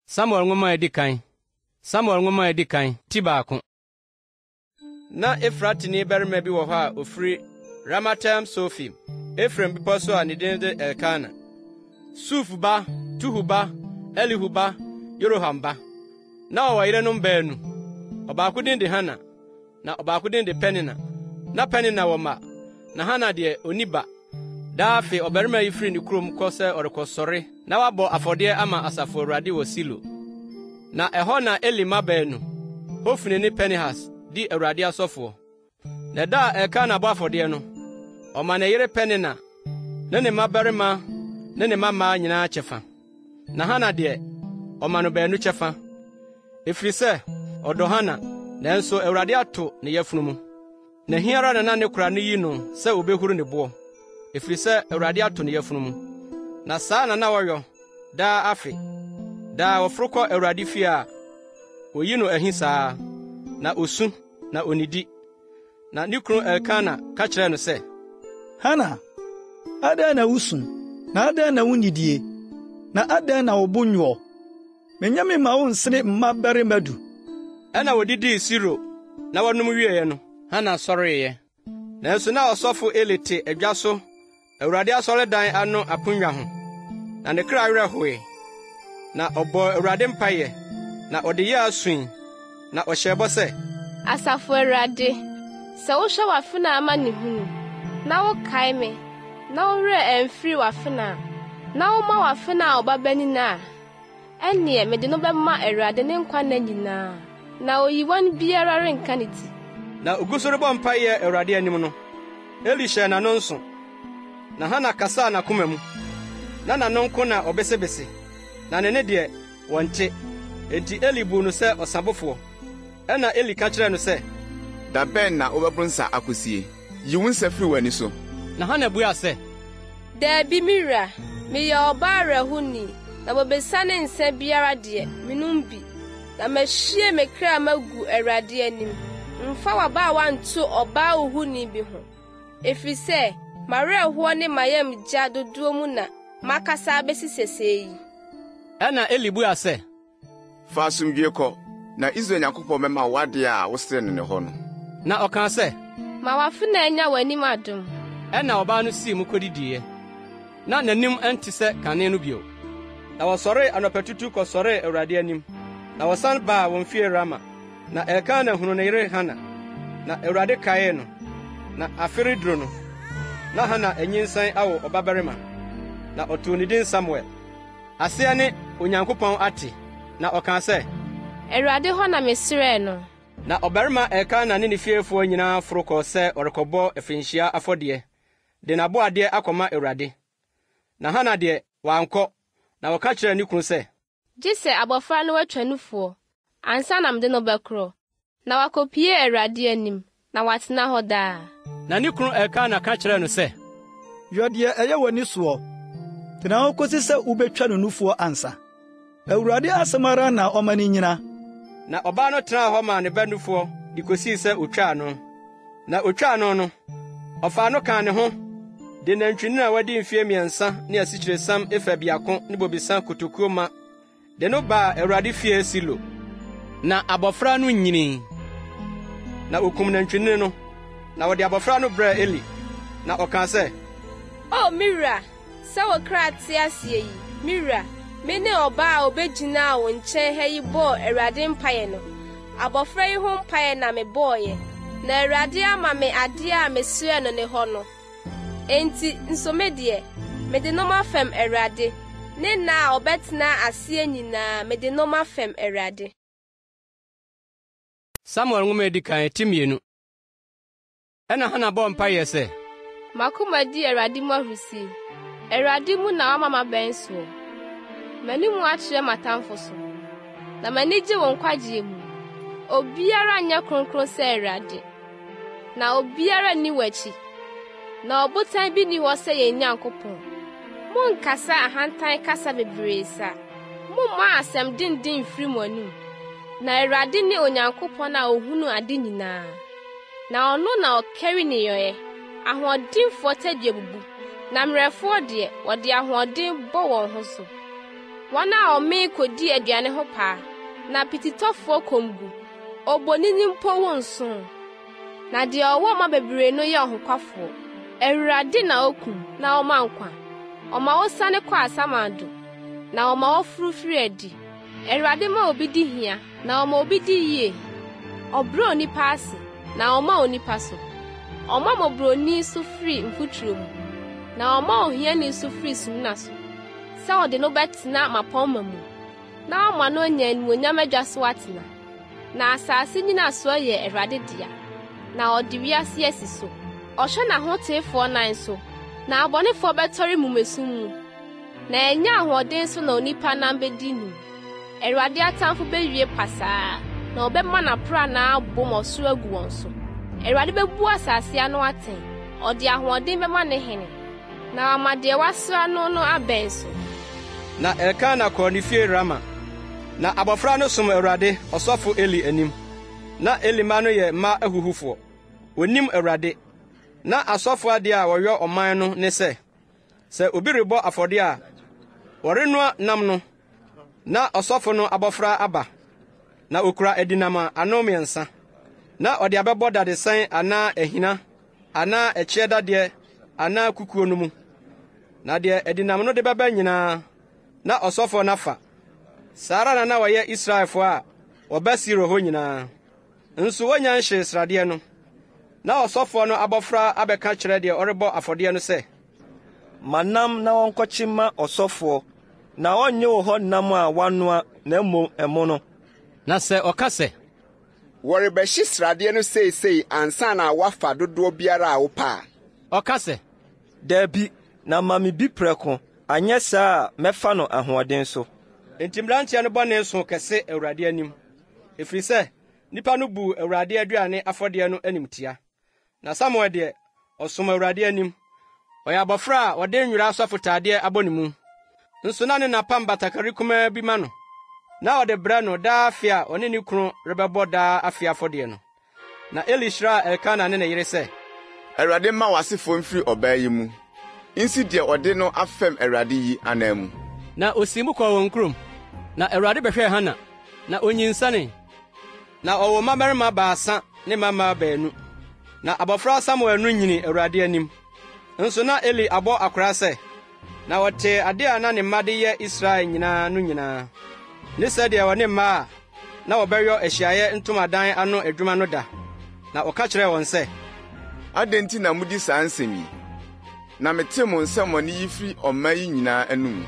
Samuel ngoma edikan. Samuel ngoma edikan tibaako. Na Efratini barima bi wɔ hɔ a ofiri Ramatam Sofim, Efraim bepɔ so a ne din de Akan. Suf ba, Tuhu ba, Elihu ba, Yeroham ba. Na ɔwɔ yerenom baanu. Ɔbaako din de Hana, na ɔbaako din de Penina. Na Penina wɔ ma, na Hana de oniba. Daa afe ɔbarima yi firi ne kurom kɔ sɛ ɔrekɔsɔre, na wabɔ afɔdeɛ ama Asafo Awurade wɔ Silo. Na ɛhɔ na Eli mma baanu, Hofni ne Pinehas, di Awurade asɔfoɔ. Na da a Elkana bɔ afɔdeɛ no, ɔma ne yere Penina, ne ne mmabarima ne ne mmammaa nyinaa kyɛfa. Na Hana deɛ, ɔma no baanu kyɛfa. Ɛfiri sɛ, ɔdɔ Hana, nanso Awurade ato ne yafunu mu. Na hiara na ne kora no yi no sɛ obehuru ne boɔ. Ɛfiri sɛ Awurade ato ne yafunu mu. Na saa na wɔyɔ daa afe. Daa wɔforo kɔ Awurade fie a, oyi no ahi saa, na osu, na onidi. Na ne kunu Elkana ka kyerɛ no sɛ, Hana, adɛn na wusu, na adɛn na wunidie, na adɛn na wobo nwɔ? Menya me ma wo nsene mmabarima du. Ɛna wodidii Siro, na wɔnom wieɛ no, Hana sɔreeɛ. Nanso na ɔsɔfo Eli te adwa so, Awurade asɔredan ano aponnwa ho, na ne kra werɛ hoe. Na ɔbɔ Awurade mpaeɛ, na ɔde yɛ asui, na ɔhyɛ bɔ sɛ, Asafo Awurade, sɛ wohwɛ w'afena ama ne hunu, na wokae me, na wowerɛ ɛmfiri w'afena, na woma w'afena a ɔbabani na a, ɛnneɛ mede no bɛma Awurade ne nkwanna nyinaa, na oyiwan biara renka ne ti. Na ogu so rebɔ mpaeɛ Awurade anim no, Eli hyɛ n'ano nso, na Hana kasaa n'akoma mu, na n'ano nko na ɔbesebese, na ne deɛ wɔnte. Enti Eli buu no sɛ ɔsabofoɔ. Ɛna Eli ka kyerɛɛ no sɛ, Da bɛn na wobɛboro nsa akosie? Yi wo nsa firi w'ani so. Na Hana buaa sɛ, Daabi me wura, meyɛ ɔbaa awerɛhoni, na bobesa ne nsa biara deɛ, menom bi, na mahyie me kra magu Awurade anim. Mfa w'abaawa nto ɔbaa ohuni bi ho. Ɛfiri sɛ, mawerɛhoɔ ne mayam gya dodoɔ mu na makasa abɛsi sesee yi. Ɛna Eli buaa sɛ, Fa asomdwie kɔ, na Israel Nyankopɔn bɛma wo ade a wosrɛ no ne hɔ no. Na ɔkaa sɛ, Ma w'afena anya w'anim adom. Ɛna ɔbaa no sii mu kɔdidiiɛ. Na n'anim ɛnte sɛ kane no bio. Na wɔsɔree anɔpatutu kɔsɔree Awurade anim. Na wɔsan baa wɔn fie Rama. Na Elkana hunu ne yere Hana. Na Awurade kaee no. Na afere duro no, na Hana anyinsan awo ɔbabarima. Na ɔtoo ne din Samuel. Asea ne Onyankopɔn ate. Na ɔkaa sɛ, Awurade hɔ na mesrɛɛ no. Na ɔbarima Elkana ne ne fiefoɔ nyinaa foro kɔɔ sɛ ɔrekɔbɔ afinhyia afɔdeɛ, de n'aboadeɛ akɔma Awurade. Na Hana deɛ wankɔ, na wɔka kyerɛɛ ne kunu sɛ, Gye sɛ abɔfra no watwa nufoɔ, ansa na mede no bɛkorɔ, na wakɔpie Awurade anim, na watena hɔ daa. Na ne kunu Elkana ka kyerɛɛ no sɛ, Yɔ deɛ ɛyɛ w'ani soɔ, tena hɔ kosi sɛ wobɛtwa no nufoɔ ansa. Awurade asɛm ara na ɔma ne nyina. Na ɔbaa no tenaa hɔ maa ne ba nufoɔ de kosii sɛ otwaa no. Na otwaa no no, ɔfaa no kaa ne ho, de nantwinini a wadi mfeɛ 3 ne asikyiresiam efa biako ne bobesa kotokuo ma, de no baa Awurade fie Silo. Na abɔfra no nyinii. Na okum nantwinini no, na wɔde abɔfra no brɛɛ Eli. Na ɔkaa sɛ, O Mira, sɛ wo kra te aseɛ yi, Mira, me ne ɔbaa a obegyina wo nkyɛn ha yi bɔɔ Awurade mpaeɛ no. Abɔfra yi ho mpaeɛ na mebɔɔeɛ, na Awurade ama me adeɛ a mesrɛɛ no ne hɔ no. Enti nso me deɛ, mede no mafam Awurade, ne na a ɔbɛtena aseɛ nyinaa mede no mafam Awurade. Samuel ngoma edikan ti 2. Ɛna Hana bɔ mpaeɛ sɛ, Makoma di Awurade mu ahurusi. Awurade mu na wama mabɛn soɔ. M'ani mu akyerɛ m'atamfo so, na m'ani gye wɔn nkwagye mu. Obiara nyɛ kronkron sɛ Awurade, na obiara nni w'akyi. Na ɔbotan bi ni hɔ sɛ yɛn Nyankopɔn. Monkasa ahantan kasa bebree sa. Momma asɛm denden mfiri mo anim. Na Awurade ne Onyankopɔn a ohunu ade nyinaa. Na ɔno na ɔkɛre ne yɔɛ. Ahoɔdenfoɔ tadua bubu, na mmerɛfoɔ deɛ wɔde ahoɔden bɔ wɔn ho so. wana ome kodi aduane ho pa na pititofo komgu obonini mpo wonso na de owo ma bebre no ye hokwafo Awurade na okum na ọma nkwa ọma wosane kwa asamado na ọma ofurufiri adi Awurade ma obi di hia na ọma obi di yie obro ni paase na ọma onipa so ọma mobro ni so free mfuturo mu na ọma ohia ni so free sumna so sa ode no betina mapoma mu na ọma no nya nmunya madwaso atena na asase nyina so ye Awurade dia na ode wiase asiso Osho na hotefo nan so na abonefo betori mumesumu na enya ahoden so na onipa na mbedinu Awurade atamfo bewie pasa na obema na pra na abom osoro agu won so Awurade bebu asase ano aten ode ahoden bema ne hene na amade wasra no abenso na Elkana kɔnifie Rama na abofra no som Awurade osofo Eli anim na Eli ma no ye ma ahuhufo onim Awurade na asofo ade a wɔyɔ ɔman no ne sɛ obi rebɔ afɔde a wɔrenoa nam no na ɔsɔfo no abɔfra aba na okura adinama anomiensa na ɔde abɛbɔ dadesan ana ahina ana ɛkyɛ dadeɛ ana kukuo no mu na de adinam no de bɛbɛ nyinaa na ɔsɔfo nafa sara na wɔyɛ Israelfo a wɔbɛsiro hɔ nyinaa nso wɔnya nhye sradeɛ no na osofo no abofra abeka kyerɛ de ɔrebɔ afɔde no sɛ manam na wɔnkɔkyima osofo na ɔnye wo hɔ nam a wanoa na mmom ɛmo no na sɛ ɔka sɛ wɔrebɛhye sradeɛ no seisei ansa na wafa dodoɔ biara a wopa ɔka sɛ dabi na mame bi prɛko anyɛ saa mɛfa no ahoɔden so enti mmeranteɛ no bɔne so kɛse Awurade anim ɛfiri sɛ nipa no bu Awurade aduane afɔde no animtia na Samuel de ɔsom Awurade anim ɔyɛ abɔfra a ɔde nwura asɔfotadeɛ abɔ ne mu nso na ne napam batakari kuma bi ma no na ɔde brɛ no daa afi a ɔne ne kunu rebɛbɔ daa afi afɔde no na Eli hyira Elkana ne ne yere sɛ Awurade ma wasefo mfiri ɔbaa yi mu insi deɛ ɔde no afɛm Awurade yi anamu na osimu kɔ wɔn kurom na Awurade bɛhwɛ Hana na onyinsane na ɔwɔ mmabarima baasa ne mmammaa baanu na abɔfra Samuel no nyini Awurade anim nso na Eli abɔ akora sɛ na wɔte ade a na ne mma de yɛ Israel nyinaa no nyinaa ne sɛdeɛ wɔne mma a na wɔbɛyɔ ahyiaeɛ ntomadan ano adwuma no da na ɔka kyerɛ wɔn sɛ adenti na mudi saa nsɛm yi na mete mo nsɛm wɔne yi firi ɔma yi nyinaa anum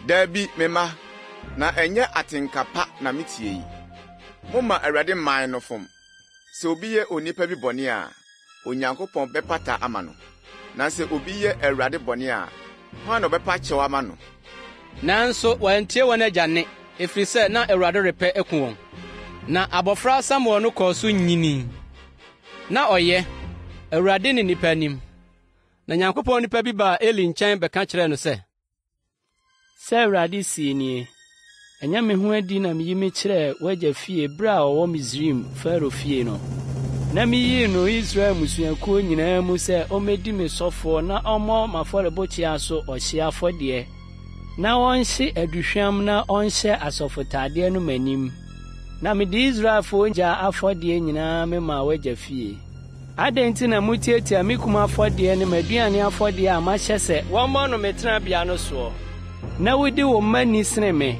dabi mema na ɛnyɛ atenkapa na metie yi moma Awurade man no fom sɛ obi yɛ onipa bi bɔne a Onyankopɔn bɛpata ama no na sɛ obi yɛ Awurade bɔne a hwan na ɔbɛpa kyɛw ama no nanso wɔantie wɔn agyanne ɛfiri sɛ na Awurade repɛ eku wɔn na abɔfra Samuel no kɔɔ so nyini na ɔyɛ Awurade ne nipa anim na Nyankopɔn nipa bi baa Eli nkyɛn bɛka kyerɛ no sɛ Awurade sie nie ɛnyɛ me ho adi na meyi me kyerɛ wagya fie bere a ɔwɔ Misraim Faro fie no na meyi no Israel musuakuo nyinaa mu sɛ ɔmɛdi me sɔfoɔ na ɔmmɔ m'afɔrebɔkyia so ɔhye afɔdeɛ na ɔnhye aduhwam na ɔnhyɛ asɔfotadeɛ no m'anim na mede Israelfoɔ gya afɔdeɛ nyinaa mema wagya fie adɛn nti na mutietia me kum afɔdeɛ ne m'aduane afɔdeɛ a mahyɛ sɛ wɔmmɔ no me tenabea no soɔ na wodi wo mma ni sene me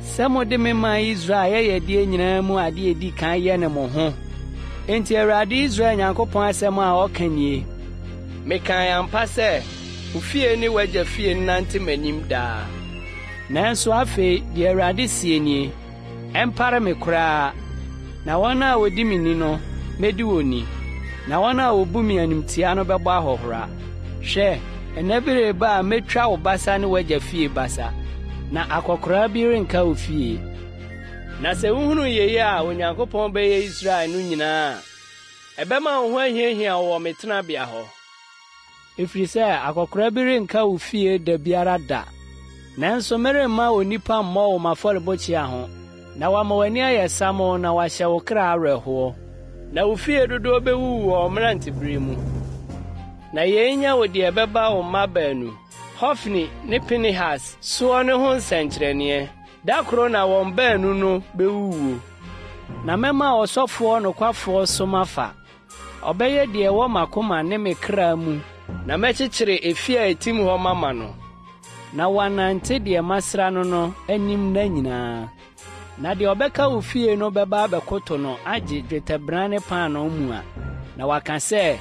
sɛ mode me ma Israel yɛyɛdeɛ nyinaa mu ade edi kan yɛ ne mo ho enti Awurade Israel Nyankopɔn asɛm a ɔka nie mekan ampa sɛ wo fie ne wagya fie nnante m'anim daa nanso afei deɛ Awurade sie nie ɛmpare me koraa na wɔn a wodi me ni no medi wɔ ni na wɔn a wobu me animtia no bɛbɔ ahɔhora hwɛ ɛnɛ bi reba a metwa wo basa ne wagya fie basa na akɔkora bi renka wo fie na sɛ wuhunu yeye a Onyankopɔn bɛyɛ Israel no nyinaa ɛbɛma wo ho ahiahia wɔ me tenabea hɔ ɛfiri sɛ akɔkora bi renka wo fie da biara da nanso meremma onipa mmɔ wo m'afɔrebɔkyia ho na wama w'ani ayɛ samo na wahyɛ wo kra awerɛhoɔ na wo fie dodoɔ bɛwu wɔ mmerantebere mu na yɛnya wo deɛ ɛbɛba wo mma baanu Hofni ne Pinehas soɔ ne ho nsɛnkyerɛnneɛ. Da koro na wɔn baanu no bewuwu. Na mɛma ɔsɔfoɔ nokwafoɔ so mafa. Ɔbɛyɛ deɛ ɛwɔ m'akoma ne me kra mu. Na mɛkyekyere efi a etim hɔ mama no. Na wanante deɛ masra no anim na nyinaa. Na deɛ ɔbɛka wo fie no bɛba abɛkoto no agye dwetɛbran ne paano mu a. Na waka sɛ,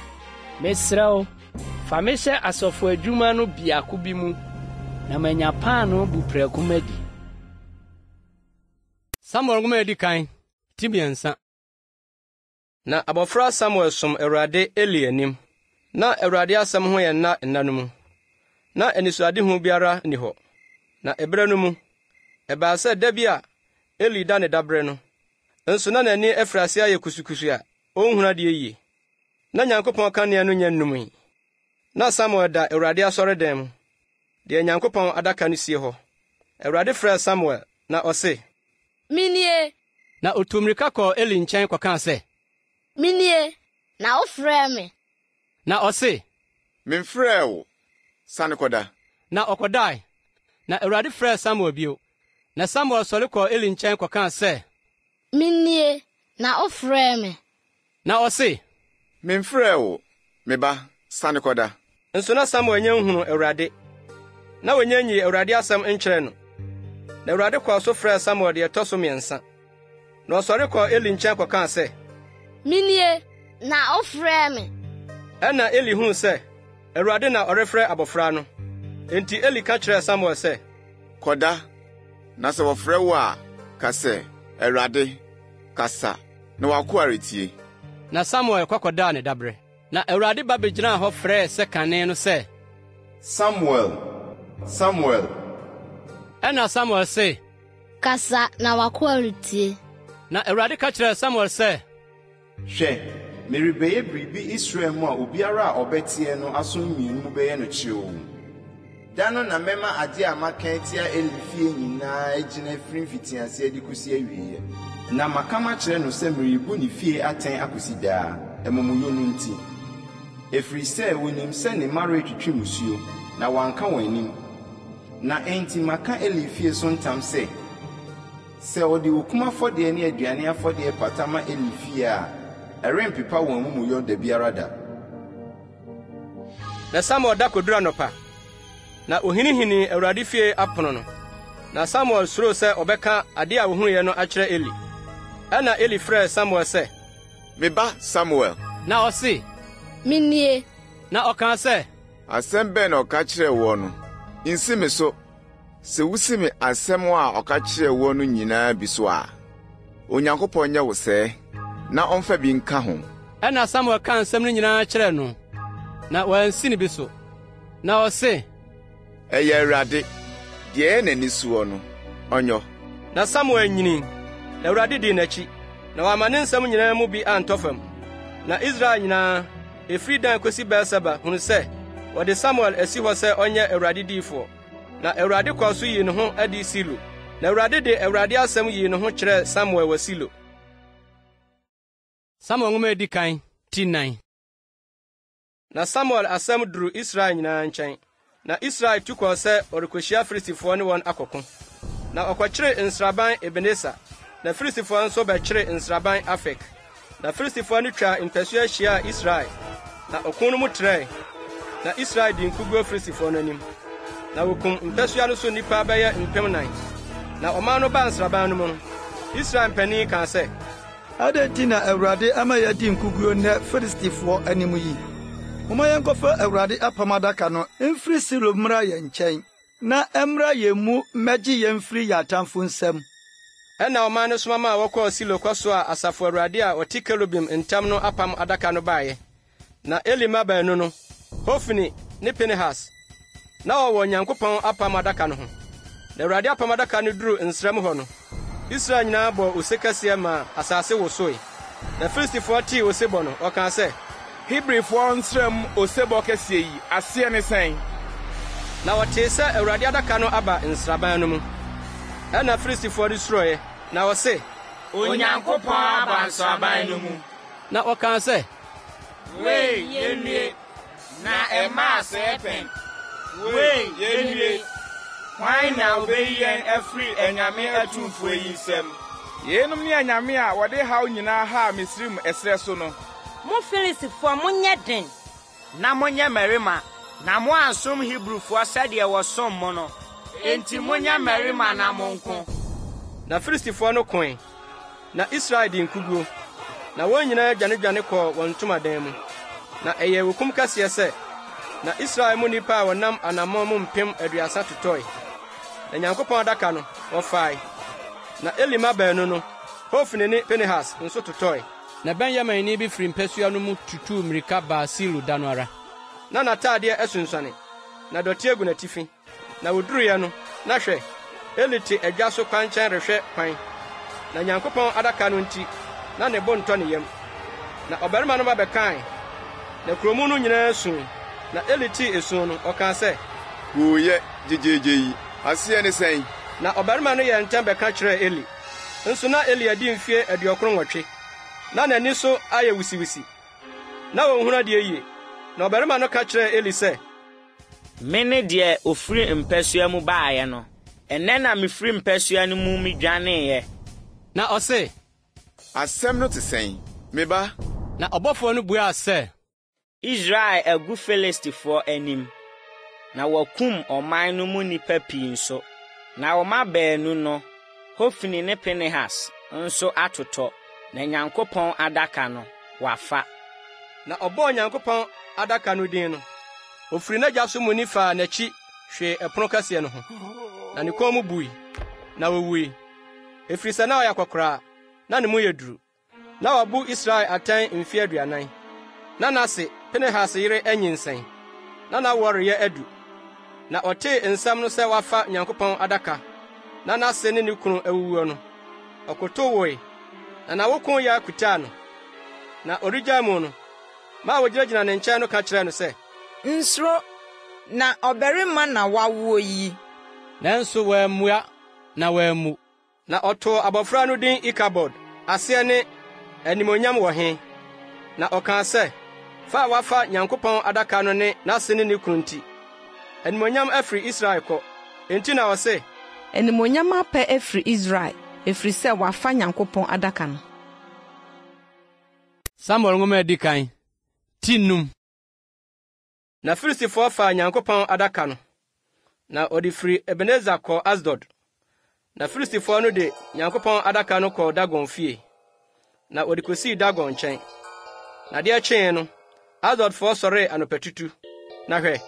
mesrɛw, fa mehyɛ asɔfo adwuma no biako bi mu. Na manya paano buprɛko madi. Samuel ngoma edi kan tibiensa. Na abofra Samuel som Awurade Eli anim. Na Awurade asɛm ho yɛ nna no mu. Na enisuade hu biara ni hɔ. Na ebere no mu, ɛbaa sɛ da bi a Eli da ne dabre no. Nso na n'ani afrase ayɛ kusukusu a onhuna de yie. Na Nyankopɔn kanea no nya nnum. Na Samuel da Awurade asɔredan mu. De Nyankopɔn adaka no sie hɔ. Awurade frɛ Samuel na ɔse, Minie. Na otumrika kɔ Eli nkyɛn kɔka sɛ, Minie, na wofrɛ me. Na ɔse, Memfrɛ wo, sane kɔda. Na ɔkɔdae. Na Awurade frɛ Samuel bio. Na Samuel sɔre kɔ Eli nkyɛn kɔka sɛ, Minie, na wofrɛ me. Na ɔse, Memfrɛ wo, me ba, sane kɔda. Nso na Samuel nya nhunu Awurade. Na wonya nyi Awurade asɛm nkyerɛ no. Na Awurade kɔ so frɛ Samuel de ɛtɔ so mmiɛnsa. Na ɔsɔre kɔ Eli nkyɛn kɔka sɛ, Minie, na wofrɛ me. Ɛna Eli huu sɛ Awurade na ɔrefrɛ abofra no. Enti Eli ka kyerɛɛ Samuel sɛ, Kɔda, na sɛ wɔfrɛ wo a, ka sɛ, Awurade, kasa, na wakoaretie. Na Samuel kɔkɔdaa ne dabre. Na Awurade ba begyinaa hɔ frɛɛ sɛ kane no sɛ, Samuel, Samuel. Ɛna Samuel se, Kasa na wakoaretie. Na Awurade ka kyerɛɛ Samuel sɛ, Hwɛ, merebɛyɛ biribi Israel mu a obiara a ɔbɛteɛ no aso mmienu mu bɛyɛ no kyerɛw. Da no na mɛma ade a maka atia Eli fie nyinaa agyina firi mfitiase de kosi awieɛ. Na maka makyerɛ no sɛ merebu ne fie atɛn akosi daa, amumuyɛ no nti. Ɛfiri sɛ wonim sɛ ne mma retwitwi musuo, na wanka wɔn anim. Na enti maka Eli fie so ntam sɛ ɔde okum afɔdeɛ ne aduane afɔdeɛ patama Eli fie a, ɛrempepa wɔn amumuyɛ da biara da. Na Samuel da kodura nɔpa. Na ohinihini Awurade fie apono no. Na Samuel suro sɛ ɔbɛka ade a wohunuye no akyerɛ Eli. Ɛna Eli frɛ Samuel sɛ, Me ba Samuel. Na ɔse, Minie. Na ɔka sɛ, Asɛm bɛn na ɔka kyerɛɛ wo no? Nsi me so. Sɛ wusi me asɛm a ɔka kyerɛɛ wo no nyinaa bi so a, Onyankopɔn nyɛ wo sɛ, na ɔmfa bi nka ho. Ɛna Samuel ka nsɛm no nyinaa kyerɛɛ no. Na wansi ne bi so. Na ɔse, Ɛyɛ Awurade, deɛ n'ani soɔ no, ɔnyɔ. Na Samuel nyini. Na Awurade dii n'akyi. Na wama ne nsɛm nyinaa mu bi antɔ fam. Na Israel nyinaa, efiri Dan kosi Beer-Seba, hunu sɛ, wɔde Samuel asi hɔ sɛ ɔnyɛ Awurade diifoɔ. Na Awurade kɔɔ so yii ne ho adi Silo. Na Awurade de Awurade asɛm yii ne ho kyerɛɛ Samuel wɔ Silo. Samuel ngoma edi kan ti 9. Na Samuel asɛm duru Israel nyinaa nkyɛn. Na Israel tu kɔɔ sɛ ɔrekohyia Filistifoɔ ne wɔn akɔko. Na ɔkɔkyeree nsraban Ebenesa. Na Filistifoɔ nso bɛkyeree nsraban Afek. Na Filistifoɔ no twa mpasua hyiaa Israel. Na ɔko no mu trɛe. Na Israel di nkuguo Filistifoɔ no anim. Na wokum mpasua no so nnipa bɛyɛ 4,000. Na ɔman no ba nsraban no mu no, Israel mpanin kaa sɛ, Adɛn nti na Awurade ama yɛadi nkuguo nnɛ Filistifoɔ anim yi? Momma yɛnkɔfa Awurade apam adaka no mfiri Silo mmra yɛn nkyɛn, na ɛmmra yɛn mu mmɛgye yɛn mfiri yɛn atamfo nsam. Ɛna ɔman no soma ma wɔkɔɔ Silo kɔso a asafo Awurade a ɔte Kerubim ntam no apam adaka no baeɛ. Na Eli mma baanu no, Hofni ne Pinehas, na wɔwɔ Nyankopɔn apam adaka no ho. Na Awurade apam adaka no duru nsram hɔ no, Israel nyinaa bɔ ose kɛseɛ ma asase wosoe. Na Filistifoɔ tee osebɔ no, ɔkaa sɛ, Hebrifoɔ nsram osebɔ kɛseɛ yi, aseɛ ne sɛn? Na wɔtee sɛ Awurade adaka no aba nsraban no mu. Ɛna Filistifoɔ no suroe, na wɔse, Onyankopɔn aba nsraban no mu. Na ɔkaa sɛ, Wei, yɛnnue, na ɛma asɛe pɛn. Wei, yenwie. Why now be yen every enyame atumfo yi nsem. Yenum ne enyame a wode haw nyina ha Misrim esre so no. Mo Filistifo mo nye den. Na mo nye Merima. Na mo ansom Hebrewfo asade wo som mo no. Enti mo nye Merima na mo nko. Na Filistifo no koe. Na Israel di nkuguo. Na wɔn nyinaa dwane kɔ wɔn ntomadan mu. Na ɛyɛ wokum kase sɛ na Israel mu nipa a wɔnam anammɔn mu mpem aduasa totɔe. Na Nyankopɔn adaka no wɔfae. Na Elima baanu no, Hofni ne Pinehas nso totɔe. Na Benyamin ni bi firi mpasua no mu tutu mmirika baa Silo da no ara. Na n'ataadeɛ asunsuane. Na dɔte agu n'atifi. Na woduruiɛ no, na hwɛ, Eli te adwa so kwankyɛn rehwɛ kwan. Na Nyankopɔn adaka no nti, na ne bo ntɔ ne yam. Na ɔbarima no ba bɛkae. Na kuromu no nyinaa suu. Na Eli ti esu no, ɔkaa sɛ, Woyɛ gyegyeegye yi, aseɛ ne sɛn? Na ɔbarima no yɛ ntɛm bɛka kyerɛɛ Eli. Nso na Eli adi mfie 98. Na n'ani so ayɛ wisiwisi. Na wɔnhunu adeɛ yie. Na ɔbarima no ka kyerɛɛ Eli sɛ, Mene deɛ ofiri mpasua mu baayɛ no. Ɛnɛ na mefiri mpasua no mu midwaneeɛ. Na ɔse, Asɛm no te sɛn? Meba. Na ɔbɔfoɔ no buaa sɛ, Israel agu Filistifo anim. Na wakum ɔman no mu nipa pii nso. Na ɔma baanu no, Hofni ne Pinehas nso atotɔ. Na Nyankopɔn adaka no wafa. Na ɔbɔɔ Nyankopɔn adaka no din no. Ofiri n'agya so mu nifa n'akyi hwee ɛpono kɛseɛ no ho. Na ne kɔn mu bui. Na wɔwui. Efiri sɛ na ɔyɛ akɔkora, na ne mu yɛ duru. Na wabu Israel atɛn mfe 40. Na n'ase Pinehas yere anyinsɛn. Na wɔreyɛ adu. Na ɔtee nsɛm no sɛ wafa Nyankopɔn adaka. Na n'ase ne ne kunu awuo no. Ɔkotow woe. Na n'awoko yɛ akutaa no. Na origya mu no, ma wogyinagyina ne nkyɛn no ka kyerɛ no sɛ, Nsuro, na ɔbarima na wawo yi. Nanso wɔammua na wɔammu. Na ɔtoo abɔfra no din Ikabod, aseɛ ne animonyam wɔ he. Na ɔkaa sɛ, fa wafa Nyankopɔn adaka no ne n'ase ne ne kunu nti. Animonyam afiri Israel kɔ. Enti na ɔse, Animonyam apɛ afiri Israel, efiri sɛ wafa Nyankopɔn adaka no. Samuel nwoma edi kan, tinum. Na Filistifo fa Nyankopɔn adaka no. Na ɔde firi Ebenezer kɔ Asdod. Na Filistifo no de Nyankopɔn adaka no kɔ Dagon fie. Na ɔde kosii Dagon nkyɛn. Na deɛ kyee no, Asdodfo sɔree anɔpatutu. Na hwɛ,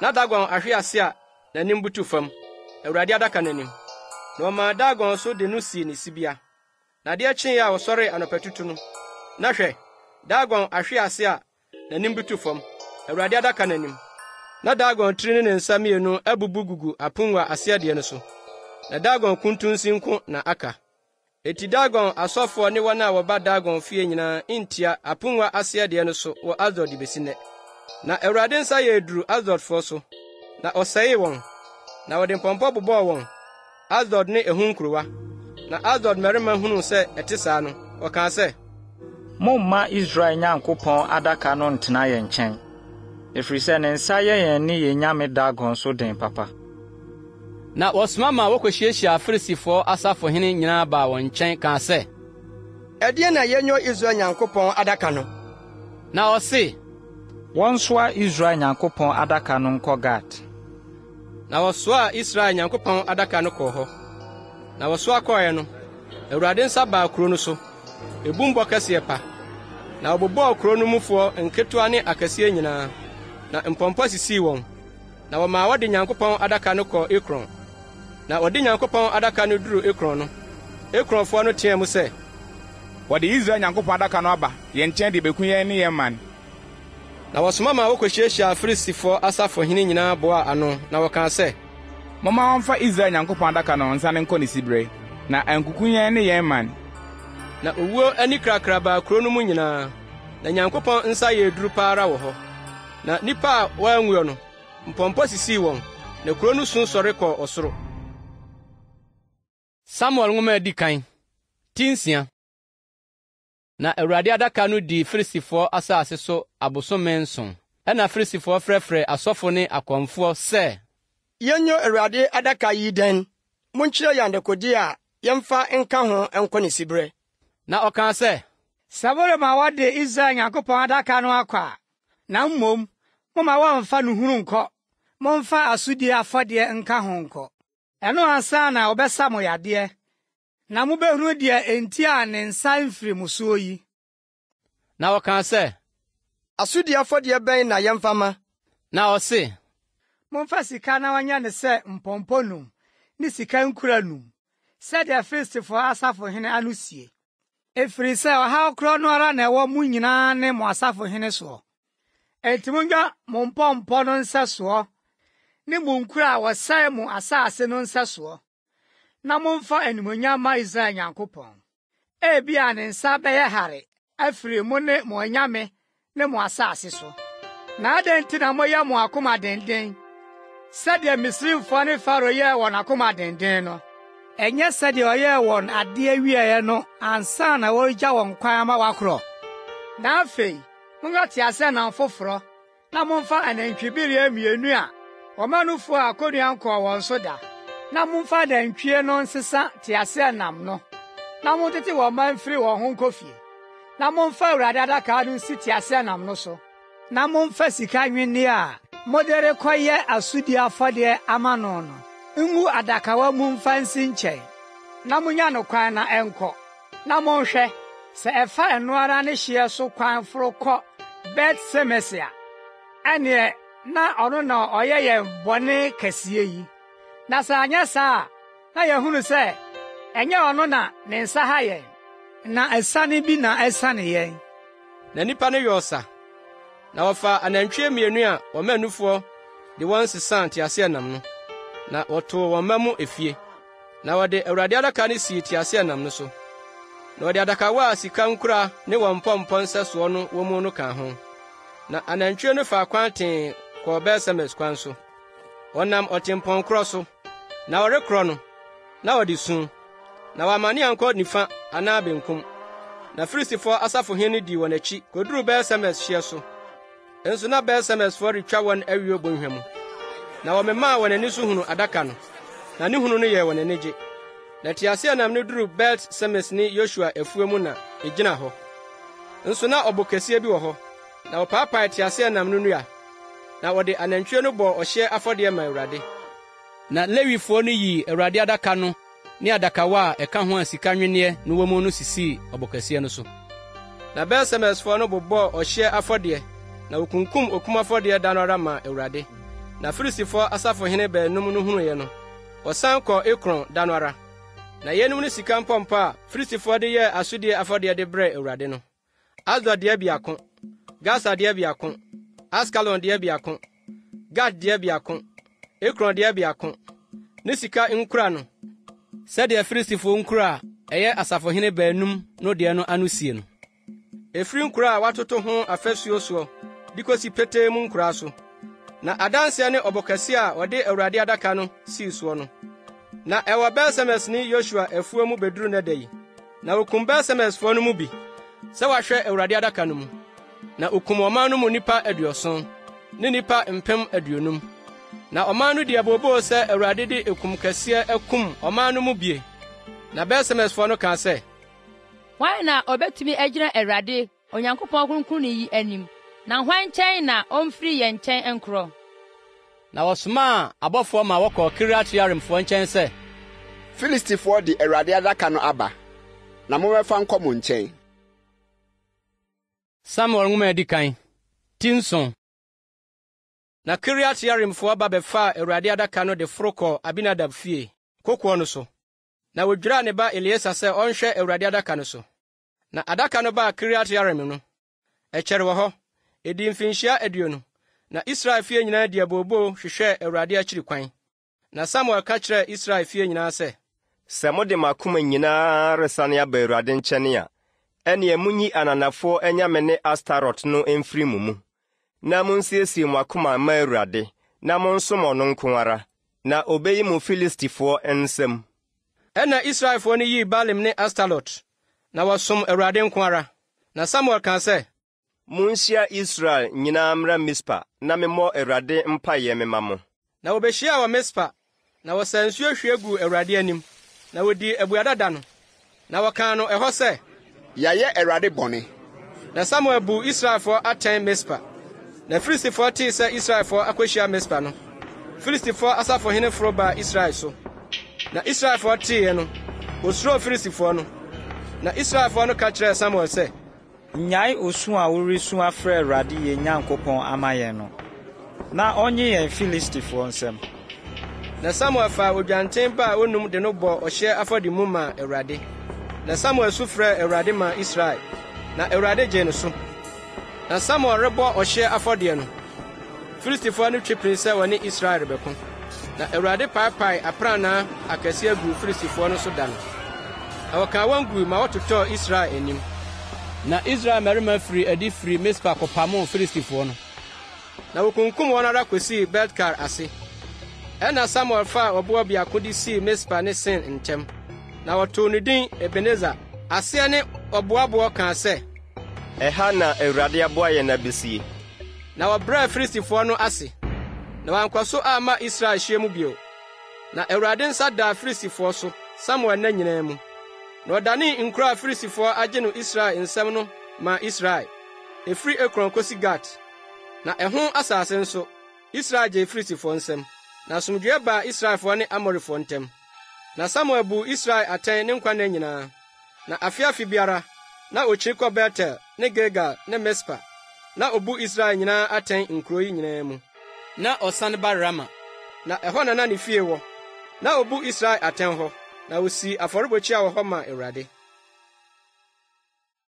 na Dagon ahwe ase a n'anim butu fam. Awurade adaka n'anim. Na ɔmaa Dagon so de no sii ne sibea. Na deɛ kyee a ɔsɔree anɔpatutu no, na hwɛ, Dagon ahwe ase a n'anim butu fam. Awurade adaka n'anim. Na Dagon tiri ne nsa mmienu abubu gugu apongwa aseadeɛ no so. Na Dagon kuntunsi nko na aka. Eti Dagon asɔfoɔ ne wɔn a wɔba Dagon fie nyinaa intia apongwa aseadeɛ no so wɔ Asdod besi nnɛ. Na Awurade nsa yɛ eduru Asdodfo so. Na ɔsɛee wɔn. Na wɔde mpɔmpɔ bobɔɔ wɔn. Asdod ne ɛho nkurowa. Na Asdod mmarima hunu sɛ ɛte saa no, ɔkaa sɛ, Momma Israel Nyankopɔn adaka no ntena yɛn nkyɛn. Efiri sɛ ne nsa yɛ yɛn ne yɛn nyame Dagon so den papa. Na wɔsoma ma wɔkɔhyiahyia Filistifo asafohene nyinaa baa wɔn nkyɛn kaa sɛ, Ɛdeɛ na yɛnyɔ Israel Nyankopɔn adaka no. Na ɔse, Wɔnsoa Israel Nyankopɔn adaka no nkɔ Gat. Na wɔsoaa Israel Nyankopɔn adaka no kɔɔ hɔ. Na wɔsoa kɔɔɛ no, Awurade nsa baa kuro no so. Ebumbɔ kɛseɛ pa. Na wɔbobɔɔ kuro no mufoɔ nketewa ne akɛseɛ nyinaa. Na mpɔmpɔ sisii wɔn. Na wɔmaa wɔde Nyankopɔn adaka no kɔ Ekron. Na wɔde Nyankopɔn adaka no duru Ekron no. Ekronfoɔ no teɛ mu sɛ, Wɔde Israel Nyankopɔn adaka no aba, yɛn nkyɛn de beku yɛn ne yɛn man. Na wɔsoma ma wɔkɔhyiahyia Filistifo asafohene nyinaa boaa ano. Na wɔkaa sɛ, Momma wɔmfa Israel Nyankopɔn adaka no nsa ne nkɔ ne sibere, na ankuku yɛn ne yɛn man. Na owuo ani krakra baa kuro no mu nyinaa. Na Nyankopɔn nsa yɛ eduru pa ara wɔ hɔ. Na nipa a wɔanwuo no, mpɔmpɔ sisii wɔn. Na kuro no sun sɔre kɔ ɔsoro. Samuel nwoma edi kan, tinsia. Na Awurade adaka no di Filistifo asase so abosome nson. ɛna Filistifoɔ frɛfrɛ asɔfo ne akɔmfoɔ sɛ, Yenyo Awurade adaka yi den. Munkyerɛ yɛn dekodi a yɛmfa nka ho nkɔ ne siberɛ. Na ɔkaa sɛ, sɛ worema wɔde Israel Nyankopɔn adaka no akɔ a, na mmom, momma wɔmfa no hunu nkɔ. Momfa asodie afɔdeɛ nka ho nkɔ. Ɛno ansa na wɔbɛsa mo yadeɛ, na mubɛhunu deɛ enti a ne nsa mfiri mo so yi. Na ɔkaa sɛ, Asodie afɔdeɛ bɛn na yɛmfa ma? na ɔse, Momfa sika na wɔnyɛ ne sɛ mpɔmpɔ num ne sika nkura num, sɛdeɛ Filistifoɔ asafohene ano sie. Ɛfiri sɛ ɔhaw korɔ no ara na ɛwɔ mo nyinaa ne mo asafohene soɔ. Enti monnwa mo mpɔmpɔ no nsɛsoɔ ne mo nkura a wɔsɛe mo asase no nsɛsoɔ, na momfa animonyam ma Israel Nyankopɔn. Ebia ne nsa bɛyɛ hare afiri mo ne mo anyame ne mo asase so. Na adɛn nti na moyɛ mo akoma denden, sɛdeɛ Misraimfoɔ ne Faro yɛɛ wɔn akoma denden no? Ɛnyɛ sɛdeɛ ɔyɛɛ wɔn adeɛ wieɛ no ansa na wɔregya wɔn kwan ama wakorɔ. Na afei, monka teaseɛnam foforɔ, na momfa anantwibereɛ 2 a ɔmanufoɔ a akonnua nkɔɔ wɔn so da, na momfa anantwie no nsesa teaseɛnam no, na montete wɔn mma mfiri wɔn ho nkɔ fie. Na momfa Awurade adaka no nsi teaseɛnam no so, na momfa sika nwenneɛ a mode rekɔyɛ asodie afɔdeɛ ama no no ngu adakawa mu mfa nsi nkyɛn, na munya no kwan na ɛnkɔ. Na monhwɛ, sɛ ɛfa ɛno ara ne hyeɛ so kwan foro kɔ Bet-Semes a, ɛneɛ na ɔno na ɔyɛ yɛn bɔne kɛseɛ yi. Na sɛ anyɛ saa a, na yɛhunu sɛ ɛnyɛ ɔno na ne nsa ha yɛn, na ɛsane bi na ɛsane yɛn. Na nnipa no yɛ ɔsa, na wɔfa anantwie 2 a wɔmanufoɔ de wɔn sesaa teaseɛnam no, na wɔtoo wɔn mma mu efie. Na wɔde Awurade adaka no sii teaseɛnam no so. Na wɔde adakawa a sika nkura ne wɔn mpɔmpɔ nsɛsoɔ no wɔ mu no ka ho. Na anantwie no fa kwan tee kɔɔ Bet-Semes kwan so. Wɔnam ɔtempɔn korɔ so, na wɔrekorɔ no, na wɔde sum, na wɔamane ankɔ nifa anaa benkum. Na Filistifoɔ asafohene no dii wɔn akyi koduruu Bet-Semes hyeɛ so. Nso na Bet-Semesfoɔ retwa wɔn awie bɔnhwa mu. Na wɔmemaa wɔn ani so hunu adaka no, na ne hunu no yɛ wɔn anigye. Na teaseɛnam no duruu Bet-Semes ne Yosua afuo mu na egyina hɔ. Nso na ɔbo kɛseɛ bi wɔ hɔ, na wɔpaapae teaseɛnam no nnua, na wɔde anantwie no bɔɔ ɔhyeɛ afɔdeɛ ma Awurade. Na Lewifoɔ no yii Awurade adaka no ne adakawa a ɛka ho a sika nwenneɛ no wɔ mu no sisii ɔbo kɛseɛ no so. Na Bet-Semesfoɔ no bobɔɔ ɔhyeɛ afɔdeɛ, na wokunkum okum afɔdeɛ da no ara ma Awurade. Na Filistifoɔ asafohene baanum no hunuiɛ no, wɔsan kɔ Ekron da no ara. Na yenum ne sika mpɔmpɔ a Filistifoɔ de yɛɛ asodie afɔdeɛ de brɛɛ Awurade no: Asdod deɛ 2, Gasa deɛ 2, Askalon deɛ 2, Gat deɛ 2, Ekron deɛ 2, ne sika nkura no, sɛdeɛ Filistifoɔ nkura a ɛyɛ asafohene baanum no deɛ no ano sie no. Efiri nkura a watoto ho afasuo soɔ, de kosi petee mu nkura so. Na adanseɛ ne ɔbɔkɛse a wɔde Awurade adaka no sii soɔ no. Na ɛwɔ Bet-Semes ne Yosua afuo mu beduru na da yi. Na okum Bet-Semesfoɔ no mu bi, sɛ wɔahwɛ Awurade adaka no mu. Na okum ɔman no mu nnipa 70 ne nnipa 50,000. Na ɔman no de abooboo sɛ Awurade de ekum kɛseɛ akum ɔman no mu bie. Na Bet-Semesfoɔ no kaa sɛ, hwan na obetumi agyina Awurade Onyankopɔn Kronkron yi anim, na hwan nkyɛn na ɔmfiri yɛn nkyɛn nkorɔ? Na wɔsomaa abɔfoɔ ma wɔkɔɔ Kiriat-Yearimfoɔ nkyɛn sɛ, Filistifoɔ de Awurade adaka no aba, na momɛfa nkɔ mo nkyɛn. Samuel nwoma edi kan, ti 9. Na Kiriat-Yearimfoɔ ba bɛfaa Awurade adaka no de foro kɔɔ Abinadab fie, kokoɔ no so. Na wodwiraa ne ba Elieser sɛ ɔnhwɛ Awurade adaka no so. Na adaka no baa Kiriat-Yearim no, ɛkyɛre wɔ hɔ, edi mfinhyia 20. Na Israel fie nyinaa di abooboo hwehwɛ Awurade akyiri kwan. Na Samuel ka kyerɛɛ Israel fie nyinaa sɛ, sɛ mode makoma nyinaa resane aba Awurade nkyɛn a, ɛneɛ munyi ananafoɔ anyame ne Astarot no mfiri mo mu, na munsiesie mo akoma ma Awurade, na monsom ɔno nko ara, na obeyi mo Filistifoɔ nsam. Ɛna Israelfoɔ no yii Baalim ne Astarot, na wɔsom Awurade nko ara. Na Samuel kaa sɛ, Munhyia Israel nyinaa mmra Mispa na memmɔ Awurade mpaeɛ mema mo. Na wɔbehyia wɔ Mispa, na wɔsa nsuo hwie gu Awurade anim, na wodi abuadada no. Na wɔkaa no ɛhɔ sɛ, yɛayɛ Awurade bɔne. Na Samuel bu Israelfoɔ atɛn Mispa. Na Filistifoɔ tee sɛ Israelfoɔ akɔhyia Mispa no, Filistifoɔ asafohene foro baa Israel so. Na Israelfoɔ teeɛ no, wosuroo Filistifoɔ no. Na Israelfoɔ no ka kyerɛɛ Samuel sɛ, nyae osu a woresu afrɛ Awurade yɛn Nyankopɔn ama yɛn no, na ɔnye yɛn Filistifoɔ nsɛm. Na Samuel faa odwanten ba a onum de no bɔ ɔhyɛ afɔde mu maa Awurade. Na Samuel su frɛ Awurade maa Israel, na Awurade gye no so. Na Samuel rebɔ ɔhyɛ afɔdeɛ no, Filistifoɔ no twepere sɛ wɔne Israel rebɛko. Na Awurade paapae aprannaa akɛse agu Filistifoɔ no so da no. Na wɔkaa wɔn gui ma wɔtotɔɔ Israel anim. Na Israel mmarima firi adi firi Mispa kɔpamoo Filistifoɔ no. Na wokunkum wɔn ara kosii Betkar ase. Ɛna Samuel faa ɔboɔ biako de sii Mispa ne Sin ntam. Na wɔtoo no din Ebenezer. Aseɛ ne ɔboaboɔ kaa sɛ, ɛha na Awurade aboa yɛn abesie. Na wɔbrɛɛ Filistifoɔ no ase. Na wɔankɔ so amma Israel hyia mu bio. Na Awurade nsa daa Filistifoɔ so Samuel nna nyinaa mu. Na ɔdanee nkuro a Filistifoɔ agye no Israel nsɛm no ma Israel, efiri Ekron kosi Gat. Na ɛho asase nso, Israel gye Filistifoɔ nsɛm. Na asomdwoe baa Israelfoɔ ne Amorifoɔ ntam. Na Samuel bu Israel atɛn ne nkwanna nyinaa. Na afiafi biara, na okyiri kɔ Betel ne Gilgal ne Mispa. Na obu Israel nyinaa atɛn nkuro yi nyinaa mu. Na ɔsan ba Rama. Na ɛhɔ na ne fie wɔ. Na obu Israel atɛn hɔ. Na osi afɔrebɔkyia wɔ hɔ ma Awurade.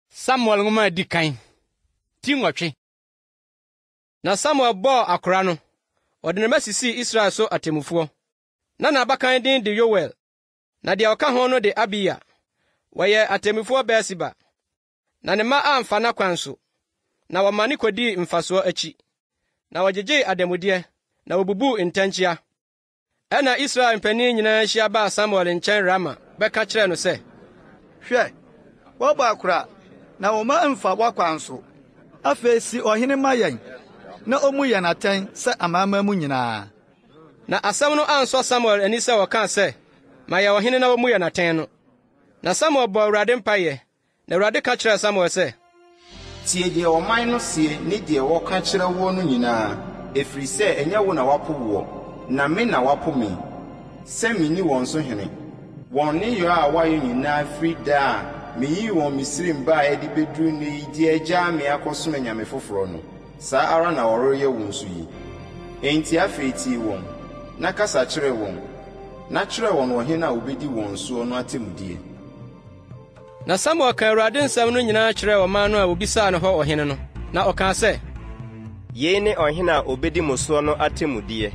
Samuel nwoma adi kan. Ti nwɔtwe. Na Samuel bɔɔ akora no. Ɔde ne masisi Israel so atemmufoɔ. Na n'abakan din de Yoel. Na deɛ ɔka ho no de Abiya. Wɔyɛ atemmufoɔ Beersheba. Na ne mma amfa n'akwan so. Na wɔmane kodii mfasoɔ akyi. Na wɔgyegyee ademudeɛ. Na wɔbubuu ntɛnkyea. Ɛna Israel mpanin nyinaa hyia baa Samuel nkyɛn Rama bɛka kyerɛɛ no sɛ, hwɛ, wɔbɔ akora, na wɔma mfa wɔkwan so. Afei si ɔhene ma yɛn, na ɔmu yɛn atɛn sɛ amanaman mu nyinaa. Na asɛm no ansɔ Samuel ani sɛ wɔkaa sɛ, ma yɛ ɔhene na wɔmu yɛn atɛn no. Na Samuel bɔ Awurade mpaeɛ, na Awurade ka kyerɛɛ Samuel sɛ, tie deɛ ɔman no sie ne deɛ wɔka kyerɛ wo no nyinaa, ɛfiri sɛ ɛnyɛ wo na wapo woɔ, na me na wapo me, sɛ menni wɔn so hene. Wɔn ne yɔ a wɔayɛ nyinaa firi daa a meyii wɔn Misraim baa ɛde beduru ne yi de agyaa me akɔsom anyame foforɔ no. Saa ara na wɔreyɛ wɔn so yi. Enti afei tie wɔn, na kasa kyerɛ wɔn, na kyerɛ wɔn ɔhene a obedi wɔn soɔ no atemudie. Na Samuel ka Awurade nsɛm no nyinaa kyerɛɛ ɔman no a wobisaa no hɔ ɔhene no. Na ɔkaa sɛ, yei ne ɔhene a obedi mo soɔ no atemudie.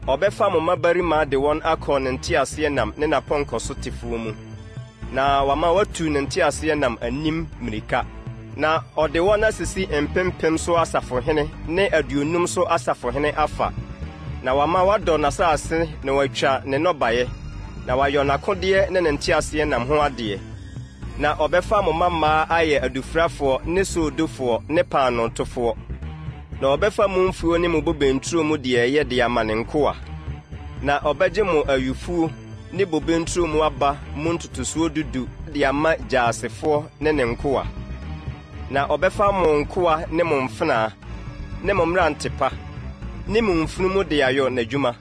Ɔbɛfa mo mmabarima de wɔn akɔ ne nteaseɛ nam ne n'apɔnkɔ so tefoɔ mu. Na wama watu ne nteaseɛ nam anim mmirika. Na ɔde wɔn asisi mpempem so asafohene ne aduonum so asafohene afa. Na wama wadɔ n'asase na watwa ne nnɔbaeɛ. Na wayɔ n'akodeɛ ne nteaseɛ nam ho adeɛ. Na ɔbɛfa mo mmaa ayɛ adufrafoɔ ne soodofoɔ ne paanotofoɔ. Na ɔbɛfa mo mfuo ne mo bobe nturo mu deɛ ɛyɛ de ama ne nkoa. Na ɔbɛgye mo ayufuo ne bobe nturo mu aba mo ntotosoɔ dudu de ama gyaasefoɔ ne ne nkoa. Na ɔbɛfa mo nkoa ne mo mfenaa ne mo mmerantepa ne mo mfunumu de ayɔ n'adwuma.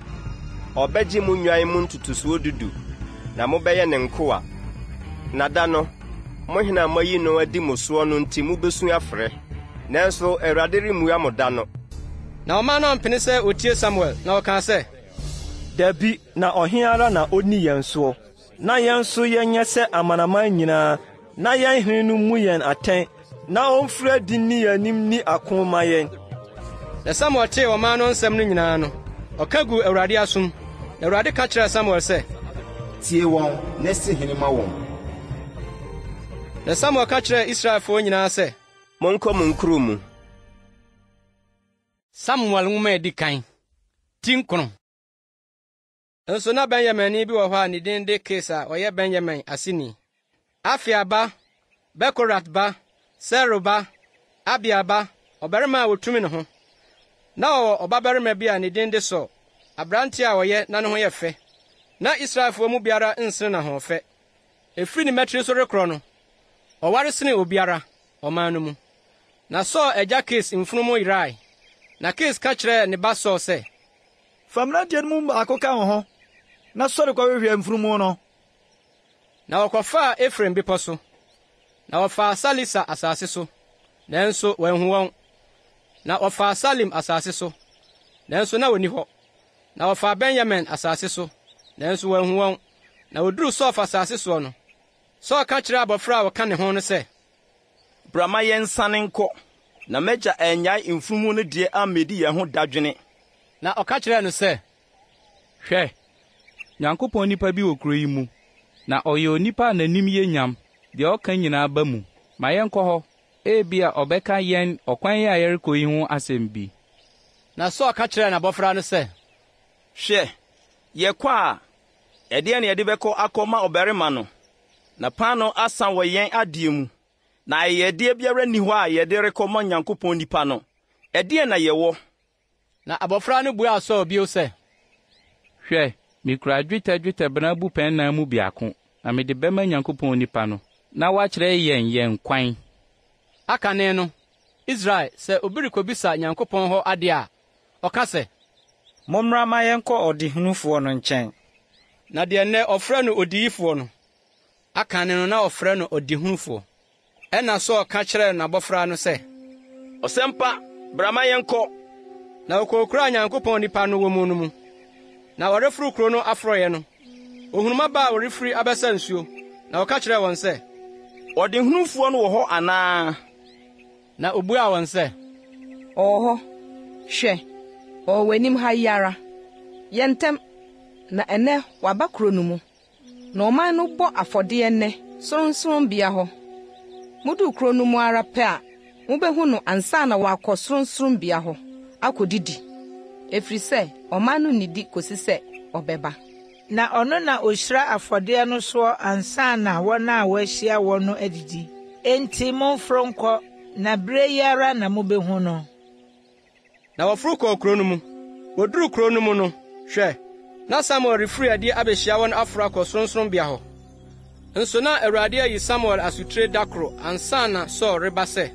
Ɔbɛgye mo nnwan mu ntotosoɔ dudu, na mobɛyɛ ne nkoa. Na da no, mo hena mayi no adi mo soɔ no nti mubesu afrɛ. Nanso Awurade remua mo da no. Na ɔman no mpene sɛ otie Samuel, na ɔkaa sɛ, dabi, na ɔhene ara na onni yɛn soɔ. Na yɛn nso yɛnyɛ sɛ amanaman nyinaa, na yɛn hene no mu yɛn atɛn, na ɔmfiri adi nni yɛn anim ni ako ma yɛn. Na Samuel tee ɔman no nsɛm no nyinaa no, ɔka gu Awurade asom. Na Awurade ka kyerɛɛ Samuel sɛ, tie wɔn na si hene ma wɔn. Na Samuel ka kyerɛɛ Israelfoɔ nyinaa sɛ, monkɔ mo nkuro mu. Samuel nwoma edi kan. Ti nkron. Nso na Benyamin bi wɔ hɔ a ne din de Kis a ɔyɛ Benyamin aseni. Afia ba, Bekorat ba, Sero ba, Abia ba ɔbarima a wotumi ne ho. Na ɔwɔ ɔbabarima bi a ne din de Sɔ, aberante a ɔyɛ na ne ho yɛ fɛ. Na Israelfoɔ mu biara nsene na ho fɛ. Efiri ne mɛtiri so rekorɔ no, ɔware sene obiara ɔman no mu. Na Sɔ agya Kis mfunumu yerae. Na Kis ka kyerɛɛ ne ba Sɔ sɛ, fa mmeranteɛ no mu baako ka wo ho, na sɔre kɔhwehwɛ mfunumu no. Na wɔkɔfaa Efraim bepɔ so, na wɔfaa Salisa asase so, nanso wɔanhu wɔn. Na wɔfaa Salim asase so, nanso na wonni hɔ. Na wɔfaa Benyamin asase so, nanso wɔanhu wɔn. Na woduruu Sɔf asase soɔ no, Sɔ ka kyerɛɛ abɔfra a wɔka ne ho no sɛ, bra ma yɛnsane nkɔ, na m'agya annyae mfunumu no deɛ ammedi yɛn ho dadwene. Na ɔka kyerɛɛ no sɛ, hwɛ, Nyankopɔn nipa bi wɔ kuro yi mu, na ɔyɛ onipa a n'anim yɛ nyam, deɛ ɔka nyinaa ba mu. Ma yɛnkɔ hɔ, ebia ɔbɛka yɛn ɔkwan a yɛrekɔ yi ho asɛm bi. Na Sɔ ka kyerɛɛ n'abɔfra no sɛ, hwɛ, yɛkɔ a, ɛdeɛ ne yɛde bɛkɔ akɔma ɔbarima no, na paano asan wɔ yɛn adeɛ mu, na ayɛdeɛ biara nni hɔ a yɛde rekɔma Nyankopɔn nipa no. Ɛdeɛ na yɛwɔ. Na abɔfra no buaa Sɔ bio sɛ, hwɛ, mikura dwetɛ bena bu pɛnnan mu biako, na mede bɛma Nyankopɔn nipa no, na wakyerɛ yɛn kwan. Akane no, Israel sɛ obi rekɔbisa Nyankopɔn hɔ ade a, ɔka sɛ, mommra ma yɛnkɔ ɔdehunufoɔ no nkyɛn. Na deɛ nnɛ ɔfrɛ no odiyifoɔ no, Akane no na ɔfrɛ no odihunufoɔ. Ɛna Sɔ ka kyerɛɛ n'abɔfra no sɛ, ɔsɛmpa, bra ma yɛnkɔ. Na wɔkɔkuraa Nyankopɔn nipa no wɔ mu no mu. Na wɔreforo kuro no aforɔeɛ no, ohunuma ba a wɔrefiri abɛsa nsuo, na wɔka kyerɛɛ wɔn sɛ, ɔdehunufoɔ no wɔ hɔ anaa? Na obuaa wɔn sɛ, ɔwɔ hɔ. Hwɛ, ɔwɔ w'anim ha yi ara. Yɛntɛm, na ɛnɛ waba kuro no mu. Na ɔman no bɔ afɔdeɛ nnɛ soronsorombea hɔ. Mudu kuro no mu ara pɛ a, mubehu no ansa na wakɔ soronsorombea hɔ akɔdidi. Efiri sɛ, ɔman no nidi kosi sɛ ɔbɛba. Na ɔno na ohyira afɔdeɛ no soɔ ansa na wɔn a wɔahyia wɔn no adidi. Enti momforo nkɔ, na bere yi ara na mubehu no. Na wɔforo kɔɔ kuro no mu. Woduru kuro no mu no, hwɛ, na Samuel refiri adi abehyia wɔn aforo akɔ soronsorombea hɔ. Nso na Awurade ayi Samuel asutire dakoro ansa na Sɔ reba sɛ,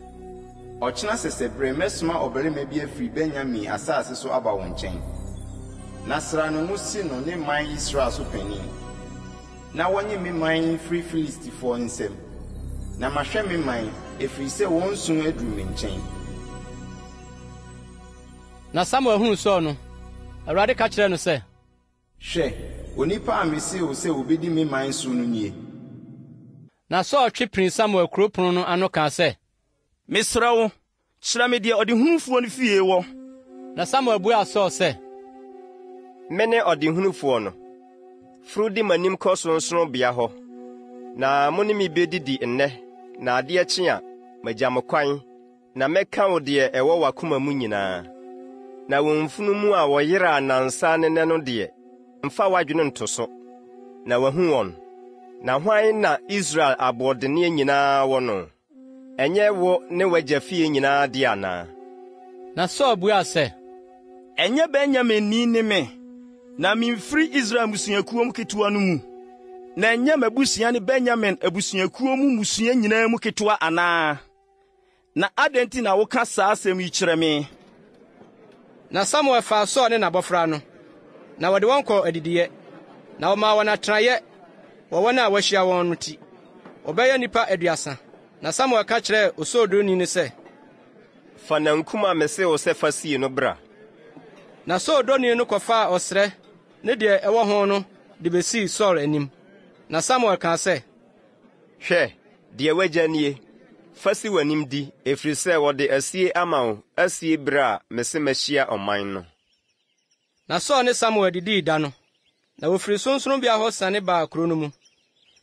ɔkyena sɛsɛbere mɛsoma ɔbarima bi afiri Benyamin asase so aba wɔn nkyɛn. Na sra no no si no ne man Israel so panin. Na wɔnye me man firi Filistifoɔ nsam. Na mahwɛ me man, efiri sɛ wɔn sum aduru me nkyɛn. Na Samuel huu Sɔ no, Awurade ka kyerɛɛ no sɛ, hwɛ, onipa a mesee wo sɛ wobedi me man so no nie. Na Sɔ twe pini Samuel kuropɔn no ano kaa sɛ, mesrɛ wo, kyerɛ me deɛ ɔdehunufoɔ no fie wɔ. Na Samuel buaa Sɔ sɛ, mene ɔdehunufoɔ no. Foro di m'anim kɔ soronsorombea hɔ, na mo ne me bedidi nnɛ, na adeɛ kye a, magya mo kwan, na mɛka wo deɛ ɛwɔ w'akoma mu nyinaa. Na wɔn mfunumu a wɔyeraa nansa ne nɛ no deɛ, mfa w'adwene nto so, na wahu wɔn. Na hwan na Israel aboɔdenneɛ nyinaa wɔ no? Ɛnyɛ wo ne w'agya fie nyinaa de anaa? Na Sɔ buaa sɛ, ɛnyɛ Benyamin ni ne me, na mimfiri Israel musuakuo mu ketewa no mu. Na ɛnyɛ m'abusua ne Benyamin abusuakuo mu musua nyinaa mu ketewa anaa? Na adɛn nti na woka saa asɛm yi kyerɛ me? Na Samuel faa Sɔ ne n'abɔfra no, na wɔde wɔn kɔɔ adidiyɛ, na wɔmaa wɔn atenaeɛ wɔ wɔn a wɔahyia wɔn no ti. Wɔbɛyɛ nnipa 30. Na Samuel ka kyerɛɛ osoodoni no sɛ, fa nankum a mese wo sɛ fa sie no bra. Na soodoni no kɔfaa ɔsrɛ ne deɛ ɛwɔ ho no de besii Sɔl anim. Na Samuel kaa sɛ, hwɛ, deɛ wagya nie, fa si w'anim di, efiri sɛ wɔde asie ama wo asie bere a mese mahyia ɔman no. Na Sɔl ne Samuel didii da no, na wofiri soronsorombea hɔ sane baa kuro no mu.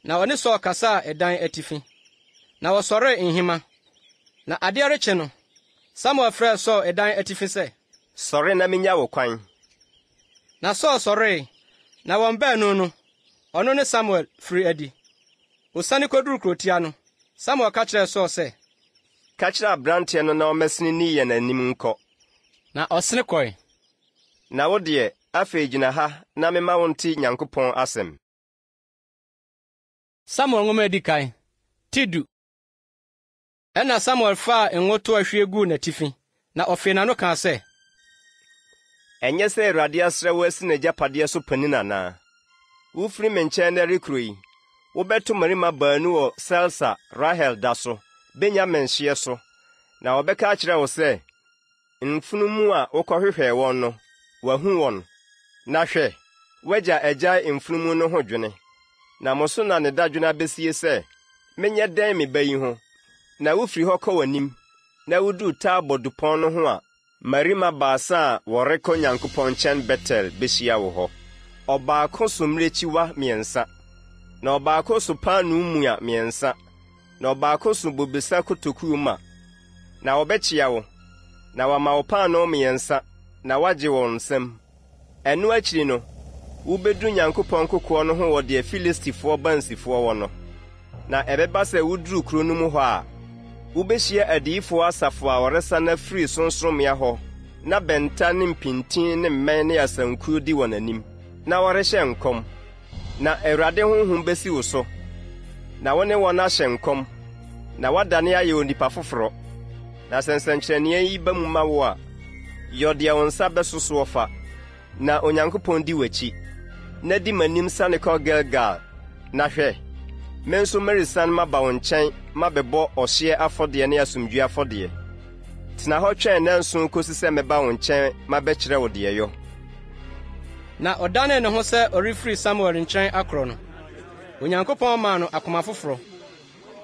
Na ɔne Sɔl kasaa ɛdan atifi. Na wɔsɔree nhema. Na adeɛ rekye no, Samuel frɛɛ Sɔl ɛdan atifi sɛ, sɔre na minya wo kwan. Na Sɔl sɔree, na wɔn baanu no, ɔno ne Samuel firi adi. Osane koduru kurotia no, Samuel ka kyerɛɛ Sɔl sɛ, ka kyerɛ aberanteɛ no na ɔmɛsene ni yɛ n'anim nkɔ. Na ɔsene kɔe. Na wo deɛ, afei gyina ha na mema wo nte Nyankopɔn asɛm. Samuel nwoma edi kan, ti 10. Ɛna Samuel faa ngo to ahwie guu n'atifi, na ɔfee n'ano kaa sɛ, ɛnyɛ sɛ Awurade asrɛ wo asi n'agyapadeɛ so panin anaa? Wofiri me nkyɛn na rekuro yi, wobɛto mmarima baanu wɔ Selsa Rahel da so, Benyamin hyeɛ so, na wɔbɛka akyerɛ wo sɛ, mfunumu a wokɔhwehwɛɛ wɔn no, wahu wɔn. Na hwɛ, wagya agyae mfunumu no ho dwene. Na mo so na ne dadwene abesie sɛ, menyɛ dɛn me ba yi ho. Na wofiri hɔ kɔ w'anim, na wuduu Tabor dupɔn no ho a, mmarima baasa a wɔrekɔ Nyankopɔn nkyɛn Betel behyia wo hɔ. Ɔbaako so mmirekyiwa 3, na ɔbaako so paanoo mua 3, na ɔbaako so bobesa kotokuo ma. Na wɔbɛkyia wo, na wɔama wo paanoo 3, na wagye wɔn nsam. Ɛno akyiri no, wubedu Nyankopɔn kokoɔ no ho wɔ deɛ Filistifoɔ bansifoɔ wɔ no. Na ɛbɛba sɛ wuduru kuro no mu hɔ a, wubehyia adiyifoɔ asafo a wɔresan afiri soromea hɔ, na bɛnta ne mpintin ne mmɛn ne asankuo di wɔn anim, na wɔrehyɛ nkɔm. Na Awurade honhom besi wo so, na wo ne wɔn ahyɛ nkɔm, na wadane ayɛ onipa foforɔ. Na sɛ nsɛnkyerɛnneɛ yi ba mu ma wo a, yɛ deɛ wo nsa bɛsoso fa, na Onyankopɔn di w'akyi, na di m'anim sane kɔ Gilgal. Na hwɛ, me nso meresan maba wo nkyɛn mabɛbɔ ɔhyeɛ afɔdeɛ ne asomdwoe afɔdeɛ. Tena hɔ twɛn nnanson kosi sɛ mɛba wo nkyɛn mabɛkyerɛ wo deɛ yɔ. Na ɔdanee ne ho sɛ ɔrefiri Samuel nkyɛn akorɔ no, Onyankopɔn maa no akoma foforɔ.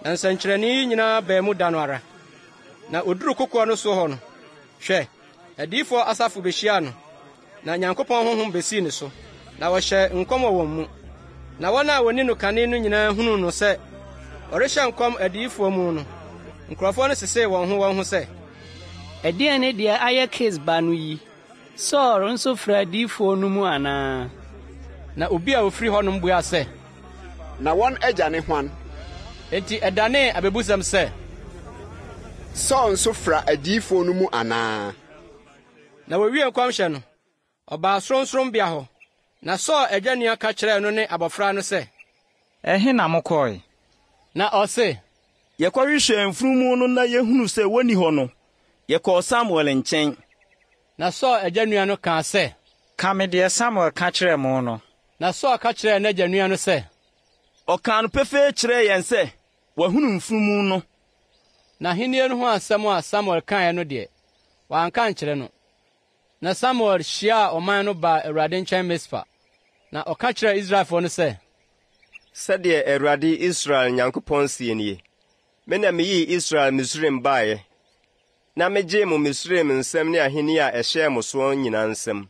Na nsɛnkyerɛnne yi nyinaa baa mu da no ara. Na oduru kokoɔ no so hɔ no, hwɛ, adiyifoɔ asafo behyiaa no, na Nyankopɔn honhom besii ne so, na wɔhyɛ nkɔm wɔ wɔn mu. Na wɔn a woni no kane no nyinaa hunuu no sɛ ɔrehyɛ nkɔm adiyifoɔ mu no, nkurɔfoɔ no sesee wɔn ho sɛ, ɛdeɛn ne deɛ ayɛ Kis ba no yi? Saul nso firi adiyifoɔ no mu anaa? Na obi a ofiri hɔ nom buaa sɛ, na wɔn agya ne hwan? Enti ɛdanee abebusɛm sɛ, Saul nso fra adiyifoɔ no mu anaa? Na wowie nkɔmhyɛ no, ɔbaa soromsorombea hɔ. Na Saul agya nua ka kyerɛɛ no ne abɔfra no sɛ, ɛhe na mokɔe? Na ɔse, yɛkɔhwehwɛ mfunumu no na yehunu sɛ woni hɔ no, yɛkɔɔ Samuel nkyɛn. Na Saul agya nua no kaa sɛ, ka me deɛ Samuel ka kyerɛɛ mo no. Na Saul ka kyerɛɛ n'agya nua no sɛ, ɔkaa no pefee kyerɛɛ yɛn sɛ, wahunu mfunumu no. Na ahenni no ho asɛm a Samuel kaeɛ no deɛ, wɔanka nkyerɛ no. Na Samuel hyiaa ɔman no baa Awurade nkyɛn Mispa, na ɔka kyerɛɛ Israelfoɔ no sɛ, sɛdeɛ Awurade Israel Nyankopɔn sie nie, me na miyii Israel Misraim baeɛ, na megyee mo Misraim nsɛm ne ahenni a ɛhyɛɛ mo soɔ nyinaa nsɛm.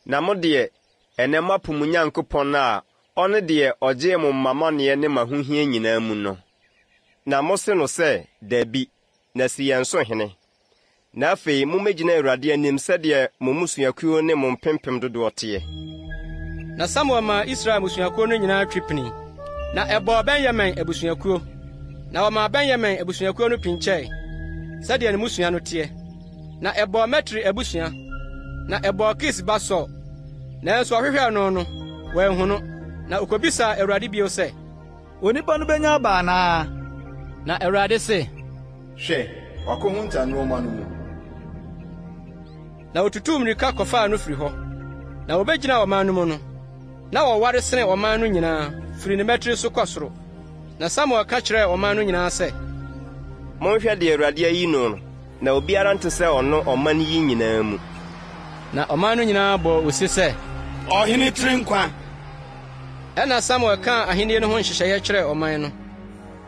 Na mo deɛ, ɛnɛ moapo mo Nyankopɔn a ɔne deɛ ɔgyee mo mmamanneɛ ne mahohia nyinaa mu no. Na mo se no sɛ, dabi, na si yɛn so hene. Na afei mummegyina Awurade anim sɛdeɛ mo mmusuakuo ne mo mpempem dodoɔ teɛ. Na Samuel ma Israel mmusuakuo no nyinaa twe pini, na ɛbɔɔ Benyamin abusuakuo, na wɔmaa Benyamin abusuakuo no pinkyɛe, sɛdeɛ ne mmusua no teɛ. Na ɛbɔɔ Matri abusua, na ɛbɔɔ Kis ba Saul. Nanso ɔhwehwɛɛ no wɔanhu no, na okobisaa Awurade bio sɛ, onipa no benya aba anaa? Na Awurade se, hwɛ, wakɔhu ntaneɔma no mu. Na otutuu mmirika kɔfaa no firi hɔ. Na wobegyina ɔman no mu no, na wɔware sene ɔman no nyinaa, firi ne mɛtiri so kɔ soro. Na Samuel ka kyerɛɛ ɔman no nyinaa sɛ, monhwɛ deɛ Awurade ayi no no, na obiara nte sɛ ɔno ɔman yi nyinaa mu. Na ɔman no nyinaa bɔɔ osi sɛ, ɔhene tiri nkwa. Ɛna Samuel kaa ahenni no ho nhyehyɛeɛ kyerɛɛ ɔman no,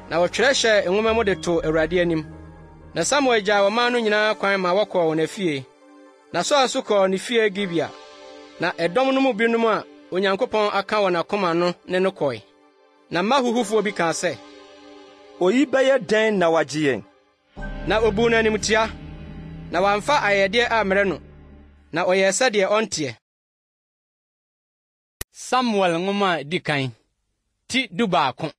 na wɔtwerɛ hyɛɛ nwoma mu de too Awurade anim. Na Samuel gyaa ɔman no nyinaa kwan ma wɔkɔɔ wɔn afie. Na Saul nso kɔɔ ne fie Gibea. Na ɛdɔm no mu binom a Onyankopɔn aka wɔ n'akoma no ne no kɔe. Na mma huhufoɔ bi kaa sɛ, oyi bɛyɛ dɛn na wagye yɛn? Na obu no animtia, na wamfa ayɛyɛdeɛ ammrɛ no, na ɔyɛɛ sɛdeɛ ɔnteɛ. Samuel nwoma a di kan, ti 12.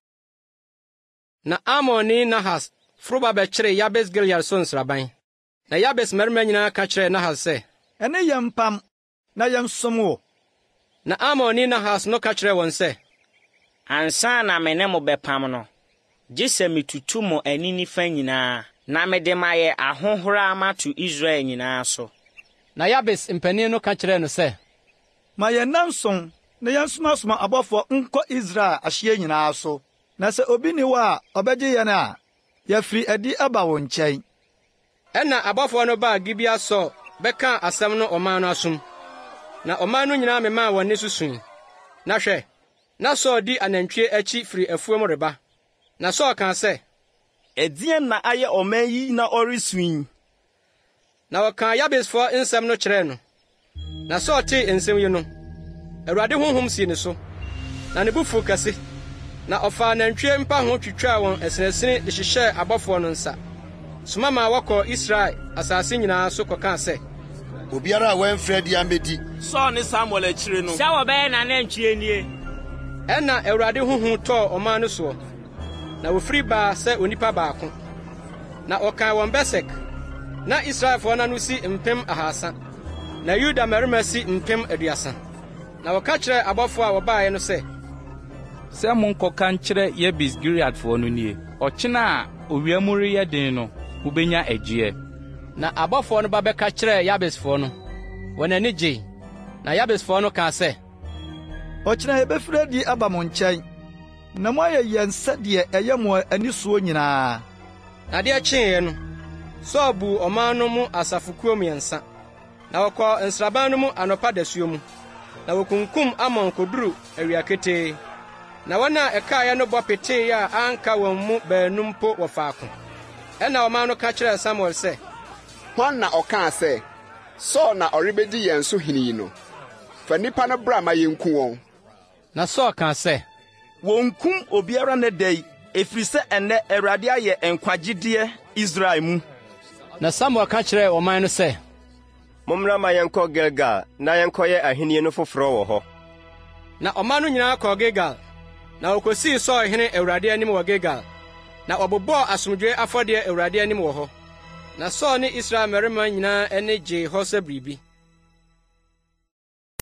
Na Amonni Nahas foro ba bɛkyeree Yabes Gilead so nsraban. Na Yabes mmarima nyinaa ka kyerɛɛ Nahas sɛ, ɛne yɛn mpam na yɛnsom wo. Na Amonni Nahas no ka kyerɛɛ wɔn sɛ, ansa na me ne mo bɛpam no, gye sɛ metutu mo ani nifa nyinaa, na mede mayɛ ahohora amato Israel nyinaa so. Na Yabes mpanin no ka kyerɛɛ no sɛ, ma yɛn nanson na yɛnsomasoma abɔfoɔ nkɔ Israel ahyeɛ nyinaa so, na sɛ obi ni hɔ a ɔbɛgye yɛn a, yɛfiri adi aba wo nkyɛn. Ɛnna abɔfoɔ no baa Gibea sɔ bɛka asɛm no ɔman no asom. Na ɔman no nyinaa memaa wɔn ne susui. Na hwɛ, na Sɔɔ di anantwie akyi firi afuom reba. Na Sɔɔ kaa sɛ, ɛdeɛn na ayɛ ɔman yi na ɔresui? Na wɔkaa Yabesfoɔ nsɛm no kyerɛɛ no. Na Sɔɔ tee nsɛm yi no, Awurade honhom sii ne so, na ne bo fuw kɛse. Na ɔfaa nantwie mpa ho twitwaa wɔn asinasini de hyehyɛɛ abɔfoɔ no nsa. Soma ma wɔkɔ Israel asase nyinaa so kɔkaa sɛ, obiara a wɔmfrɛ di amedi. Sɔɔ ne Samuel akyire no, sɛ wɔbɛyɛ n'anantwie nie. Ɛnna Awurade honhom tɔɔ ɔman no soɔ, na wofiri baa sɛ onipa baako. Na ɔkaa wɔn Besek, na Israelfoɔ no ano si 300,000, na Yuda mmarima si 30,000. Na wɔka kyerɛɛ abɔfoɔ a wɔbaeɛ no sɛ, sɛ monkɔka nkyerɛ Yabes Gileadfoɔ no nie, ɔkyena a owia mu reyɛ den no, mubenya agyeɛ. Na abɔfoɔ no ba bɛka kyerɛɛ Yabesfoɔ no, wɔn ani gyee. Na Yabesfoɔ no kaa sɛ, ɔkyena yɛbɛfiri adi aba mo nkyɛn, na moayɛ yɛn sɛdeɛ ɛyɛ mo anisoɔ nyinaa. Na deɛ kyeeɛ no, Sɔɔ buu ɔman no mu asafokuo 3, na wɔkɔɔ nsraban no mu anɔpa dasuo mu, na wokunkum Amon koduru awia ketee. Na wɔn a ɛkaeɛ no bɔ petee a anka wɔn mu baanum mpo wɔ faako. Ɛnna ɔman no ka kyerɛɛ Samuel sɛ, hwan na ɔkaa sɛ, Sɔɔ na ɔrebedi yɛn so hene yi no? Fa nnipa no bra ma yɛnku wɔn. Na Sɔɔ kaa sɛ, wonkum obiara ne da yi, ɛfiri sɛ ɛnnɛ Awurade ayɛ nkwagyedeɛ Israel mu. Na Samuel ka kyerɛɛ ɔman no sɛ, mommra ma yɛnkɔ Gilgal na yɛnkɔyɛ ahenni no foforɔ wɔ hɔ. Na ɔman no nyinaa kɔɔ Gilgal, na wokosii Sɔɔ hene Awurade anim wɔ Gilgal, na wɔbobɔɔ asomdwoe afɔdeɛ Awurade anim wɔ hɔ. Na Sɔɔ ne Israel mmarima nyinaa ani gyee hɔ sɛ biribi.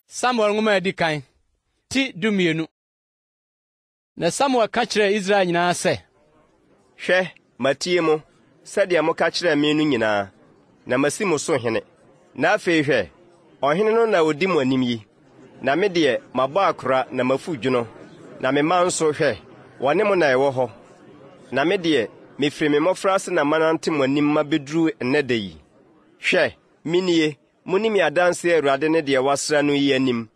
Samuel nwoma adi kan, ti 12. Na Samuel ka kyerɛɛ Israel nyinaa sɛ, hwɛ, matie mo, sɛdeɛ moka kyerɛɛ me no nyinaa, na masi mo so hene. Na afei hwɛ, ɔhene no na odi mo anim yi, na me deɛ mabɔ akora na mafu dwono, na me ma nso hwɛ, wɔne mo na ɛwɔ hɔ. Na me deɛ mefiri me mmɔfraase na manante mo anim ma beduru nnɛ da yi. Hwɛ, minie, muni me adanse Awurade ne deɛ wasra no yi anim.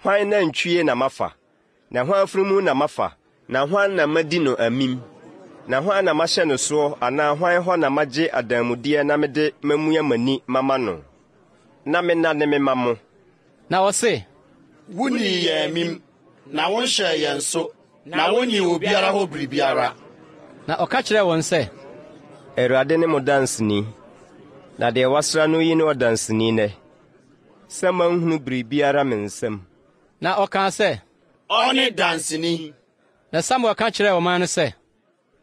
Hwan na ntwie na mafa, na hwan afurumu na mafa, na hwan na madi no amim, na hwan na mahyɛ no soɔ, anaa hwan hɔ na magye adanmudeɛ na mede mamua m'ani mama no, na mena ne mema mo. Na wɔse, wuni yɛn amim, na wonhyɛ yɛn so, na wonni obiara hɔ biribiara. Na ɔka kyerɛɛ wɔn sɛ, Awurade ne mo danseni, na deɛ wasra no yi ne ɔdanseni nɛ, sɛ manhunu biribiara me nsɛm. Na ɔkaa sɛ, ɔne danseni. Na Samuel ka kyerɛɛ ɔman no sɛ,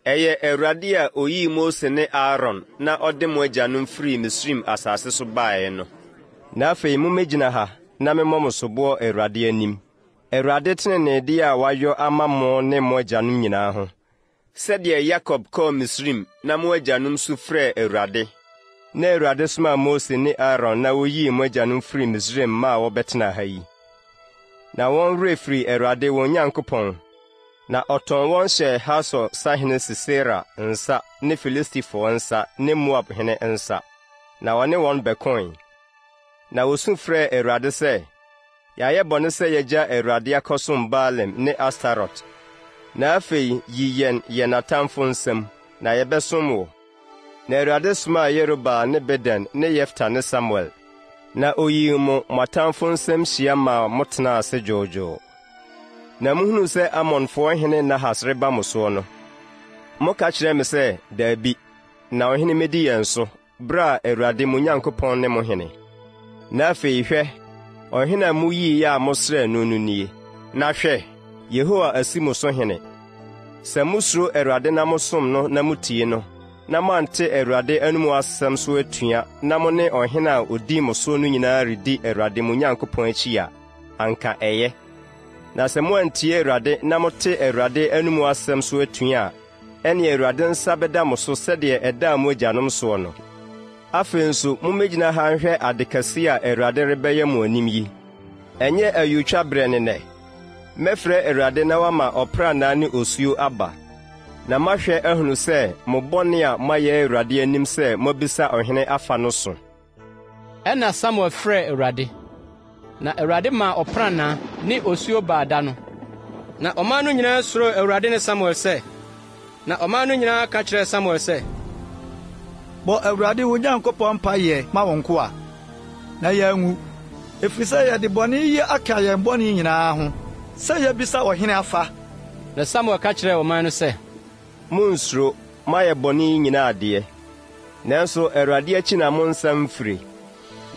ɛyɛ Awurade a oyii Mose ne Aaron na ɔde mo agyanom firi Misraim asase so baeɛ no. Na afei mummegyina ha na memmɔ mo soboɔ Awurade anim. Awurade teneneedi a wayɔ ama mo ne mo agyanom nyinaa ho. Sɛdeɛ Yakob kɔɔ Misraim na mo agyanom so frɛɛ Awurade. Na Awurade somaa Mose ne Aaron na woyii mo agyanom firi Misraim ma wɔbɛtena ha yi. Na wɔn werɛ firi Awurade wɔn Nyankopɔn, na ɔtɔn wɔn hyɛ Hasor sahene Sisera nsa ne Filistifoɔ nsa ne Moab hene nsa, na wɔne wɔn bɛkoe. Na wosu frɛɛ Awurade sɛ, yɛayɛ bɔne sɛ yɛgya Awurade akɔsom Baalim ne Astarot. Na afei yi yɛn atamfo nsɛm, na yɛbɛsom wo. Na Awurade somaa Yerubbaal ne Beden ne Yefta ne Samuel, na oyii mo atamfo nsɛm hyia ma motena ase dwoodwoo. Na muhunu sɛ Amonfoɔ hene Nahas reba mo soɔ no. Moka kyerɛ me sɛ, daabi, na ɔhene medi yɛn so, bere a Awurade mo Nyankopɔn ne mo hene. Na afei hwɛ, ɔhene a muyii a mosrɛɛ no no nie. Na hwɛ, Yehowa asi mo so hene. Sɛ musuro Awurade na mosom no na mutie no, na moante Awurade anom asɛm so atua na mo ne ɔhene a odi mo so no nyinaa redi Awurade mo Nyankopɔn akyi a, anka ɛyɛ. Na sɛ moantie Awurade na mote Awurade anom asɛm so atua a, ɛne Awurade nsa bɛda mo so sɛdeɛ ɛdaa mo agyanom soɔ no. Afei nso mommegyina ha nhwɛ ade kɛse a Awurade rebɛyɛ mo anim yi. Ɛnyɛ ayutwa berɛ ne nɛ. Mɛfrɛ Awurade na wama ɔpranaa ne osuo aba. Na mahwɛ ahunu sɛ mo bɔne a moayɛ Awurade anim sɛ mobisa ɔhene afa no so. Ɛna Samuel frɛ Awurade, na Awurade maa ɔpranaa ne osuo baada no. Na ɔman no nyinaa suro Awurade ne Samuel sɛ, na ɔman no nyinaa ka kyerɛɛ Samuel sɛ, bɔ Awurade wo Nyankopɔn mpaeɛ ma wɔn nko a, na yɛanwu, ɛfiri sɛ yɛde bɔne yi aka yɛn bɔne nyinaa ho, sɛ yɛbisa ɔhene afa. Na Samuel ka kyerɛɛ ɔman no sɛ, Monsuro, moayɛ bɔne yi nyinaa adeɛ. Nanso Awurade akyi na mo nsa mfiri,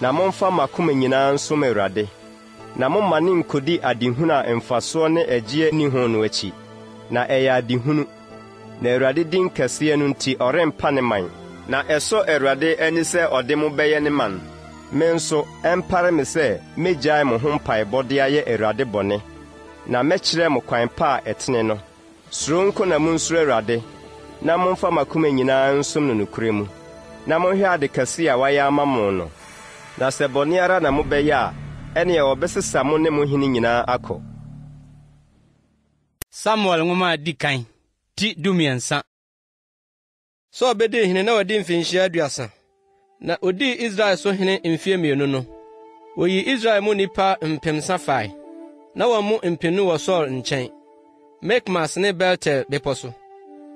na momfa m'akoma nyinaa nsom Awurade, na momma ne nkodi adehunu a mfasoɔ ne agyeɛ nni ho no akyi, na ɛyɛ adehunu. Na Awurade din kɛseɛ no nti ɔrempa ne man, na ɛsɔ Awurade ani sɛ ɔde mo bɛyɛ ne man. Me nso ɛmpare me sɛ megyae mo ho mpaebɔde ayɛ Awurade bɔne, na mɛkyerɛ mo kwan pa a ɛtene no. Suro nko na monsuro Awurade, na momfa m'akoma nyinaa nsom no nokorɛ mu, na monhwɛ ade kɛse a wayɛ ama mo no. Na sɛ bɔne ara na mobɛyɛ a, ɛneɛ wɔbɛsesa mo ne mo hene nyinaa akɔ. Samuel nwoma a di kan, ti 13. Sɛ ɔbɛdii hene na wɔdi mfinhyia 30, na odii Israel so hene mfeɛ 2 no, woyi Israel mu nnipa 3,000 fae, na wɔn mu 2,000 wɔ Saul nkyɛn, Mikmas ne Beltel bepɔ so,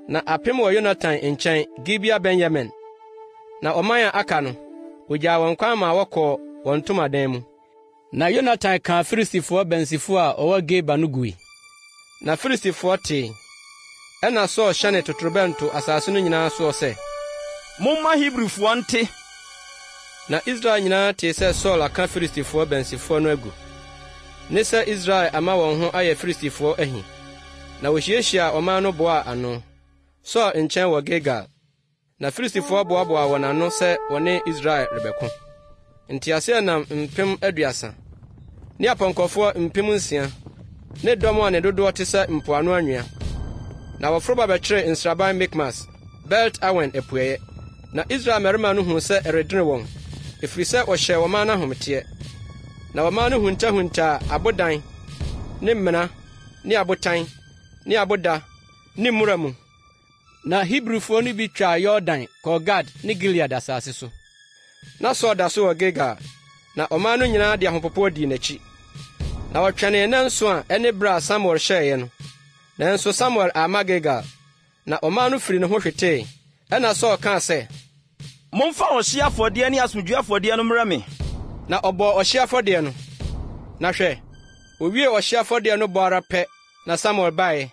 na 1,000 wɔ Yonatan nkyɛn, Gibea Benyamin. Na ɔman a aka no, wogyaa wɔn kwan ma wɔkɔɔ wɔn ntomadan mu. Na Yonatan kaa Filistifoɔ bansifo a ɔwɔ Geba no gui. Na Filistifoɔ tee, ɛna Saul hyɛne totorobɛnto asase no nyinaa soɔ sɛ, momma Hebrifoɔ nte. Na Israel nyinaa tee sɛ Saul aka Filistifoɔ bansifoɔ no agu, ne sɛ Israel ama wɔn ho ayɛ Filistifoɔ ahi. Na wohyiahyia ɔman no boaa ano, Saul nkyɛn wɔ Gilgal. Na Filistifoɔ boaboaa wɔn ano sɛ wɔne Israel rebɛko. Nteaseɛnam 30,000, ne apɔnkɔfoɔ 6,000, ne dɔm a ne dodoɔ te sɛ mpoano anwea. Na wɔforo ba bɛkyeree nsraban Mikmas, Belt-Awen apueeɛ. Na Israel mmarima no huu sɛ ɛredene wɔn, ɛfiri sɛ wɔhyɛɛ wɔman no ahometeɛ. Na wɔman no huntahuntaa abodan, ne mmena, ne abotan, ne aboda, ne mmura mu. Na Hebrifoɔ no bi twaa Yordan kɔɔ Gad ne Gilead asase so. Na Saul da so wɔ Gilgal, na ɔman no nyinaa de ahopopo dii n'akyi. Na wɔtwɛnee nnanson a ɛne bere a Samuel hyɛeɛ no. Nanso Samuel amma Gilgal, na ɔman no firi ne ho hwetee. Ɛna Saul kaa sɛ, momfa ɔhye afɔdeɛ ne asomdwoe afɔdeɛ no mmrɛ me. Na ɔbɔɔ ɔhye afɔdeɛ no. Na hwɛ, owie ɔhye afɔdeɛ no bɔ ara pɛ, na Samuel baeɛ.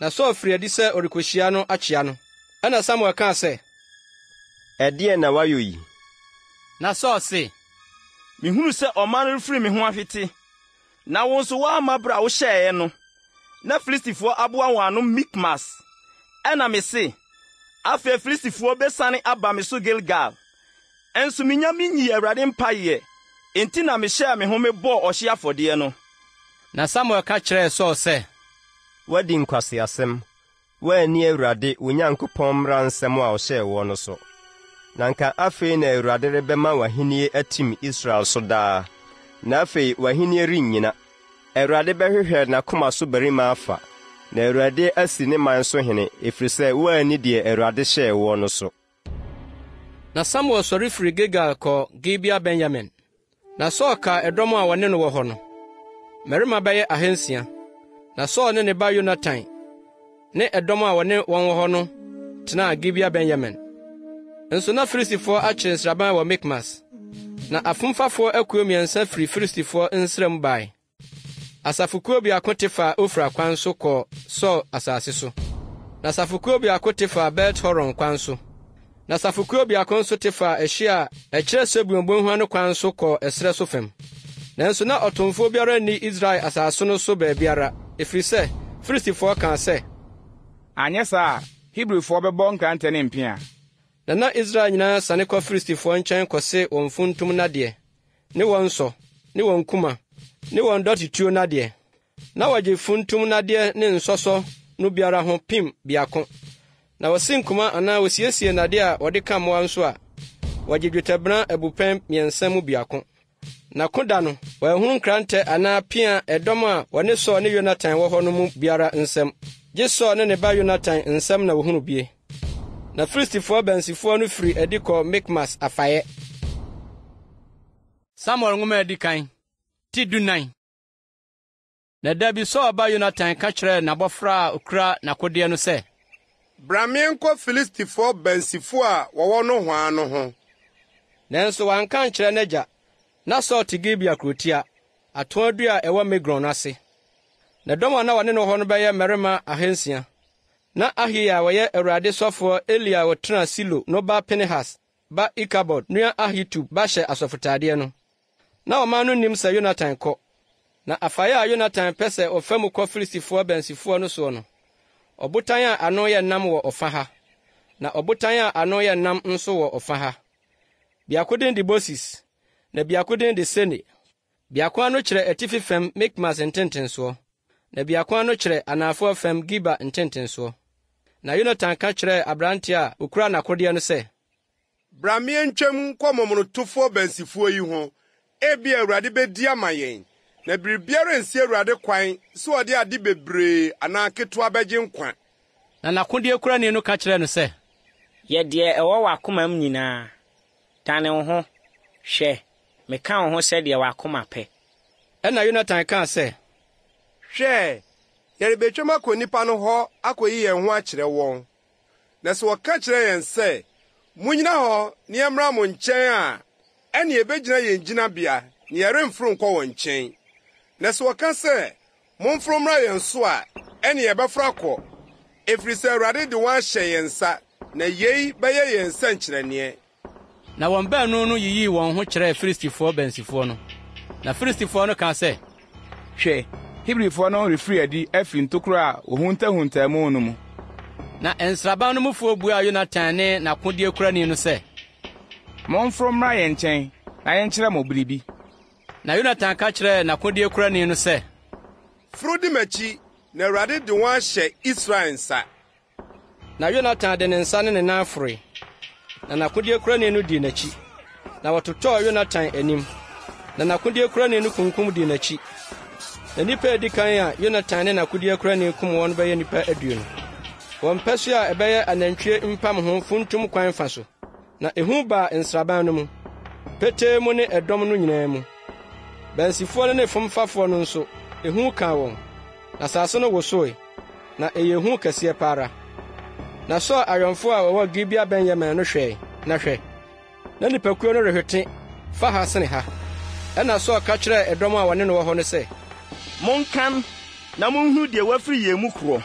Na Saul firi adi sɛ ɔrekohyia no akyea no. Ɛna Samuel kaa sɛ, ɛdeɛn na wayɔ yi? Na Saul se, mihunu sɛ ɔman no refiri me ho ahwete, na wo nso woamma bere a wohyɛeɛ no. Na Filistifoɔ aboa wɔn ano Mikmas. Ɛna me se, afei Filistifoɔ bɛsane aba me so Gilgal. Ɛnso minya minyi Awurade mpaeɛ, enti na mehyɛɛ me ho mebɔɔ ɔhye afɔdeɛ no. Na Samuel ka kyerɛɛ Saul sɛ, wadi nkwaseasɛm, woanni Awurade wo Nyankopɔn mmara nsɛm a ɔhyɛɛ wɔ no so. Na nka afei na Awurade rebɛma w'ahenni atim Israel so daa. Na afei w'ahenni rennyina. Awurade bɛhwehwɛ n'akoma so barima afa, na Awurade asi ne man so hene, ɛfiri sɛ woanni deɛ Awurade hyɛɛ wɔ no so. Na Samuel sɔre firi Gilgal kɔ Gibea Benyamin. Na Saul kaa ɛdɔm a wɔne no wɔ hɔ no, mmarima bɛyɛ 600. Na Saul ne ne ba Yonatan ne ɛdɔm a wɔne wɔn wɔ hɔ no tenaa Gibea Benyamin. Nso na Filistifoɔ akyere nsraban wɔ Mikmas. Na afomfafoɔ akuo 3 firi Filistifoɔ nsram bae. Asafokuo biako te fa Ofra kwan so kɔ Saul asase so. Na asafokuo biako te fa Bet-Horon kwan so. Na asafokuo biako nso te fa ɛhye a ɛkyerɛ Sebulon bɔnhwa no kwan so kɔ ɛsrɛ so fam. Nanso na ɔtomfo biara nni Israel asase no so baabiara, ɛfiri sɛ Filistifoɔ kaa sɛ, anyɛ saa, Hebrifoɔ bɛbɔ nkrantɛ ne mpea, na Israel nyinaa sane kɔ Filistifo nkyɛn kɔse wɔn funtum nadeɛ, ne wɔn nsɔ, ne wɔn kuma, ne wɔn dɔtetuo nadeɛ. Na wɔgye funtum nadeɛ ne nsɔsɔ no biara ho pim biako. Na wɔsi nkuma anaa wɔsiesie nadeɛ a wɔde ka mmoa nso a, wɔgye dwetɛbena abupɛn 3 mu biako. Na koda no, wɔahunu nkrantɛ anaa pia ɛdɔm a wɔne Sɔɔ ne Yonatan wɔ hɔ no mu biara nsɛm. Gye Sɔɔ ne ne ba Yonatan nsɛm na wɔhunu bie. Na Filistifoɔ bansifoɔ no firi adi kɔ Mikmas afaeɛ. Samuel nwoma adi kan, ti 14. Na da bi Sɔɔ ba Yonatan ka kyerɛɛ n'abɔfra a okura n'akodeɛ no sɛ, "Bra menkɔ Filistifoɔ bansifoɔ a wɔwɔ no hwaa no ho." Nanso wanka nkyerɛ n'agya. Na Sɔɔ te Gibea kurotia, atoadua a ɛwɔ Migron ase. Na dɔm a na wɔne no hɔ no bɛyɛ mmarima 600. Na Ahia a wɔyɛ Awurade sɔfoɔ Eli a wɔtena Silo no ba Pinehas ba Ikabod nua Ahitub ba hyɛ asɔfotadeɛ no. Na ɔman no nim sɛ Yonatan kɔ. Na afaeɛ a Yonatan pɛ sɛ ɔfa mu kɔ Filistifoɔ bansifoɔ no soɔ no, ɔbotan a ano yɛ nam wɔ ɔfa ha, na ɔbotan a ano yɛ nam nso wɔ ɔfa ha. Biako din de Bosis, na biako din de Sene. Biako ano kyerɛ atifi fam Mikmas ntentensoɔ, na biako ano kyerɛ anafoɔ fam Giba ntentensoɔ. Na Yonatan ka kyerɛ aberante a okura n'akodeɛ no sɛ, "Bra meentwam nkɔ momonotofoɔ bansifoɔ yi ho, ebi Awurade bedi ama yɛn, na biribiara nsi Awurade kwan sɛ ɔde ade bebree anaa ketewa bɛgye nkwa." Na n'akodeɛ kurani no ka kyerɛ no sɛ, "Yɛ deɛ ɛwɔ w'akoma mu nyinaa. Dane wo ho, hwɛ, meka wo ho sɛdeɛ w'akoma pɛ." Ɛna Yonatan kaa sɛ, "Hwɛ, yɛrebɛtwam akɔ nnipa no hɔ akɔyi yɛn ho akyerɛ wɔn. Na sɛ wɔka kyerɛ yɛn sɛ, munnyina hɔ na yɛmmra mo nkyɛn a, ɛne yɛbɛgyina yɛn gyinabea na yɛremforo nkɔ wɔn nkyɛn. Na sɛ wɔka sɛ, momforo mmra yɛn so a, ɛne yɛbɛforo akɔ, ɛfiri sɛ Awurade de wɔn ahyɛ yɛn nsa, na yei bɛyɛ yɛn nsɛnkyerɛnneɛ." Na wɔn baanu no yiyii wɔn ho kyerɛɛ Filistifoɔ bansifoɔ no. Na Filistifoɔ no kaa sɛ, "Hwɛ, Hebrifoɔ no refiri adi afiri ntokuro a ohuntahuntaamu no mu." Na nsraban no mufoɔ buaa Yonatan ne n'akodeɛ kurani no sɛ, "Momforo mmra yɛn nkyɛn na yɛnkyerɛ mo biribi." Na Yonatan ka kyerɛɛ n'akodeɛ kurani no sɛ, "Foro di m'akyi, na Awurade de wɔn ahyɛ Israel nsa." Na Yonatan de ne nsa ne ne nan foroe. Na n'akodeɛ kurani no dii n'akyi. Na wɔtotɔɔ Yonatan anim. Na n'akodeɛ kurani no kunkum dii n'akyi. Na nnipa a edi kan a Yonatan ne n'akodeɛ kurani kum wɔn bɛyɛ nnipa 20. Wɔn pɛ so a ɛbɛyɛ anantwie mpam ho funtum kwan fa so. Na ehu baa nsraban no mu, petee mu ne ɛdɔm no nyinaa mu. Bansifoɔ no ne fomfafoɔ no nso, ehu kaa wɔn. Na asase no wosoe, na ɛyɛ ehu kɛseɛ pa ara. Na Sɔɔ awɛmfo a wɔwɔ Gibea Benyamin no hwɛe, na hwɛ, na nipakuo no rehwete fa ha sene ha. Ɛna Sɔɔ ka kyerɛɛ ɛdɔm a wɔne no wɔ hɔ no sɛ, "Monkan na monhunu deɛ wafiri yɛn mu korɔ."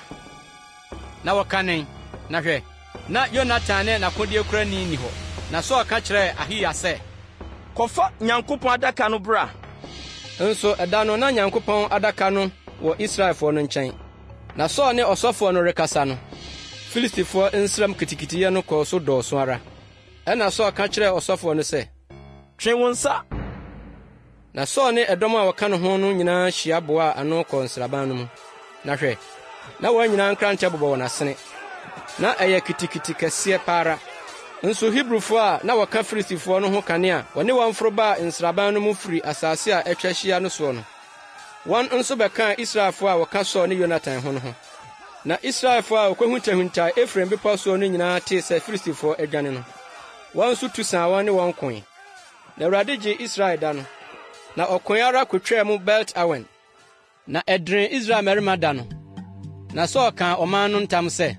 Na wɔkanen, na hwɛ, na Yonatan ne n'akodeɛ kurani ni hɔ. Na Sɔɔ ka kyerɛɛ Ahia sɛ, "Kɔfa Nyankopɔn adaka no bra." Nso ɛda no na Nyankopɔn adaka no wɔ Israelfoɔ no nkyɛn. Na Sɔɔ ne ɔsɔfoɔ no rekasa no, Filistifoɔ nsram kitikitiyɛ no kɔɔ so dɔɔso ara. Ɛna Sɔɔ ka kyerɛɛ ɔsɔfoɔ no sɛ, "Twe wo nsa." Na Sɔɔ ne ɛdɔm a wɔka no ho no nyinaa hyia boaa ano kɔ nsraban no mu. Na hwɛ, na wɔn nyinaa nkrantɛ bobɔ wɔn asene. Na ɛyɛ kitikiti kɛseɛ pa ara. Nso Hebrifoɔ a na wɔka Filistifoɔ no ho kane a wɔne wɔn foro baa nsraban no mu firi asase a ɛtwa hyia no soɔ no, wɔn nso bɛkaa Israelfoɔ a wɔka Sɔɔ ne Yonatan ho no ho. Na Israelfoɔ a wɔkɔhuntahuntaa Efraim bepɔw soɔ no nyinaa tee sɛ Filistifoɔ adwane no, wɔn nso tu saa wɔn ne wɔn koe. Na Awurade gye Israel da no, na ɔkoe ara kotwaa mu Belt-Awen. Na ɛdene Israel mmarima da no. Na Sɔɔ kaa ɔman no ntam sɛ,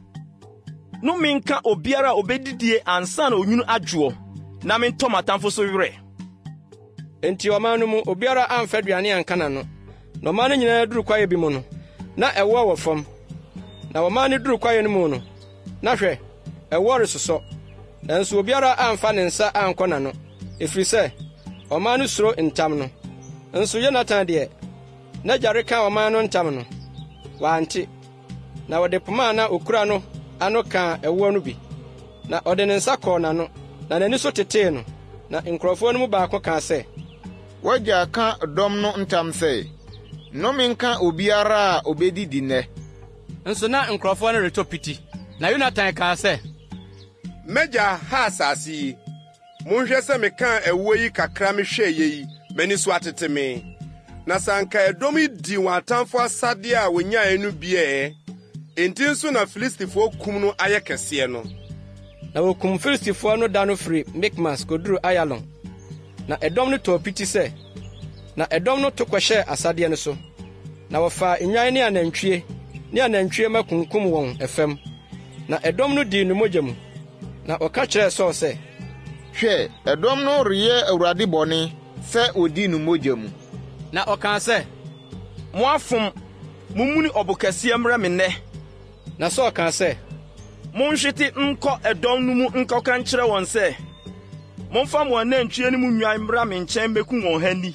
"Nnome nka obiara a obedidie ansa na onwunu adwoɔ, na mentɔ m'atamfo so werɛ." Enti ɔman no mu obiara amfa aduane anka n'ano. Na ɔman no nyinaa duru kwaeɛ bi mu no, na ɛwɔ wɔ fam. Na ɔman no duru kwaeɛ no mu no, na hwɛ, ɛwɔ resosɔ. Nanso obiara amfa ne nsa ankɔ n'ano, ɛfiri sɛ ɔman no suro ntam no. Nso Yonatan deɛ, n'agya reka ɔman no ntam no, wante. Na wɔde poma na okura no ano kaa ɛwɔ no bi. na ɔde ne nsa kɔɔ n'ano na n'ani so tetee no na nkurɔfoɔ no mu baako kaa sɛ, wagya ka dɔm no ntam sɛ nnome nka obiara a obedidi nnɛ. Nso na nkurɔfoɔ no retɔ piti na Yonatan kaa sɛ, Mɛgya ha asase yi, monhwɛ sɛ meka ɛwɔ yi kakra mehwɛ yi m'ani so atete me. Na sanka ɛdɔm yi di wɔn atamfo asade a wonyae no biɛ, enti nso na Filistifoɔ kum no ayɛ kɛseɛ no. Na wokum Filistifoɔ no da no firi Mikmas koduru Ayalon. Na ɛdɔm no tɔɔ piti sɛ, na ɛdɔm no to kɔhyɛɛ asadeɛ no so. Na wɔfaa nnwan ne anantwie ma kunkum wɔn ɛfam. Na ɛdɔm no dii no mogya mu. Na ɔka kyerɛɛ Saul sɛ, hwɛ, ɛdɔm no reyɛ Awurade bɔne sɛ odi no mogya mu. Na ɔkaa sɛ, mo afom, mummuni ɔbo kɛseɛ mmrɛ me nnɛ. Na Saul kaa sɛ, monhwete nkɔ ɛdɔm no mu nkɔka nkyerɛ wɔn sɛ, momfa mo anantwie ne mu nnwan mmra me nkyɛn meku wɔn ha ni.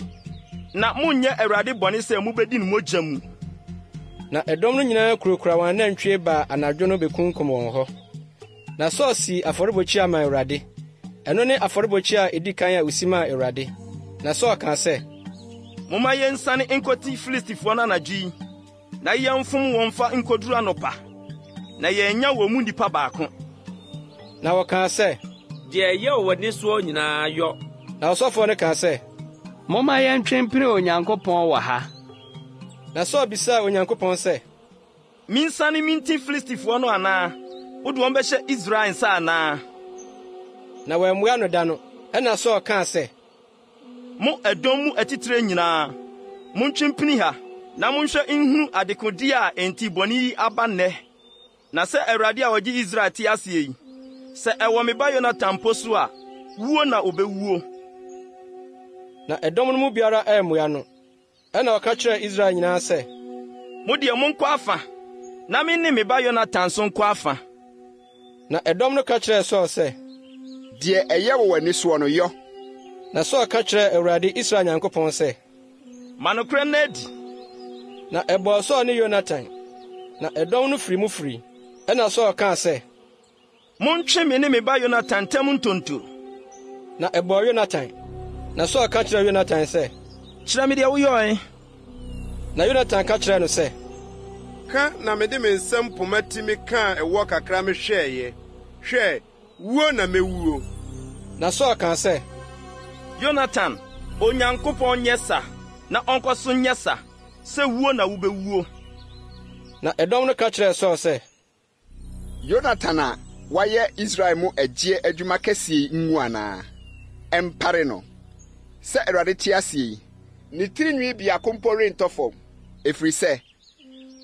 Na monyɛ Awurade bɔne sɛ mubedi no mogya mu. Na ɛdɔm no nyinaa kurakura wɔn anantwie baa anadwo no bekunkum wɔn hɔ. Na Saul sii afɔrebɔkyia ma Awurade. Ɛno ne afɔrebɔkyia a edi kan a osi maa Awurade. Na Saul kaa sɛ, momma yɛnsane nkɔti Filistifoɔ no anadwo yi, na yɛmfom wɔn fa nkoduru anɔpa, na yɛnya wɔn mu nnipa baako. Na wɔkaa sɛ, deɛ ɛyɛ wɔ ne soɔ nyinaa yɔ. Na ɔsɔfoɔ no kaa sɛ, momma yɛntwempere Onyankopɔn wɔ ha. Na Saul bisaa Onyankopɔn sɛ, minsane minti Filistifoɔ no anaa? Wode wɔn bɛhyɛ Israel nsa anaa? Na wɔammua no da no, ɛna Saul kaa sɛ, mo ɛdɔm mu atitire nyinaa, montwempini ha, na monhwɛ nhunu adekodi a enti bɔne yi aba nnɛ. Na sɛ Awurade a ɔgye Israel te ase yi, sɛ ɛwɔ me ba Yonatan mpo so a, wuo na obɛwuo. Na ɛdɔm no mu biara ammua no, ɛna ɔka kyerɛɛ Israel nyinaa sɛ, mo deɛ monkɔ afa, na me ne me ba Yonatan so nkɔ afa. Na ɛdɔm no ka kyerɛɛ Saul sɛ, deɛ ɛyɛ wɔ w'ani soɔ no yɔ. Na Saul ka kyerɛɛ Awurade Israel Nyankopɔn sɛ, ma nokorɛ na adi. Na ɛbɔɔ Saul ne Yonatan, na ɛdɔm no firi mu firi. Ɛna Saul kaa sɛ, montwe me ne me ba Yonatan ntam ntonto. Na ɛbɔɔ Yonatan. Na Saul ka kyerɛɛ Yonatan sɛ, kyerɛ me deɛ woyɔe. Na Yonatan ka kyerɛɛ no sɛ, ka na mede me nsɛm poma timi kaa ɛwɔ kakra mehwɛeɛ. Hwɛ, wuo na mewuo. Na Saul kaa sɛ, Yonatan, Onyankopɔn nyɛ sa, na ɔnkɔ so nyɛ sa, sɛ wuo na wobɛwuo. Na ɛdɔm no ka kyerɛɛ Saul sɛ, Yonatan a wayɛ Israel mu agye adwuma kɛseɛ ngu anaa? Ɛmpare no. Sɛ Awurade te ase yi, ne tirinwi biako mpo rentɔ fam, ɛfiri sɛ,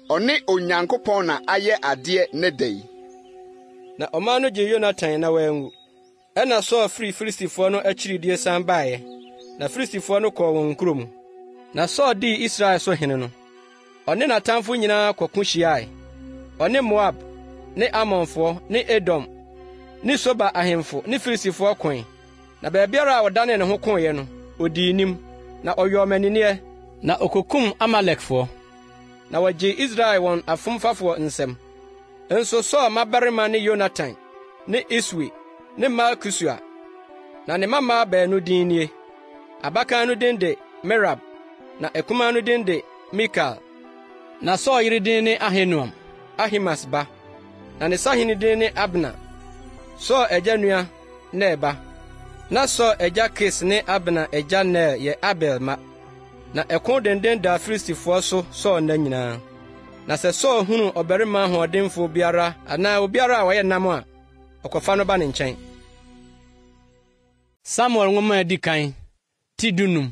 ɔne Onyankopɔn na ayɛ adeɛ ne da yi. Na ɔman no gye Yonatan na wanwu. Ɛna Saul firi Filistifoɔ no akyiridie san baeɛ, na Filistifoɔ no kɔɔ wɔn kurom. Na Saul dii Israel so hene no. Ɔne n'atamfo nyinaa kɔko hyiae. Ɔne Moab, ne Amonfoɔ, ne Edom, ne Soba ahemfo, ne Filistifoɔ koe. Na baabiara a ɔdanee ne ho koeɛ no, odii nim, na ɔyɛ ɔmaniniɛ, na okokum Amalekfoɔ. Na wɔgye Israel wɔn afomfafoɔ nsɛm. Nso Saul mmabarima ne Yonatan, ne Iswi, ne Malkisua. Na ne mmammaa baanu din nie. Abakan no din de Merab, na akumaa no din de Mikal. Na Saul yere din ne Ahinoam, Ahimas ba. Na ne sahene din ne Abner. Saul agya nua Ner ba. Na Saul agya Kis ne Abner agya Ner yɛ Abel ma. Na ɛko denden da Filistifoɔ so Saul nna nyinaa. Na sɛ Saul hunu ɔbarima ahoɔdenfo biara anaa obiara a wɔyɛ nam a, ɔkɔfa no ba ne nkyɛn. Samuel nwoma edi kan, ti dunum.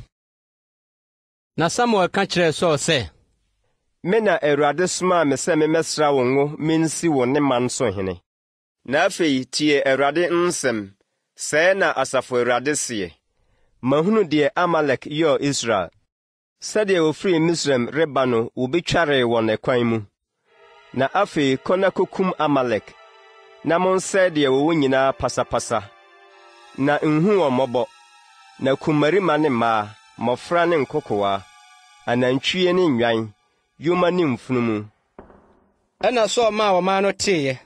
Na Samuel ka kyerɛɛ Saul sɛ, me na Awurade somaa me sɛ memmɛsra wo ngo mensi wo ne man so hene. Na afei tie Awurade nsɛm, sɛɛ na Asafo Awurade seɛ. Mahunu deɛ Amalek yɛɛ Israel. Sɛdeɛ ofiri Misraim reba no wobetwaree wɔ n'ɛkwan mu. Na afei kɔ na kokum Amalek, na monsɛe deɛ wɔwɔ nyinaa pasapasa. Na nhu wɔn mmɔbɔ, na kumarima ne mmaa, mmɔfra ne nkokoaa, anantwie ne nnwan, yoma ne mfunumu. Ɛna Saul maa ɔman no teeɛ,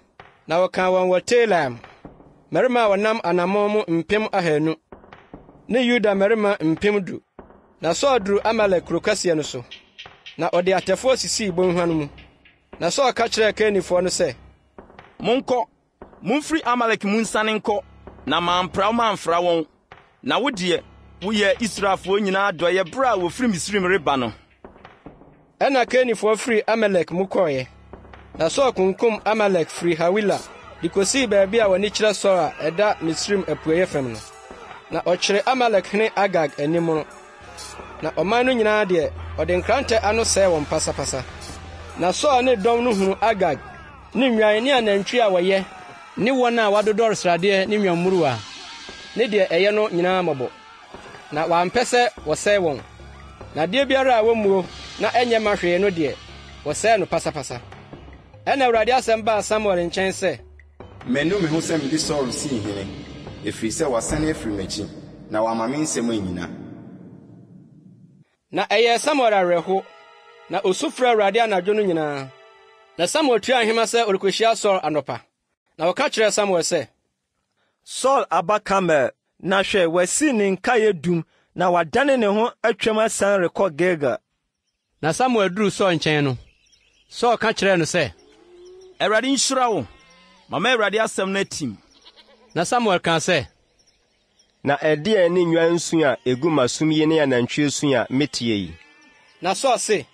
na wɔkaa wɔn wɔ Telaim, mmarima a wɔnam anammɔn mu mpem 200 ne Yuda mmarima mpem 10. Na Saul duru Amalek kuro kɛseɛ no so, na ɔde atɛfoɔ sisii bɔnhwa no mu. Na Saul ka kyerɛɛ Kenifoɔ no sɛ, monkɔ, mumfiri Amalek mu nsane nkɔ, na mamfra wɔn. Na wo deɛ, woyɛ Israelfoɔ nyinaa dɔyɛ bere a wofiri Misraim reba no. Ɛna Kenifoɔ firi Amalek mu kɔɔeɛ. Na Saul kunkum Amalek firi Hawila, de kosii baabi a wɔne kyerɛ Saul a ɛda Misraim apueeɛ fam no. Na ɔkyerɛ Amalek hene Agag anim no. Na ɔman no nyinaa deɛ, ɔde nkrantɛ ano sɛe wɔn pasapasa. Na Saul ne dɔm no hunu Agag, ne nnwan ne anantwi a wɔyɛ, ne wɔn a wɔadodɔre sradeɛ ne nnwammuruwa, ne deɛ ɛyɛ no nyinaa mmɔbɔ. Na wɔampɛ sɛ wɔsɛe wɔn. Na deɛ biara a wɔmmuo na ɛnyɛ ma hwee no deɛ, wɔsɛe no pasapasa. Ɛna Awurade asɛm baa Samuel nkyɛn sɛ, Menu me ho sɛ mede Saul sii hene, ɛfiri sɛ wasane afiri m'akyi, na wama me nsɛm anyina. Na ɛyɛ Samuel awerɛho, na osu frɛ Awurade anadwo no nyinaa. Na Samuel tuaa ahema sɛ ɔrekohyia Saul anɔpa. Na wɔka kyerɛɛ Samuel sɛ, Saul aba Karmel, na hwɛ wasi ne nkaeɛ dum, na wadane ne ho atwam asan rekɔ Gilgal. Na Samuel duru Saul nkyɛn no, Saul ka kyerɛɛ no sɛ, Awurade nhyira wo, mama Awurade asɛm no atim. Na Samuel ka sɛ, na ɛdeɛ ne nnwan nsu a egu masom yi ne anantwie su a metie yi. Na Saul se,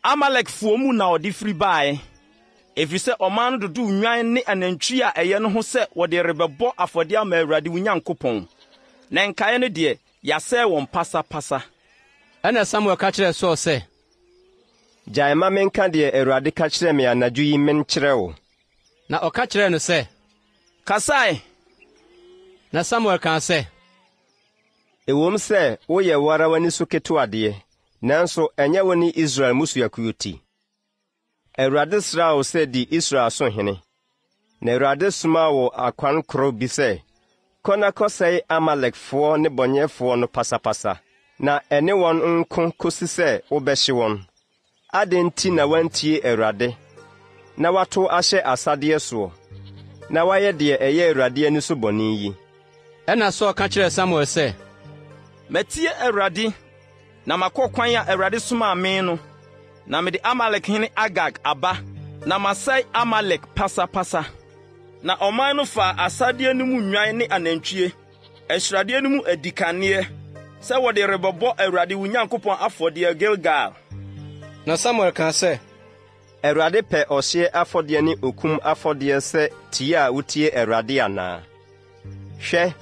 Amalekfoɔ mu na ɔde firi bae, ɛfiri sɛ ɔman no dodo nnwan ne anantwie a ɛyɛ no ho sɛ wɔde rebɛbɔ afɔde ama Awurade wo Nyankopɔn. Na nkae no deɛ, yɛasɛe wɔn pasapasa. Ɛna Samuel ka kyerɛɛ Saul sɛ, gyae ma menka deɛ Awurade ka kyerɛ me anadwo yi menkyerɛ wo. Na ɔka kyerɛɛ no sɛ, kasae. Na Samuel ka sɛ, ɛwom sɛ woyɛ wo ara w'ani so ketewadeɛ, nanso ɛnyɛ wo ne Israel mmusuakuo ti. Awurade sraa wo sɛ di Israel so hene. Na Awurade somaa wo akwan koro bi sɛ, kɔ na kɔsɛe Amalekfoɔ ne bɔnyɛfoɔ no pasapasa, na ɛne wɔn nko kosi sɛ wobɛhye wɔn. Adɛn nti na wantie Awurade, na wato ahyɛ asadeɛ soɔ, na wayɛ deɛ ɛyɛ Awurade ani so bɔne yi? Ɛna Saul ka kyerɛɛ Samuel sɛ, matie Awurade, na makɔ kwan a Awurade somaa me no, na mede Amalek hene Agag aba, na masɛe Amalek pasapasa. Na ɔman no fa asadeɛ no mu nnwan ne anantwie, ɛhyiradeɛ no mu adikaneɛ, sɛ wɔde rebɛbɔ Awurade wo Nyankopɔn afɔdeɛ Gilgal. Na Samuel ka sɛ, Awurade pɛ ɔhyeɛ afɔdeɛ ne okum afɔdeɛ sɛ tie a wotie Awurade anaa? Hwɛ,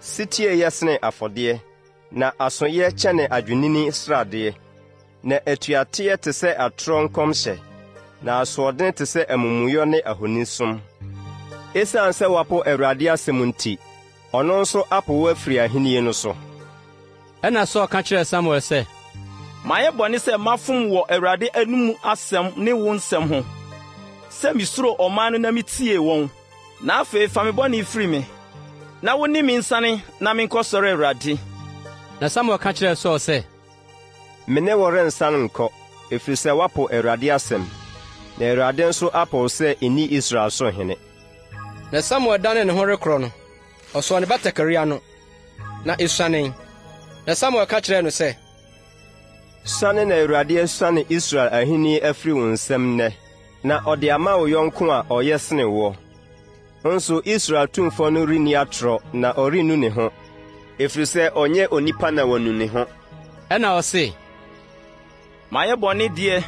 sitie yɛ sene afɔdeɛ, na asoyɛ kyɛne adwenini sradeɛ, na atuateɛ te sɛ atorɔ nkɔmhyɛ, na asoɔden te sɛ amumuyɔ ne ahonisom. Esiane sɛ wapo Awurade asɛm nti, ɔno nso apo wo afiri ahenni no so. Ɛna Saul ka kyerɛɛ Samuel sɛ, mayɛ bɔne sɛ mafom wɔ Awurade anom asɛm ne wo nsɛm ho, sɛ misuro ɔman no na mitie wɔn. Na afei fa me bɔne firi me, na wo ne me nsane na menkɔsɔre Awurade. Na Samuel ka kyerɛɛ Saul sɛ, me ne wo rensane nkɔ, ɛfiri sɛ wapo Awurade asɛm, na Awurade nso apo sɛ ɛnni Israel so hene. Na Samuel dane ne ho rekorɔ no, ɔsɔɔ ne batakari ano, na esuanee. Na Samuel ka kyerɛɛ no sɛ, suane na Awurade asuane Israel ahenni afiri wo nsɛm nnɛ, na ɔde ama wo yɔnko a ɔyɛ sene wo. Nso Israel tumfo no renni atorɔ na ɔrennu ne ho, ɛfiri sɛ ɔnyɛ onipa na wanu ne ho. Ɛna ɔse, mayɛ bɔne deɛ,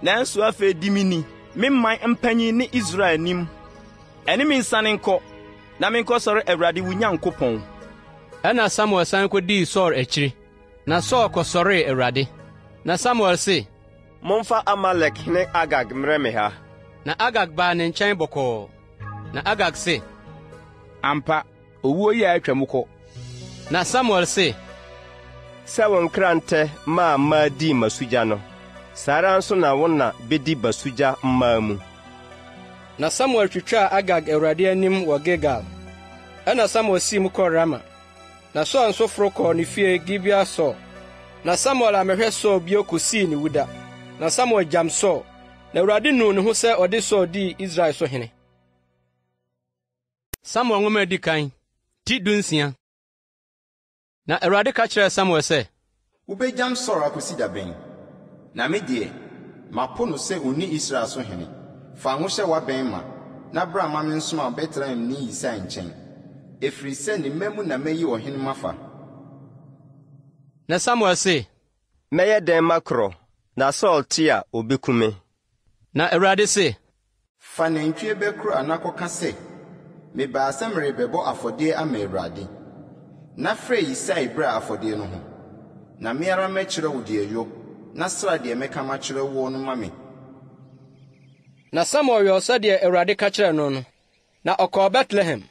nanso afei di me ni, me man mpanyin ne Israel anim. Ɛne me nsane nkɔ, na menkɔsɔre Awurade wo Nyankopɔn. Ɛna Samuel san kɔdii Saul akyiri, na Saul kɔsɔree Awurade. Na Samuel se, momfa Amalek hene Agag mmrɛ me ha. Na Agag baa ne nkyɛn bɔkɔɔ. Na Agag se, ampa, owuo yi a atwa mu kɔ. Na Samuel se, sɛ wo nkrantɛ maa mmaa dii masugya no, saa ara nso na wo na bedi basugya mmaa mu. Na Samuel twitwaa Agag Awurade anim wɔ Gilgal. Ɛna Samuel sii mu kɔɔ Rama. Na Saul nso foro kɔɔ ne fie Gibea Saul. Na Samuel amɛhwɛ Saul bio kosii ne wuda. Na Samuel gyam Saul. Na Awurade nuu ne ho sɛ ɔde Saul dii Israel so hene. Samuel nwoma edi kan ti dunsia. Na Awurade ka kyerɛ Samuel sɛ, Wobegyam sɔrɔ akosi da bɛn. Na me deɛ, mapo no sɛ onni Israel so hene. Fa ngo hyɛ w'abɛn ma, na bra ma me nsoma Betlehem ne Yisai nkyɛn. Ɛfiri sɛ ne mma mu na mayi ɔhene mafa. Na Samuel se, mɛyɛ dɛn makorɔ, na Saul te a obekume. Na Awurade se, fa nantwie bɛkoro anakɔka sɛ, mebaa sɛ merebɛbɔ afɔdeɛ ama Awurade. Na frɛ Yisai bra afɔdeɛ no ho. Na me ara mɛkyerɛ wo deɛ yo, na sra deɛ mɛka makyerɛ wo no ma me. Na Samuel yɛ sɛdeɛ Awurade ka kyerɛ no no. Na ɔkɔɔ Betlehem.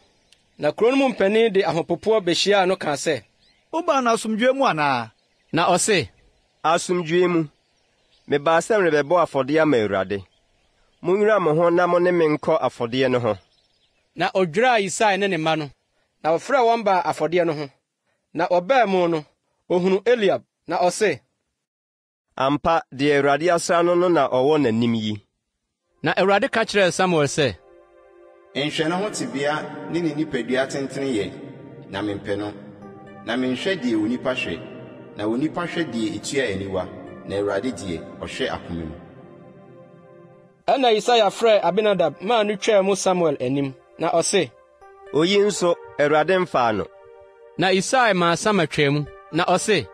Na kuro no mu mpanin de ahopopoɔ behyiaa no kaa sɛ, wobaa no asomdwoe mu anaa? Na ɔse, asomdwoe mu. Mebaa sɛ merebɛbɔ afɔdeɛ ama Awurade. Munwira mo ho na mo ne me nkɔ afɔdeɛ no ho. Na odwiraa Yisai ne ne mma no. Na ɔfrɛ wɔn baa afɔdeɛ no ho. Na ɔbaa mu no, ohunu Eliab, na ɔse, ampa deɛ Awurade asra no no na ɔwɔ n'anim yi. Na Awurade ka kyerɛɛ Samuel sɛ, nhwɛ ne ho tebea ne ne nipadua tentene yɛ, na mempɛ no. Na menhwɛ deɛ onipa hwɛ, na onipa hwɛ deɛ etua aniwa, na Awurade deɛ ɔhwɛ akoma mu. Ɛna Yisai frɛ Abinadab maa no twaa mu Samuel anim, na ɔse, oyi nso Awurade mfaa no. Na Yisai maa Sama twaa mu, na ɔse,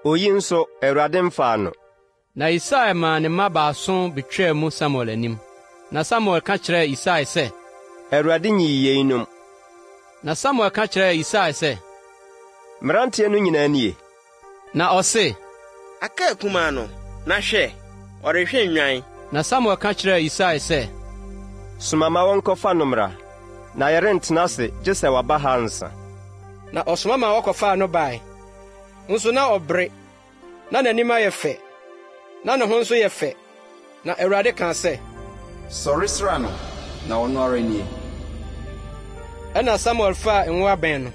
oyi nso Awurade mfaa no. Na Yisai maa ne mma baason betwaa mu Samuel anim. Na Samuel ka kyerɛɛ Yisai sɛ, Awurade nyii yeinom. Na Samuel ka kyerɛɛ Yisai sɛ, mmeranteɛ no nyinaa nie. Na ɔse, aka akumaa no, na hwɛ, ɔrehwɛ nnwan. Na Samuel ka kyerɛɛ Yisai sɛ, soma ma wɔnkɔfa no mmra, na yɛrentena ase gye sɛ waba ha nsa. Na ɔsoma ma wɔkɔfaa no bae. Nso na ɔbere, na n'anim ayɛ fɛ, na ne ho nso yɛ fɛ. Na Awurade kaa sɛ, sɔre sra no, na ɔno ara nie. Ɛna Samuel faa ngo abɛn no,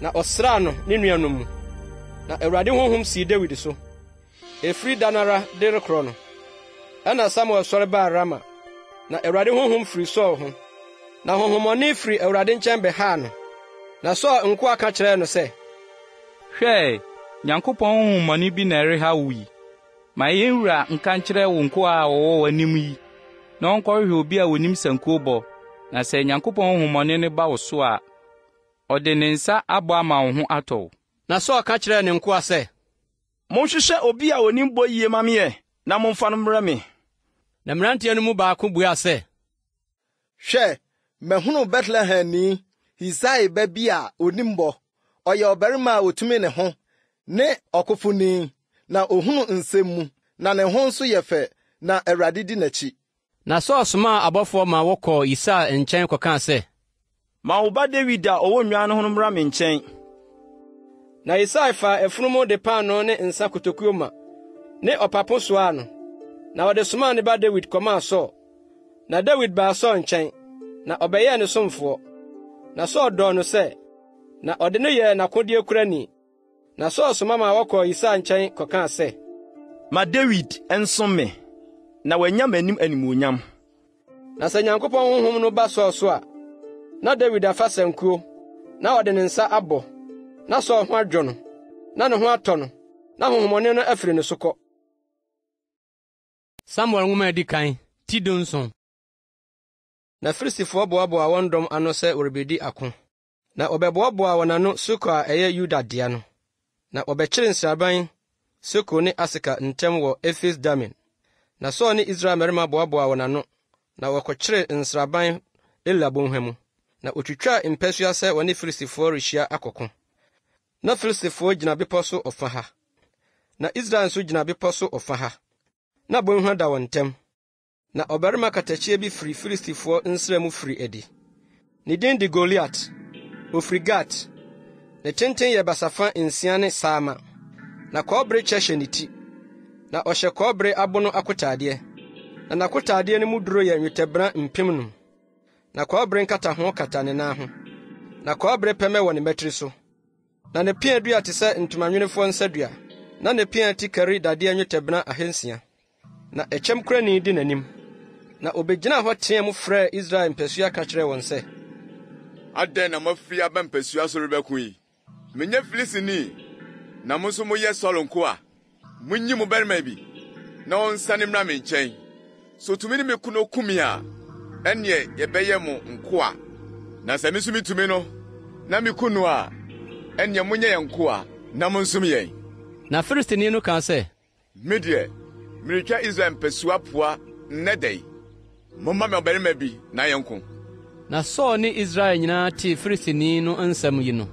na ɔsraa no ne nuanom mu. Na Awurade honhom sii Dawid so. Efiri da nara de rekorɔ no. Ɛna Samuel sɔre baa Rama, na Awurade honhom firi Saul ho. Na honhommɔne firi Awurade nkyɛn bɛhaa no. Na Saul nko aka kyerɛɛ no sɛ, hwɛ, Nyankopɔn honhommɔne bi na ɛreha wo yi. Ma yɛnwura nka nkyerɛ wo nko a wɔwɔ w'anim yi, na ɔnkɔhwehwɛ obi a wonim sankuo bɔ, na sɛ Nyankopɔn honhommɔne no ba wo so a, ɔde ne nsa abɔ ama wo ho atɔ wo. Na Saul ka kyerɛɛ ne nkoa sɛ, monhwehwɛ obi a onim bɔ yie ma meɛ, na momfa no mmrɛ me. Na mmeranteɛ no mu baako buaa sɛ, hwɛ, mahunu Betlehem ni Yisai ba bi a onim bɔ. Ɔyɛ ɔbarima a otumi ne ho, ne ɔkofo ni, na ohunu nsɛm mu, na ne ho nso yɛ fɛ, na Awurade di n'akyi. Na Saul somaa abɔfoɔ ma wɔkɔɔ Yisai nkyɛn kɔkaa sɛ, ma wo ba Dawid a ɔwɔ nnwan no ho mmra me nkyɛn. Na Yisai faa afunumu de paano ne nsa kotokuo ma, ne ɔpapo soaa no. Na wɔde somaa ne ba Dawid kɔmaa Saul. Na Dawid baa Saul nkyɛn, na ɔbɛyɛɛ ne somfoɔ. Na Saul dɔɔ no sɛ, na ɔde no yɛɛ n'akodeɛ kurani. Na Saul soma ma wɔkɔɔ Yisai nkyɛn kɔkaa sɛ, ma Dawid nsom me, na wanya m'anim animuonyam. Na sɛ Nyankopɔn honhom no ba Saul so a, na Dawid afa sankuo, na ɔde ne nsa abɔ, na Saul ho adwo no, na ne ho atɔ no, na honhommɔne no afiri ne so kɔ. Samuel nwoma edi kan ti dunson. Na Filistifoɔ boaboa wɔn dɔm ano sɛ wɔrebedi ako. Na ɔbɛboaboa wɔn ano Soko a ɛyɛ Yuda dea no. Na ɔbɛkyere nsraban Soko ne Aseka ntɛm wɔ Efes Damin. Na Saul ne Israel mmarima boaboa wɔn ano, na wɔkɔkyere nsraban Ela bɔnhwa mu. Na otwitwaa mpasua sɛ wɔne Filistifoɔ rehyia akɔko. Na Filistifoɔ gyina bepɔ so ɔfa ha, na Israel nso gyina bepɔ so ɔfa ha. Na bɔnhwa da wɔn ntam. Na ɔbarima katakyie bi firi Filistifoɔ nsra mu firi adi. Ne din de Goliat, ofiri Gat. Ne tenten yɛ basafa 6 ne saama. Na kɔbere kyɛ hyɛ ne ti. Na ɔhyɛ kɔbere abono akotaadeɛ. Na n'akotaadeɛ no mu duro yɛ nnwetɛbena 5,000. Na kɔbere nkataho kata ne nan ho. Na kɔbere pɛmɛ wɔ ne mɛtiri so. Na ne pia dua te sɛ ntomanwenifoɔ nsadua. Na ne pia ti kari dadeɛ nnwetɛbena 600. Na ɛkyɛm kurani di n'anim. Na obegyina hɔ teɛ mu frɛ Israel mpasua ka kyerɛ wɔn sɛ, Adɛn na mafiri aba mpasua so rebɛko yi? Menyɛ Filistini, na mo nso moyɛ Saulo nko a. Munyi mo barima bi, na ɔnsane mmra me nkyɛn. So tumi ne me kuno kumi a, ɛneɛ yɛbɛyɛ mo nko a. Na sɛ me nso mitumi no, na me kuno a, ɛneɛ monyɛ yɛn nko a, na mo nsom yɛn. Na Filistini no kaa sɛ, Me deɛ, meretwa Israel mpasua poa nnɛ da yi. Momma me ɔbarima bi na yɛnko. Na Saul ne Israel nyinaa tee Filistini no nsɛm yi no.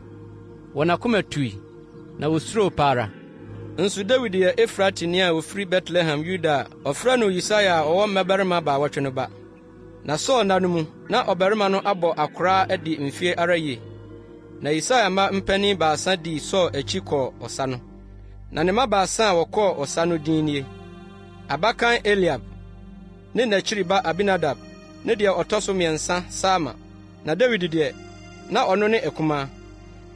Wɔn akoma tui, na wosuro paara. Nso Dawid yɛ Efratini a ofiri Bethlehem, Yuda a ɔfrɛ no Yisai a ɔwɔ mmabarima baawɔtwe no ba. Na Saul nna no mu, na ɔbarima no abɔ akora adi mfie ara yie. Na Yisai mma mpanin baasa dii Saul akyi kɔɔ ɔsa no. Na ne mma baasa a wɔkɔɔ ɔsa no din nie: Abakan Eliab, ne n'akyiri ba Abinadab, ne deɛ ɔtɔ so mmiɛnsa Sama. Na Dawid deɛ, na ɔno ne akumaa.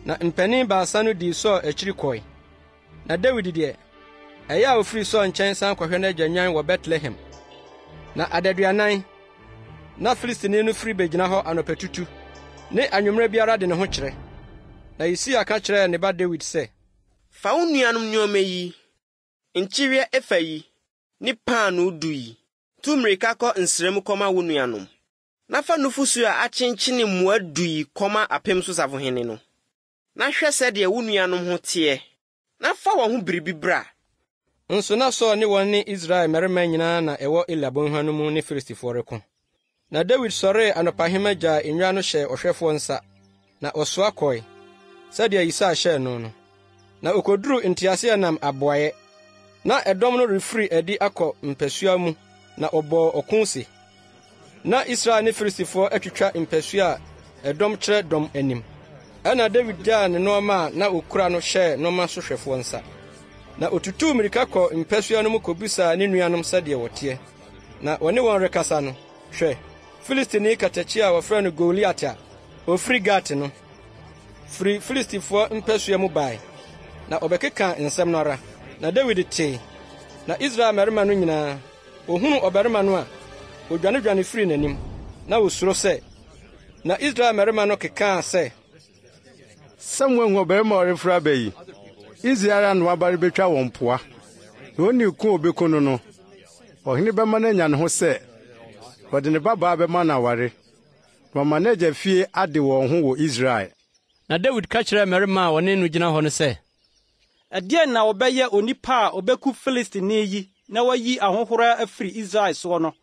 Na mpanin baasa no dii Saul akyiri kɔe. Na Dawid deɛ, ɛyɛ a ofiri Saul nkyɛn san kɔhwɛ n'agya nwan wɔ Bethlehem. Na adaduanan, na Filistini no firi begyina hɔ anɔpatutu, ne anwummere biara de ne ho kyerɛ. Na Yisia ka kyerɛɛ ne ba Dawid sɛ, Fa wo nuanom nneɔma yi, nkyereɛ efa yi, ne paano du yi, tu mmirika kɔ nsrɛm kɔma wo nuanom. Na fa nufusu a akyenkyene mmoa du yi kɔma apem so safohene no. Na hwɛ sɛdeɛ wo nuanom ho teɛ. Na fa wɔn ho biribi bra. Nso na Saul ne wɔn ne Israel mmarima nyinaa na ɛwɔ Eliab bɔnhwa no mu ne Filistifoɔ reko. Na Dawid sɔree anɔpahema gyaa nnwa no hyɛ ɔhwɛfoɔ nsa, na ɔsoa kɔe, sɛdeɛ Yisai hyɛɛ no no. Na okoduru nteaseɛnam aboaeɛ. Na ɛdɔm no refiri adi akɔ mpasua mu, na ɔbɔɔ ɔko se. Na Israel ne Filistifoɔ atwitwa mpasua a ɛdɔm kyerɛ dɔm anim. Ɛna Dawid gyaa ne nneɔma a na okura no hyɛɛ nneɔma so hwɛfoɔ nsa. Na otutuu mmirika kɔ mpasua no mu kobisaa ne nuanom sɛdeɛ wɔteɛ. Na wɔne wɔn rekasa no, hwɛ, Filistini katakyi a wɔfrɛ no Goliat a ofiri Gat no, firi Filistifoɔ mpasua mu bae. Na ɔbɛkeka nsɛm no ara. Na Dawid tee. Na Israel mmarima no nyinaa, ohunu ɔbarima no a, odwane firi n'anim, na wosuro sɛ. Na Israel mmarima no kekaa sɛ, Samuel hu ɔbarima a ɔrefiri aba yi. Israel ano abare betwa wɔn poa. Na onni ku obeku no. Ɔhene bɛma no anya ne ho sɛ, wɔde ne babaa bɛma no aware. Na ɔma n'agya fie ade wɔn ho wɔ Israel. Na Dawid ka kyerɛɛ mmarima a wɔne no gyina hɔ no sɛ, ɛdeɛn na wɔbɛyɛ onipa a obeku Filistini yi na wayi ahohora afiri Israel soɔ no?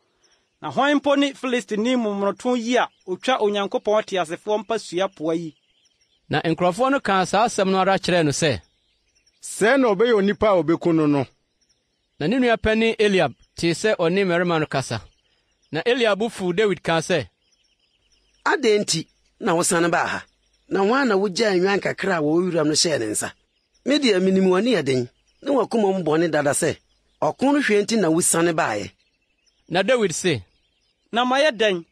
Na hwan mpo ne Filistini momonoto yi a otwa Onyankopɔn teasefoɔ mpasua poa yi? Na nkurɔfoɔ no kaa saa asɛm no ara kyerɛɛ no sɛ, sɛɛ na ɔbɛyɛ onipa a obeku no. Na ne nua panin Eliab tee sɛ ɔne mmarima no kasa. Na Eliab fuw Dawid kaa sɛ, adɛn nti na wosane baa ha? Na hwan na wogyaa nnwan kakra a wɔwɔ wuram no hyɛɛ ne nsa? Me deɛ minim wɔ ne yɛden, ne wakoma mu bɔne dada sɛ, ɔko no hwɛ nti na wosane baeɛ. Na Dawid se, na mayɛ dɛn?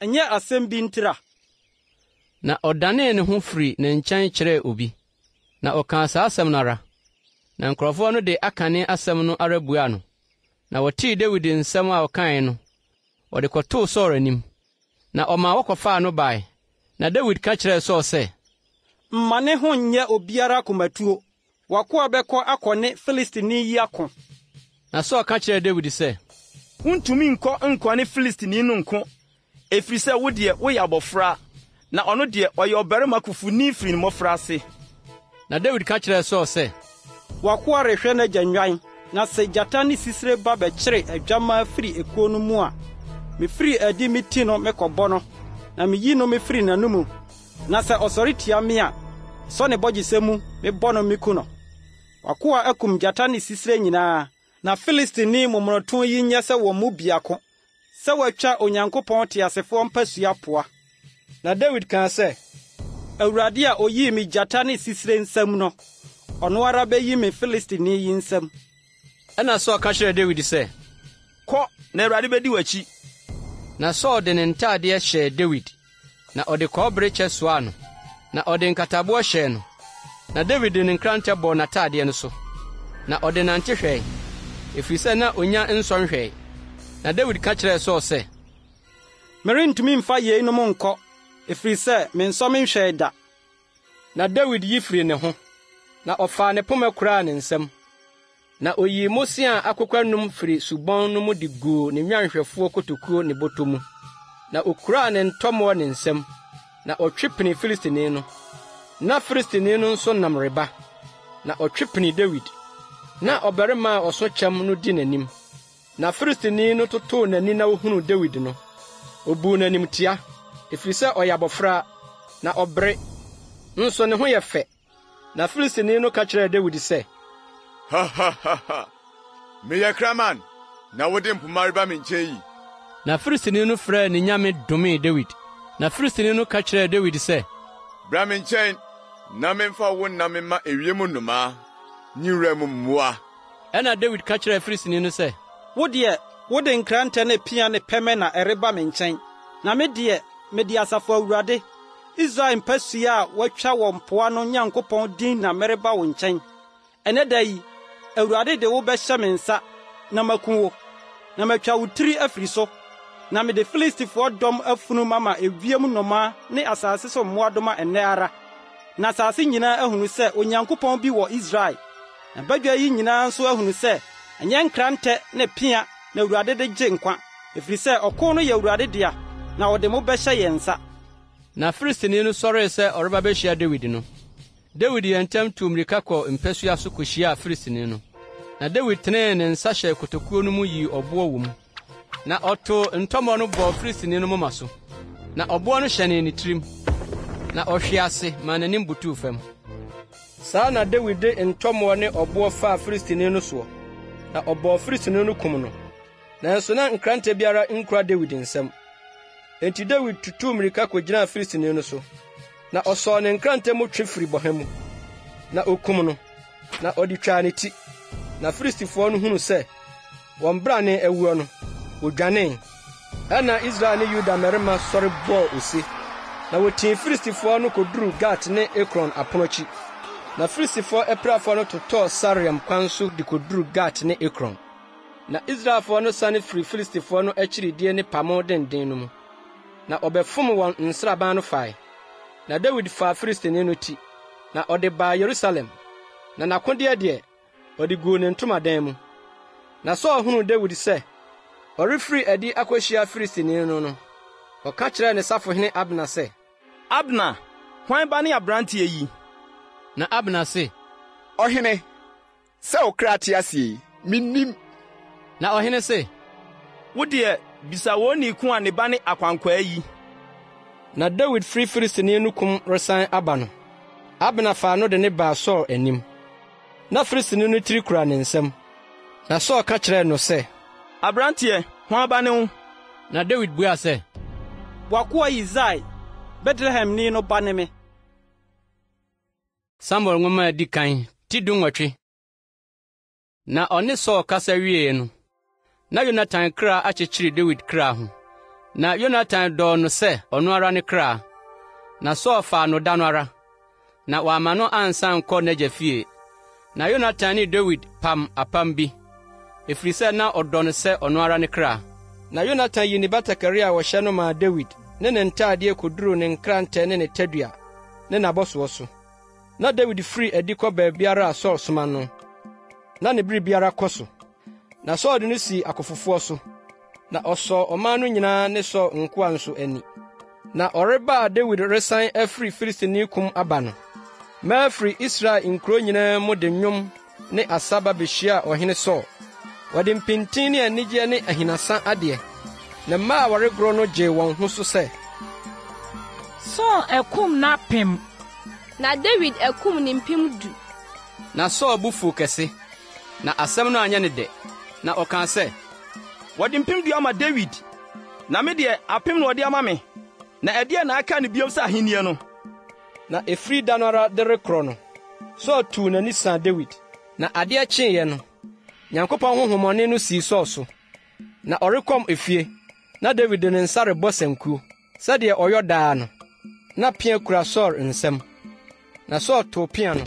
Ɛnyɛ asɛm bi ntira. Na ɔdanee ne ho firi ne nkyɛn kyerɛɛ obi. Na ɔkaa saa asɛm no ara. Na nkurɔfoɔ no de akane asɛm no ara bua no. Na wɔtee Dawid nsɛm a ɔkae no, wɔde kɔtoo Saulo anim. Na ɔmaa wɔkɔfaa no bae. Na Dawid ka kyerɛɛ Saulo sɛ, mma ne ho nyɛ obiara komatuo. Wakoa bɛkɔ akɔne Filistini yi ako. Na Saulo ka kyerɛɛ Dawid sɛ, wontumi nkɔ ne Filistini no nko, ɛfiri sɛ wo deɛ woyɛ abɔfra, na ɔno deɛ ɔyɛ ɔbarima kufuni firi ne mmɔfra ase. Na Dawid ka kyerɛɛ Saulo sɛ, wakoa rehwɛ n'agya nnwan, na sɛ gyata ne sisire ba bɛkyere adwammaa firi ekuo no mu a, mefiri adi me ti no mekɔbɔ no, na meyi no mefiri n'anom. Na sɛ ɔsɔre tia me a, sɔ ne bɔgyesɛ mu, mebɔ no meku no. Wakoa akum gyata ne sisire nyinaa, na Filistini momonoto yi nyɛ sɛ wɔn mu biako, sɛ watwa Onyankopɔn teasefoɔ mpasua poa. Na Dawid kaa sɛ, Awurade a oyii me gyata ne sisire nsam no, ɔno ara bɛyi me Filistini yi nsam. Ɛna Saulo ka kyerɛɛ Dawid sɛ, kɔ na Awurade bɛdi w'akyi. Na Saulo de ne ntadeɛ hyɛɛ Dawid, na ɔde kɔbere kyɛ soaa no, na ɔde nkataboɔ hyɛɛ no. Na Dawid de ne nkrantɛ bɔɔ n'atadeɛ no so, na ɔde nante hwɛe, ɛfiri sɛ na onya nsɔn hwɛe. Na Dawid ka kyerɛɛ Saulo sɛ, merentumi mfa yeinom nkɔ, ɛfiri sɛ mensɔ me nhwɛe da. Na Dawid yi firi ne ho, na ɔfaa ne poma koraa ne nsam. Na oyii Mose a akokwanum firi subon no mu de guu ne nwanhwɛfoɔ kotokuo ne bɔtɔ mu. Na okuraa ne ntɔmmɔ ne nsam, na ɔtwepene Filistini no. Na Filistini no nso nam reba, na ɔtwepene Dawid. Na ɔbarima a ɔso kyɛm no di n'anim. Na Filistini no totoo n'ani na ohunu Dawid no. Obuu n'anim tia, ɛfiri sɛ ɔyɛ abɔfra, na ɔbere, nso ne ho yɛ fɛ. Na Filistini no ka kyerɛɛ Dawid sɛ, ha, meyɛ kraman, na wode mpoma reba me nkyɛn yi. Na Filistini no frɛɛ ne nyame domee Dawid. Na Filistini no ka kyerɛɛ Dawid sɛ, bra me nkyɛn, na memfa wo na memma ewiem nnomaa, nyiwura mu mmoa. Ɛna Dawid ka kyerɛɛ Filistini no sɛ, wo deɛ, wode nkrantɛ ne pia ne pɛmɛ na ɛreba me nkyɛn. Na me deɛ, mede Asafo Awurade, Israel mpasua a watwa wɔ mpoa no Nyankopɔn din na mereba wo nkyɛn. Ɛnɛ da yi, Awurade de wo bɛhyɛ me nsa, na maku wo, na matwa wo tiri afiri so, na mede Filistifoɔ dɔm afunu mama ewiem nnɔmaa ne asase so mmoadoma ɛnnɛ ara. Na asase nyinaa ahunu sɛ Onyankopɔn bi wɔ Israel. Na badwa yi nyinaa nso ahunu sɛ ɛnyɛ nkrantɛ ne pia na Awurade de gye nkwa, ɛfiri sɛ ɔko no yɛ Awurade dea, na ɔde mo bɛhyɛ yɛn nsa. Na Filistini no sɔree sɛ ɔreba bɛhyia Dawid no. Dawid yɛ ntɛm tuu mmirika kɔ mpasua so kohyiaa Filistini no. Na Dawid tenee ne nsa hyɛ kotokuo no mu yii ɔboɔ wɔ mu. Na ɔtoo ntɔmmɔ no bɔɔ Filistini no moma so. Na ɔboɔ no hyɛnee ne tirim. Na ɔhwe ase ma n'anim butuu fam. Saa na Dawid de ntɔmmɔ ne ɔboɔ faa Filistini no soɔ. Na ɔbɔɔ Filistini no kum no. Nanso na nkrantɛ biara nkura Dawid nsam. Enti Dawid tutuu mmirika kogyinaa Filistini no so. Na ɔsɔɔ ne nkrantɛ mu twe firi bɔha mu. Na okum no. Na ɔde twaa ne ti. Na Filistifoɔ no hunu sɛ wɔn brane awuo no, wodwanee. Ɛna Israel ne Yuda mmarima sɔre bɔɔ ose. Na wotii Filistifoɔ no koduru Gat ne Ekron aponokyi. Na Filistifoɔ apirafoɔ no totɔɔ Saream kwan so de koduru Gat ne Ekron. Na Israelfoɔ no sane firi Filistifoɔ no akyiridie ne pamo denden no mu. Na ɔbɛfom wɔn nsraban no fae. Na Dawid faa Filistini no ti, na ɔde baa Yerusalem. Na n'akodeɛ deɛ, ɔde guu ne ntomadan mu. Na Saul hunu Dawid sɛ ɔrefiri adi akɔhyia Filistini no, ɔka kyerɛɛ ne safohene Abner sɛ, Abner, hwan ba ne aberanteɛ yi? Na Abner se, Ɔhene, sɛ wo kra te ase yi, minnim. Na ɔhene se, wo deɛ, bisa wɔn ni ko a ne ba ne akwankwaa yi. Na Dawid firi Filistini no kum resan aba no, Abner faa no de ne baa Saul anim. Na Filistini no tiri kura ne nsam. Na Saul ka kyerɛɛ no sɛ, aberanteɛ, hwan ba ne wo? Na Dawid buaa sɛ, Wakoa Yisai, Bethlehem ni no ba ne me. Samuel nwoma adi kan, ti dunwɔtwe. Na ɔne Saul kasa wiee no, na Yonatan kra akyekyere Dawid kra ho. Na Yonatan dɔɔ no sɛ ɔno ara ne kra. Na Saul faa no da no ara, na wama no ansan nkɔ n'agya fie. Na Yonatan ne Dawid pam apam bi, ɛfiri sɛ na ɔdɔ no sɛ ɔno ara ne kra. Na Yonatan yi ne batakari a wɔhyɛ no maa Dawid ne ne ntaadeɛ koduru ne nkrantɛ ne ne tadua ne n'abɔsoɔ so. Na Dawid firi adi kɔ baabiara a Saul soma no, na ne bere biara kɔ so. Na Saul de no si akɔfofoɔ so, na ɔsɔ ɔman no nyinaa ne Saul nkoa nso ani. Na ɔreba a Dawid resan afiri Filistini kum aba no, mafiri Israel nkuro nyinaa mu de nnwom ne asaba behyia ɔhene Saul. Wɔde mpintin ne anigye ne ahinasa adeɛ. Na mmaa a wɔregoro no gyee wɔn ho so sɛ, Saul akum n'apem, na David akum ne mpem 10. Na Saul bu fuw kɛse, na asɛm no anyɛ ne dɛ. Na ɔkaa sɛ, wɔde mpem 10 ama David, na me deɛ apem na wɔde ama me. Na ɛdeɛ na aka ne biom sɛ ahenni no. Na ɛfiri da no ara de rekorɔ no, Saul tuu n'ani saa Dawid. Na adeɛ kyeeɛ no, Nyankopɔn honhommɔne no sii Saul so. Na ɔrekɔm efie, na Dawid de ne nsa rebɔ sankuo, sɛdeɛ ɔyɔ daa no. Na pia kura Saul nsam. Na Saul too pia no,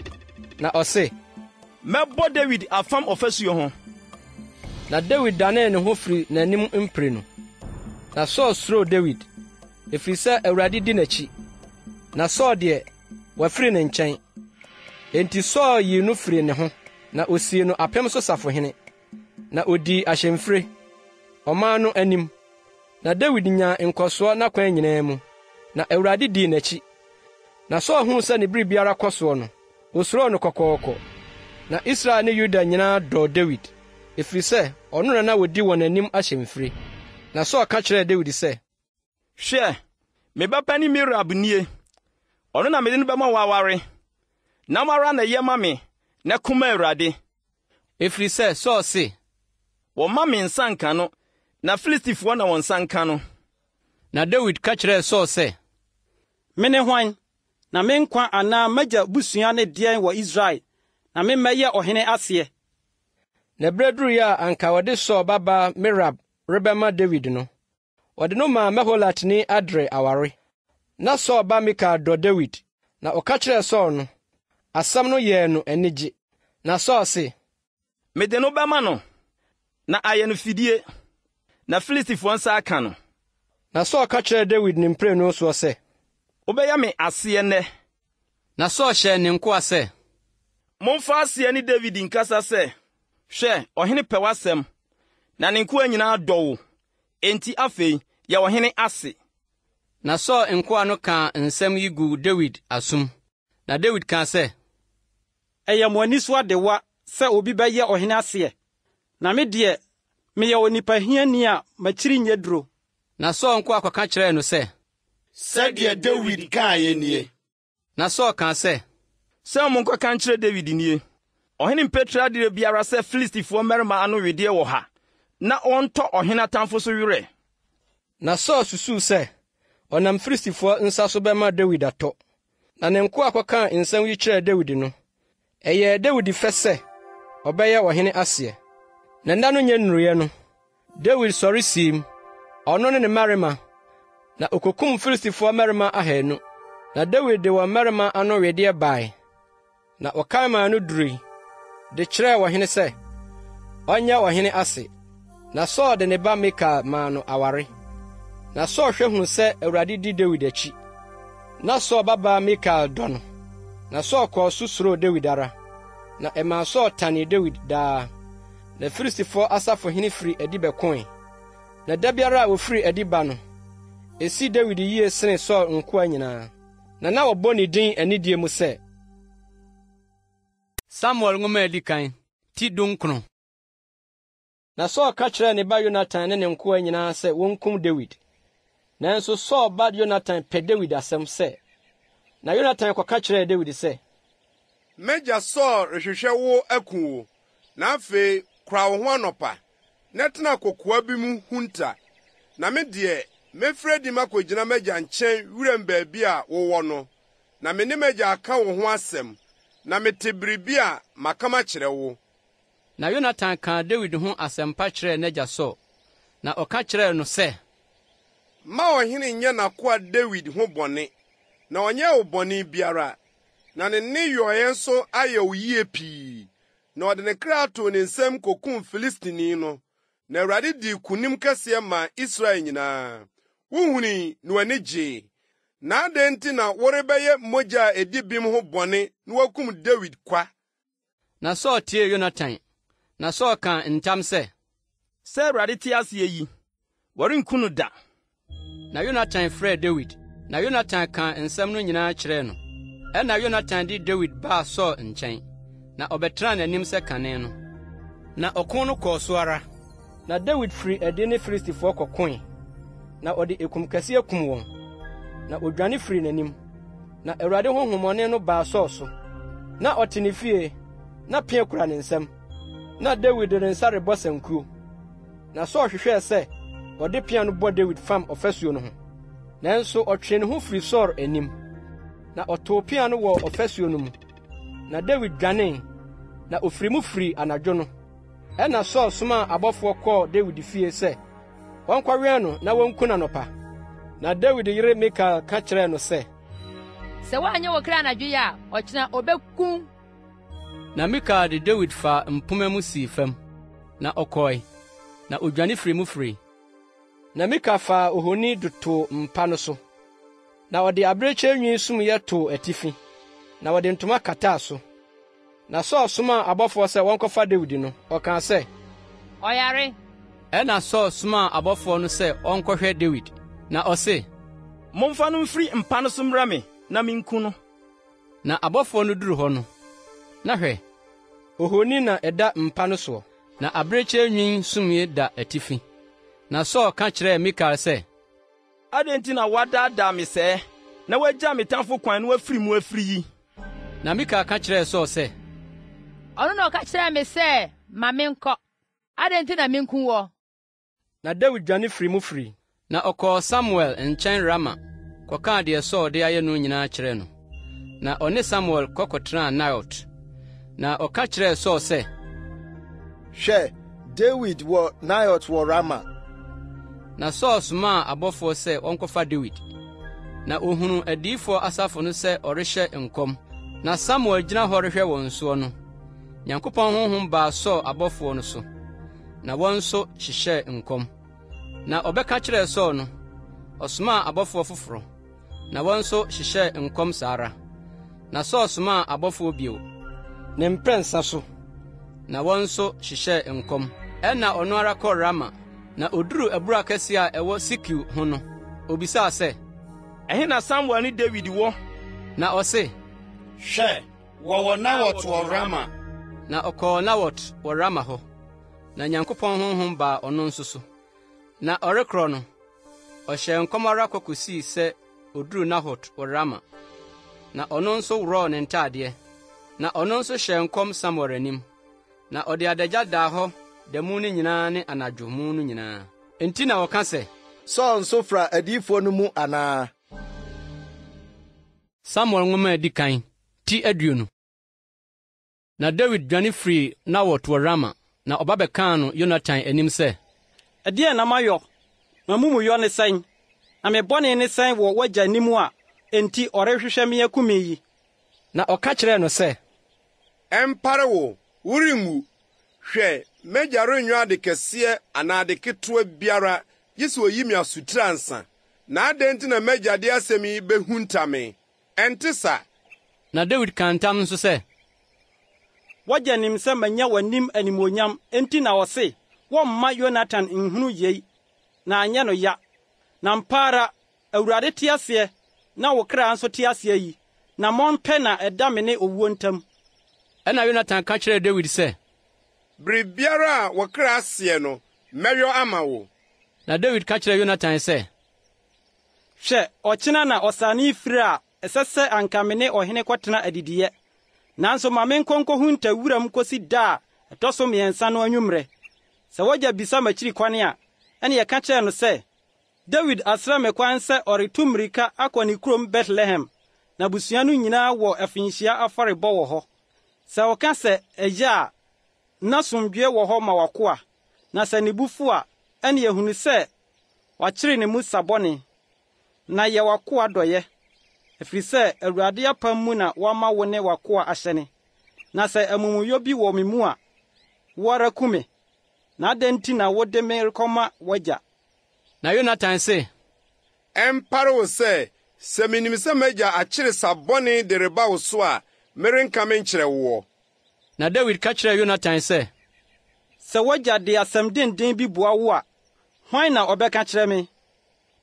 na ɔse, mɛbɔ Dawid afam ɔfasuo ho. Na Dawid danee ne ho firi n'anim mpire no. Na Saul suroo Dawid. ɛfiri sɛ Awurade di n'akyi. Na Saul deɛ, wafiri ne nkyɛn. Enti Saul yii no firi ne ho, na osii no apem so safohene. Na odii ahyɛmfire, ɔman no anim. Na Dawid nyaa nkɔsoɔ n'akwan nyinaa mu, na Awurade dii n'akyi. Na Saul huu sɛ ne bere biara kɔ soɔ no, osuroo no kɔkɔɔkɔ. Na Israel ne Yuda nyinaa dɔɔ Dawid, ɛfiri sɛ ɔno na wodi wɔn anim ahyɛmfire. Na Saul ka kyerɛɛ Dawid sɛ, hwɛ, me ba pani Merab nie, ɔno na mede no bɛma wo aware, na mara na ɛyɛ ma me, na kuma Awurade. Ɛfiri sɛ Saul se, wɔma me nsa nka no, na Filistifoɔ na wɔn nsa nka no. Na Dawid ka kyerɛɛ Saul sɛ, mene hwan, na me nkwa anaa magya busua ne deɛn wɔ Israel, na memmɛyɛ ɔhene aseɛ. Na bere duruiɛ a anka wɔde Saul babaa Merab rebɛma Dawid no, wɔde no maa Meholatni Adre aware. Na Saul ba Mikal dɔ Dawid, na ɔka kyerɛɛ Saul no, asɛm no yɛɛ no anigye. Na Saul se, mede no bɛma no, na ayɛ no fidie, na Filistifoɔ nsa aka no. Na Saul ka kyerɛɛ Dawid ne mprenu soɔ sɛ, wobɛyɛ me aseɛ nnɛ. Na Saul hyɛɛ ne nkoa sɛ, momfa aseɛ ne David nkasa sɛ, hwɛ, ɔhene pɛ w'asɛm, na ne nkoa nyinaa dɔ wo, enti afei yɛ ɔhene ase. Na Saul nkoa no kaa nsɛm yi gu Dawid asom. Na Dawid kaa sɛ, ɛyɛ mo ani so adewa sɛ obi bɛyɛ ɔhene aseɛ, na me deɛ meyɛ onipa hiani a makyiri nyɛ duro. Na Saul nkoa kɔka kyerɛɛ no sɛ, sɛdeɛ Dawid kaeɛ nie. Na Saul kaa sɛ, sɛ mo nkɔka nkyerɛ Dawid nie, ɔhene mpetra adire biara sɛ Filistifoɔ mmarima ano wedeɛ wɔ ha, na ɔntɔ ɔhene atamfo so werɛ. Na Saul susuw sɛ, ɔnam Filistifoɔ nsa so bɛma Dawid atɔ. Na ne nkoa kɔkaa nsɛm yi kyerɛɛ Dawid no, ɛyɛɛ Dawid fɛ sɛ ɔbɛyɛ ɔhene aseɛ. Na nna no nyɛ nnuruiɛ no, Dawid sɔre siim, ɔno ne ne mmarima, na okokum Filistifoɔ mmarima 200. Na Dawid de wɔn mmarima ano wedeɛ bae, na ɔkan maa no durui, de kyerɛɛ ɔhene sɛ, ɔnyɛ ɔhene ase. Na Saul de ne ba Mikal maa no aware. Na Saul hwɛ hu sɛ Awurade di Dawid akyi. Na Saul babaa Mikal dɔ no. Na Saul kɔɔ so suroo Dawid ara. Na ɛmaa Saul tanee Dawid daa. Na Filistifoɔ asafohene firi adi bɛkoe. Na da biara a wofiri adi ba no, esi Dawid yie sene Saul nkoa nyinaa. Na wɔbɔ ne din anidie mu sɛ, Samuel nwoma adi kan, ti 19. Na Saul ka kyerɛɛ ne ba Yonatan ne ne nkoa nyinaa sɛ wonkum Dawid. Nanso Saul ba Yonatan pɛ Dawid asɛm sɛ, na Yonatan kɔka kyerɛɛ Dawid sɛ, Mɛgya Saul rehwehwɛ wo akum wo, na afei kora wo ho anɔpa, na tena kokoa bi mu hunta, na me deɛ mefrɛ di makɔgyina mɛgya nkyɛn wuram baabi a wowɔ no, na me ne mɛgya aka wo ho asɛm, na mete biribi a makama kyerɛ wo. Na Yonatan kaa Dawid ho asɛmpa kyerɛɛ n'agya Saul, na ɔka kyerɛɛ no sɛ, ma ɔhene nyɛ n'akoa Dawid ho bɔne, na ɔnyɛ wo bɔne biara, na ne nneyɔeɛ nso ayɛ wo yie pii, na ɔde ne kra too ne nsam kokum Filistini no, na Awurade dii kunim kɛseɛ ma Israel nyinaa. Wuhuni na w'ani gyee, na adɛn nti na worebɛyɛ mogya a edi bim ho bɔne na wakum Dawid kwa? Na Saul tie Yonatan, na Saul kaa ntam sɛ Awurade te aseɛ yi, wɔrenku no da. Na Yonatan frɛɛ Dawid, na Yonatan kaa nsɛm no nyinaa kyerɛɛ no. Ɛna Yonatan de Dawid baa Saul nkyɛn, na ɔbɛtenaa n'anim sɛ kane no. Na ɔko no kɔɔ so ara, na Dawid firi adi ne Filistifoɔ kɔkoe, na ɔde ekum kɛseɛ kum wɔn, na odwane firi n'anim. Na Awurade honhommɔne no baa Saul so, na ɔte ne fie, na pea kura ne nsam, na Dawid de ne nsa rebɔ sankuo. Na Saul hwehwɛɛ sɛ ɔde pea no bɔ Dawid fam ɔfasuo no ho, nanso ɔtwee ne ho firi Saul anim, na ɔtoo pea no wɔ ɔfasuo no mu. Na Dawid dwanee, na ofiri mu firi anadwo no. Ɛna Saul somaa abɔfoɔ kɔɔ Dawid fie sɛ wɔnkɔwɛn no na wonku no anɔpa. Na Dawid yere Mikal ka kyerɛɛ no sɛ, sɛ woanyɛ wɔ kra anadwo yi a, ɔkyena obɛkum. Na Mikal de Dawid faa mpoma mu sii fam, na ɔkɔe, na odwane firi mu firi. Na Mika faa ohoni duto mpa no so, na ɔde abirekyi nwi sumyɛ too atifi, na ɔde ntoma kataa so. Na Saul somaa abɔfo sɛ wɔnkɔfa Dawid no, ɔkaa sɛ, ɔyare. Ɛna Saul somaa abɔfo no sɛ ɔnkɔhwɛ Dawid, na ɔse, momfa no mfiri mpa no so mmra me, na minku no. Na abɔfo no duru hɔ no, na hwɛ, ohoni na ɛda mpa no soɔ, na abirekyi nwi sumie da atifi. Na Saul ka kyerɛɛ Mikal sɛ, adɛn nti na woadaadaa me sɛɛ, na woagya me tamfo kwan na woafiri mu afiri yi? Na Mikal ka kyerɛɛ Saul sɛ, ɔno na ɔka kyerɛɛ me sɛ, ma menkɔ. Adɛn nti na menku wɔ? Na Dawid dwane firi mu firi, na ɔkɔɔ Samuel nkyɛn Rama, kɔkaa deɛ Saul de ayɛ no nyinaa kyerɛ no. Na ɔne Samuel kɔkɔtenaa Naiot. Na ɔka kyerɛɛ Saul sɛ, hwɛ, Dawid wɔ Naiot wɔ Rama. Na Saul somaa abɔfoɔ sɛ ɔnkɔfa Dawid. Na ohunu adiyifoɔ asafo no sɛ ɔrehyɛ nkɔm. Na Samuel gyina hɔ rehwɛ wɔn soɔ no, Nyankopɔn honhom baa Saul abɔfoɔ no so, na wɔn nso hyehyɛɛ nkɔm. Na ɔbɛka kyerɛɛ Saul no, ɔsomaa abɔfoɔ foforo, na wɔn nso hyehyɛɛ nkɔm saa ara. Na Saul somaa abɔfoɔ bio, ne mprɛnsa so, na wɔn nso hyehyɛɛ nkɔm. Ɛna ɔno ara kɔɔ Rama, na oduru abura kɛse a ɛwɔ Sikiw ho no, obisaa sɛ, ɛhe na Samuel ne Dawid wɔ? Na ɔse, hwɛ, wɔwɔ Naiot wɔ Rama. Na ɔkɔɔ Naiot wɔ Rama hɔ, na Nyankopɔn honhom baa ɔno nso so. Na ɔrekorɔ no, ɔhyɛɛ nkɔm ara kɔkɔsii sɛ oduru Naiot wɔ Rama. Na ɔno nso worɔɔ ne ntadeɛ, na ɔno nso hyɛɛ nkɔm Samuel anim. Na ɔde adagya daa hɔ da mu no nyinaa ne anadwo mu no nyinaa. Enti na wɔka sɛ, Saul nso fra adiyifoɔ no mu anaa? Samuel nwoma adi kan, ti 20. Na Dawid dwane firi Naiot wɔ Rama, na ɔba bɛkaa no Yonatan anim sɛ, ɛdeɛn na mayɔ? M'amumuyɔ ne sɛn? Na me bɔne ne sɛn wɔ w'agya anim a enti ɔrehwehwɛ me akum yi? Na ɔka kyerɛɛ no sɛ, ɛmpare wo, worenwu. Hwɛ, m'agya rennyɛ ade kɛseɛ anaa ade ketewa biara, gye sɛ oyi me asutira nsa. Na adɛn nti na m'agya de asɛm yi behunta me? Ɛnte sa. Na Dawid ka ntam nso sɛ, wagya nim sɛ manya w'anim animonyam, enti na ɔse, wɔmma Yonatan nhunu yei, na anyɛ no ya. Na mpa ara, Awurade te aseɛ, na wo kra nso te aseɛ yi, na mɔmpɛ na ɛda me ne owuo ntam. Ɛna Yonatan ka kyerɛɛ Dawid sɛ, biribiara a wɔkra aseɛ no, mɛyɔ ama wo. Na Dawid ka kyerɛɛ Yonatan sɛ, hwɛ, ɔkyena na ɔsane firi a, ɛsɛ sɛ anka me ne ɔhene kɔtena adidiyɛ. Nanso ma menkɔ nkɔhunta wuram kosi da a ɛtɔ so mmiɛnsa no anwummerɛ. Sɛ wagya bisa m'akyiri kwan a, ɛne yɛka kyerɛ no sɛ, Dawid asrɛ me kwan sɛ ɔretu mmirika akɔ ne kurom Betlehem, na busua no nyinaa wɔ afinhyia afɔrebɔ wɔ hɔ. Sɛ ɔka sɛ ɛyɛ a, na somdwie wɔ hɔ ma wakoa, na sɛ ne bu fu a, ɛne yɛhunu sɛ wakyere ne mu sabɔne, na yɛ wakoa dɔyɛ. Ɛfiri sɛ Awurade apam mu na wama wo ne wakoa ahyɛne. Na sɛ amumuyɔ bi wɔ me mu a, wo ara ku me, na adɛn nti na wode me rekɔma wagya? Na Yonatan se, ɛmpare wo sɛ minim sɛ m'agya akyere sabɔne de reba wo so a, merenka me nkyerɛ wo. Na Dawid ka kyerɛɛ Yonatan sɛ, sɛ wagya de asɛm denden bi boa wo a, hwan na ɔbɛka kyerɛ me?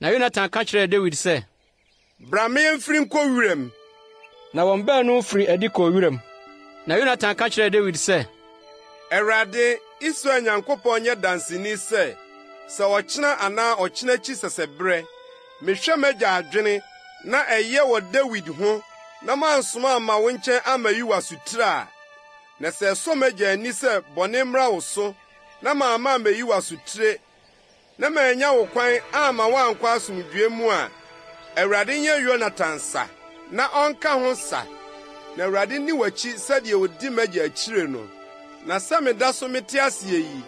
Na Yonatan ka kyerɛɛ Dawid sɛ, bra me yɛmfiri nkɔ wuram. Na wɔn baanu firi adi kɔɔ wuram. Na Yonatan ka kyerɛɛ Dawid sɛ, Awurade, Israel Nyankopɔn nyɛ danseni sɛ ɔkyena anaa ɔkyena akyi sɛsɛberɛ, mehwɛ m'agya adwene na ɛyɛ wɔ Dawid ho, na mansoma ama wo nkyɛn ama yi w'asutira a. Na sɛ ɛsɔ m'agya ani sɛ bɔne mmra wo so, na maama amayi w'asutire, na manya wo kwan ama woankɔ asomdwie mu a, Awurade nyɛ Yonatan sa, na ɔnka ho sa. Na Awurade ni w'akyi sɛdeɛ odi m'agya akyire no. Na sɛ meda so mete aseɛ yi,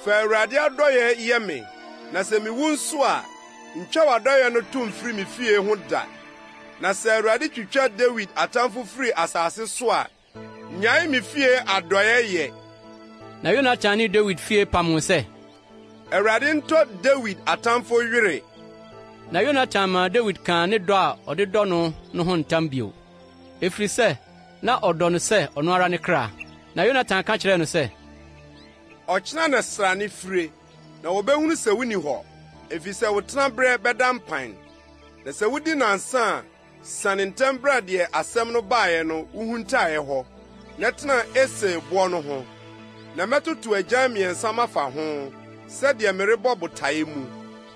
fa Awurade adɔyɛ yɛ me, na sɛ miwu nso a, ntwa w'adɔyɛ no to mfiri me fie ho da. Na sɛ Awurade twitwa Dawid atamfo firi asase so a, nyae me fie adɔyɛ yɛ. Na Yonatan ne Dawid fie pam ho sɛ, Awurade ntɔ David atamfo yere. Na Yonatan ma David kan ne dɔ a ɔde dɔ no ho ntam bio. Efiri sɛ na ɔdɔ no sɛ ɔno ara ne kra. Na Yonatan ka kyerɛ no sɛ, ɔkyena na srane fire, na wɔbɛhunu sɛ wuni hɔ, efiri sɛ wo tena berɛ bɛda mpan. Na sɛ wudi nansa a, sane ntɛm bra deɛ asɛm no baeɛ no wuhuntaeɛ hɔ, na tena Ese boɔ no ho. Na mɛtoto agyan mmiɛnsa mafa ho, sɛdeɛ merebɔ botae mu.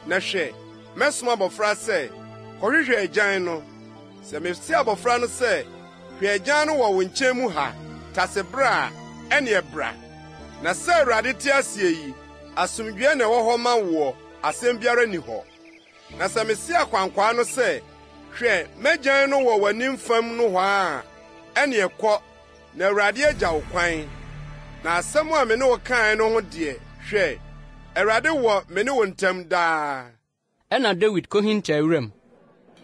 Na hwɛ, mɛsoma abɔfra sɛ, kɔhwehwɛ agyan no. Sɛ mesi abɔfra no sɛ, hwɛ agyan no wɔ wo nkyɛn mu ha, tase bra a, ɛneɛ bra. Na sɛ Awurade te aseɛ yi, asomdwoe na ɛwɔ hɔ ma woɔ, asɛm biara ni hɔ. Na sɛ mesi akwankwaa no sɛ, hwɛ, mɛgyan no wɔ w'anim fam no hɔ a, ɛneɛ kɔ, na Awurade agya wo kwan. Na asɛm a me ne wo kae no ho deɛ, hwɛ, Awurade wɔ me ne wo ntam daa. Ɛna David kɔhinta awuram.